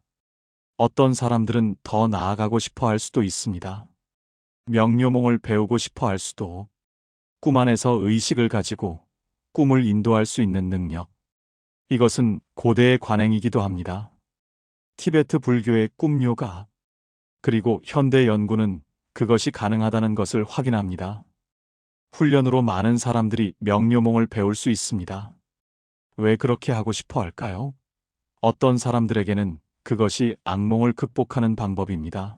Speaker 1: 어떤 사람들은 더 나아가고 싶어 할 수도 있습니다. 명료몽을 배우고 싶어 할 수도, 꿈 안에서 의식을 가지고 꿈을 인도할 수 있는 능력. 이것은 고대의 관행이기도 합니다. 티베트 불교의 꿈 요가, 그리고 현대 연구는 그것이 가능하다는 것을 확인합니다. 훈련으로 많은 사람들이 명료몽을 배울 수 있습니다. 왜 그렇게 하고 싶어 할까요? 어떤 사람들에게는 그것이 악몽을 극복하는 방법입니다.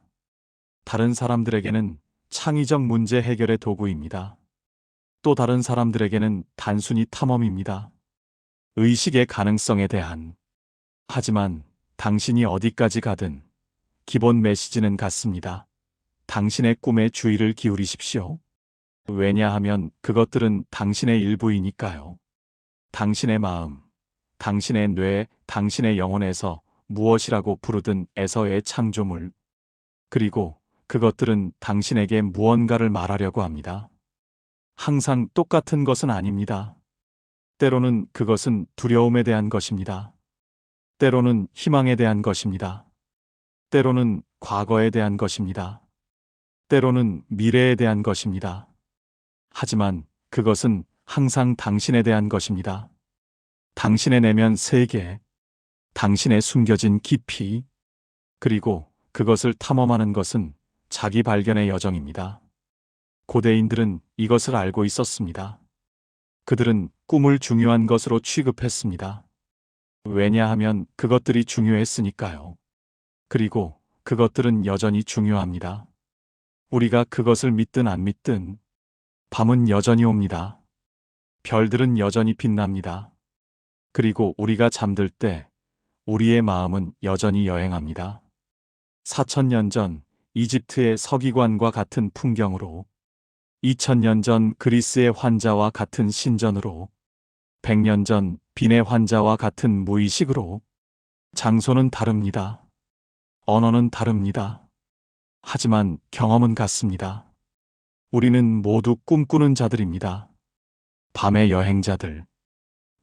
Speaker 1: 다른 사람들에게는 창의적 문제 해결의 도구입니다. 또 다른 사람들에게는 단순히 탐험입니다. 의식의 가능성에 대한. 하지만 당신이 어디까지 가든 기본 메시지는 같습니다. 당신의 꿈에 주의를 기울이십시오. 왜냐하면 그것들은 당신의 일부이니까요. 당신의 마음, 당신의 뇌, 당신의 영혼에서 무엇이라고 부르든 에서의 창조물. 그리고 그것들은 당신에게 무언가를 말하려고 합니다. 항상 똑같은 것은 아닙니다. 때로는 그것은 두려움에 대한 것입니다. 때로는 희망에 대한 것입니다. 때로는 과거에 대한 것입니다. 때로는 미래에 대한 것입니다. 하지만 그것은 항상 당신에 대한 것입니다. 당신의 내면 세계, 당신의 숨겨진 깊이, 그리고 그것을 탐험하는 것은 자기 발견의 여정입니다. 고대인들은 이것을 알고 있었습니다. 그들은 꿈을 중요한 것으로 취급했습니다. 왜냐하면 그것들이 중요했으니까요. 그리고 그것들은 여전히 중요합니다. 우리가 그것을 믿든 안 믿든 밤은 여전히 옵니다. 별들은 여전히 빛납니다. 그리고 우리가 잠들 때 우리의 마음은 여전히 여행합니다. 4000년 전 이집트의 서기관과 같은 풍경으로, 2000년 전 그리스의 환자와 같은 신전으로, 100년 전 빈의 환자와 같은 무의식으로. 장소는 다릅니다. 언어는 다릅니다. 하지만 경험은 같습니다. 우리는 모두 꿈꾸는 자들입니다. 밤의 여행자들,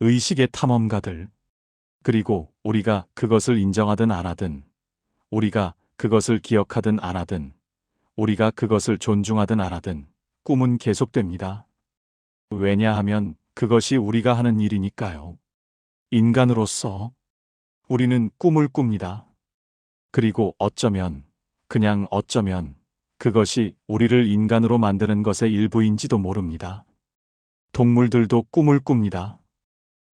Speaker 1: 의식의 탐험가들. 그리고 우리가 그것을 인정하든 안 하든, 우리가 그것을 기억하든 안 하든, 우리가 그것을 존중하든 안 하든 꿈은 계속됩니다. 왜냐하면 그것이 우리가 하는 일이니까요. 인간으로서 우리는 꿈을 꿉니다. 그리고 어쩌면, 그냥 어쩌면 그것이 우리를 인간으로 만드는 것의 일부인지도 모릅니다. 동물들도 꿈을 꿉니다.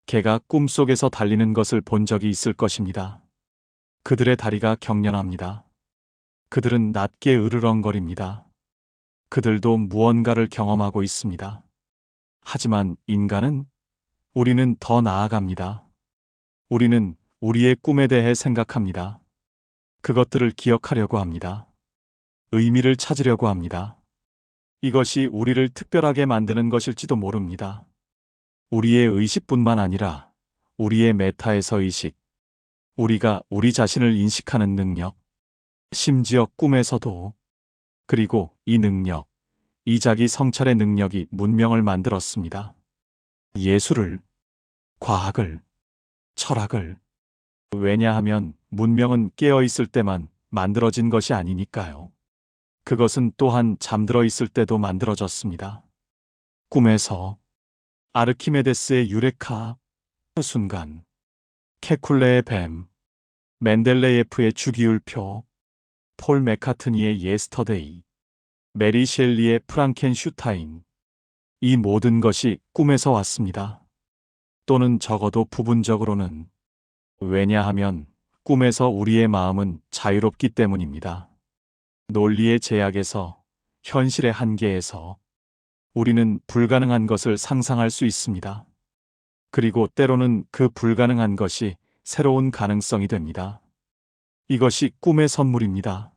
Speaker 1: 개가 꿈속에서 달리는 것을 본 적이 있을 것입니다. 그들의 다리가 경련합니다. 그들은 낮게 으르렁거립니다. 그들도 무언가를 경험하고 있습니다. 하지만 인간은, 우리는 더 나아갑니다. 우리는 우리의 꿈에 대해 생각합니다. 그것들을 기억하려고 합니다. 의미를 찾으려고 합니다. 이것이 우리를 특별하게 만드는 것일지도 모릅니다. 우리의 의식뿐만 아니라 우리의 메타에서 의식, 우리가 우리 자신을 인식하는 능력, 심지어 꿈에서도. 그리고 이 능력, 이 자기 성찰의 능력이 문명을 만들었습니다. 예술을, 과학을, 철학을. 왜냐하면 문명은 깨어 있을 때만 만들어진 것이 아니니까요. 그것은 또한 잠들어 있을 때도 만들어졌습니다. 꿈에서 아르키메데스의 유레카 순간, 케쿨레의 뱀, 멘델레예프의 주기율표, 폴 맥카트니의 예스터데이, 메리 셸리의 프랑켄슈타인. 이 모든 것이 꿈에서 왔습니다. 또는 적어도 부분적으로는. 왜냐하면 꿈에서 우리의 마음은 자유롭기 때문입니다. 논리의 제약에서, 현실의 한계에서 우리는 불가능한 것을 상상할 수 있습니다. 그리고 때로는 그 불가능한 것이 새로운 가능성이 됩니다. 이것이 꿈의 선물입니다.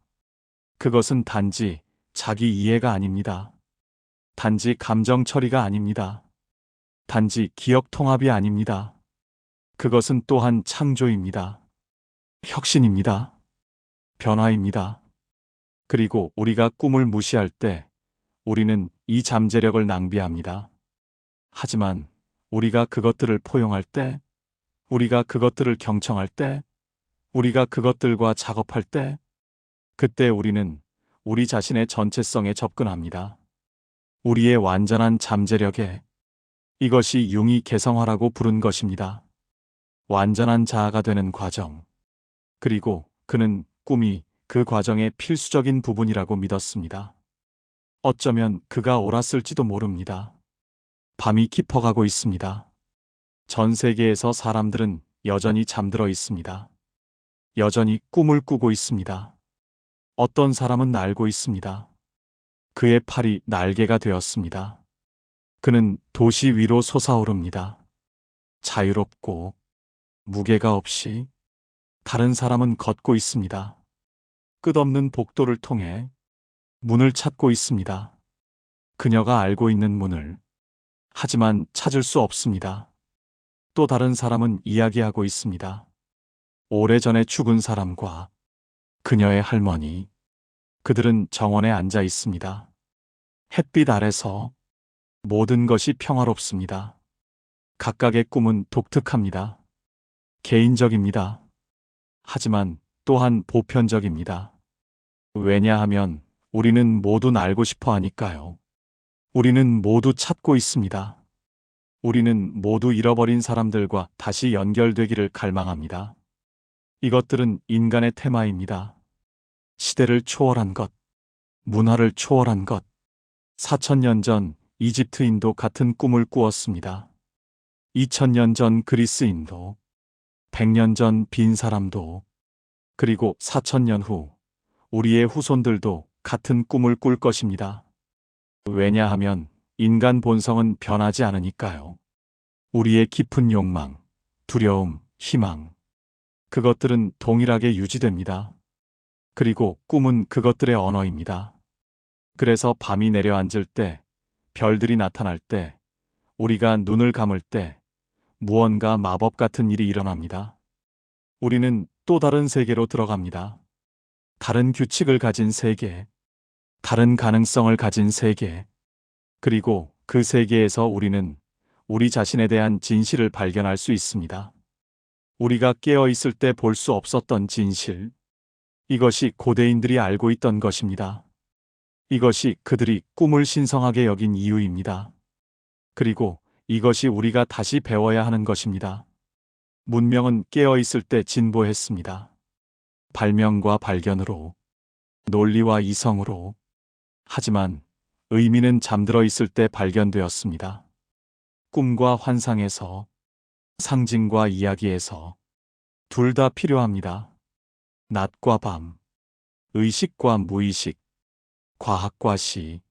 Speaker 1: 그것은 단지 자기 이해가 아닙니다. 단지 감정 처리가 아닙니다. 단지 기억 통합이 아닙니다. 그것은 또한 창조입니다. 혁신입니다. 변화입니다. 그리고 우리가 꿈을 무시할 때 우리는 이 잠재력을 낭비합니다. 하지만 우리가 그것들을 포용할 때, 우리가 그것들을 경청할 때, 우리가 그것들과 작업할 때, 그때 우리는 우리 자신의 전체성에 접근합니다. 우리의 완전한 잠재력에, 이것이 융이 개성화라고 부른 것입니다. 완전한 자아가 되는 과정. 그리고 그는 꿈이 그 과정의 필수적인 부분이라고 믿었습니다. 어쩌면 그가 옳았을지도 모릅니다. 밤이 깊어가고 있습니다. 전 세계에서 사람들은 여전히 잠들어 있습니다. 여전히 꿈을 꾸고 있습니다. 어떤 사람은 날고 있습니다. 그의 팔이 날개가 되었습니다. 그는 도시 위로 솟아오릅니다. 자유롭고 무게가 없이. 다른 사람은 걷고 있습니다. 끝없는 복도를 통해 문을 찾고 있습니다. 그녀가 알고 있는 문을. 하지만 찾을 수 없습니다. 또 다른 사람은 이야기하고 있습니다. 오래전에 죽은 사람과 그녀의 할머니. 그들은 정원에 앉아 있습니다. 햇빛 아래서 모든 것이 평화롭습니다. 각각의 꿈은 독특합니다. 개인적입니다. 하지만 또한 보편적입니다. 왜냐하면 우리는 모두 알고 싶어 하니까요. 우리는 모두 찾고 있습니다. 우리는 모두 잃어버린 사람들과 다시 연결되기를 갈망합니다. 이것들은 인간의 테마입니다. 시대를 초월한 것, 문화를 초월한 것. 4000년 전 이집트인도 같은 꿈을 꾸었습니다. 2000년 전 그리스인도, 100년 전 빈 사람도, 그리고 4000년 후 우리의 후손들도 같은 꿈을 꿀 것입니다. 왜냐하면 인간 본성은 변하지 않으니까요. 우리의 깊은 욕망, 두려움, 희망, 그것들은 동일하게 유지됩니다. 그리고 꿈은 그것들의 언어입니다. 그래서 밤이 내려앉을 때, 별들이 나타날 때, 우리가 눈을 감을 때 무언가 마법 같은 일이 일어납니다. 우리는 또 다른 세계로 들어갑니다. 다른 규칙을 가진 세계, 다른 가능성을 가진 세계. 그리고 그 세계에서 우리는 우리 자신에 대한 진실을 발견할 수 있습니다. 우리가 깨어 있을 때 볼 수 없었던 진실. 이것이 고대인들이 알고 있던 것입니다. 이것이 그들이 꿈을 신성하게 여긴 이유입니다. 그리고 이것이 우리가 다시 배워야 하는 것입니다. 문명은 깨어 있을 때 진보했습니다. 발명과 발견으로, 논리와 이성으로. 하지만 의미는 잠들어 있을 때 발견되었습니다. 꿈과 환상에서, 상징과 이야기에서. 둘 다 필요합니다. 낮과 밤, 의식과 무의식, 과학과 시.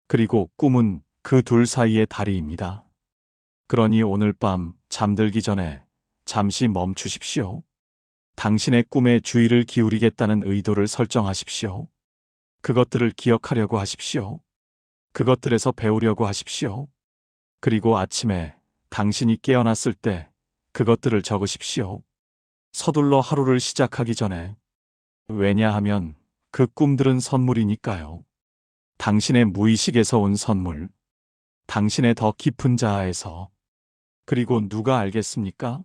Speaker 1: 그리고 꿈은 그 둘 사이의 다리입니다. 그러니 오늘 밤 잠들기 전에 잠시 멈추십시오. 당신의 꿈에 주의를 기울이겠다는 의도를 설정하십시오. 그것들을 기억하려고 하십시오. 그것들에서 배우려고 하십시오. 그리고 아침에 당신이 깨어났을 때 그것들을 적으십시오. 서둘러 하루를 시작하기 전에. 왜냐하면 그 꿈들은 선물이니까요. 당신의 무의식에서 온 선물. 당신의 더 깊은 자아에서. 그리고 누가 알겠습니까?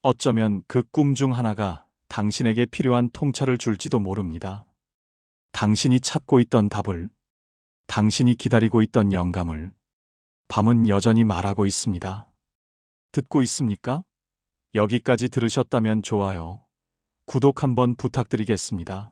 Speaker 1: 어쩌면 그 꿈 중 하나가 당신에게 필요한 통찰을 줄지도 모릅니다. 당신이 찾고 있던 답을, 당신이 기다리고 있던 영감을. 밤은 여전히 말하고 있습니다. 듣고 있습니까? 여기까지 들으셨다면 좋아요, 구독 한번 부탁드리겠습니다.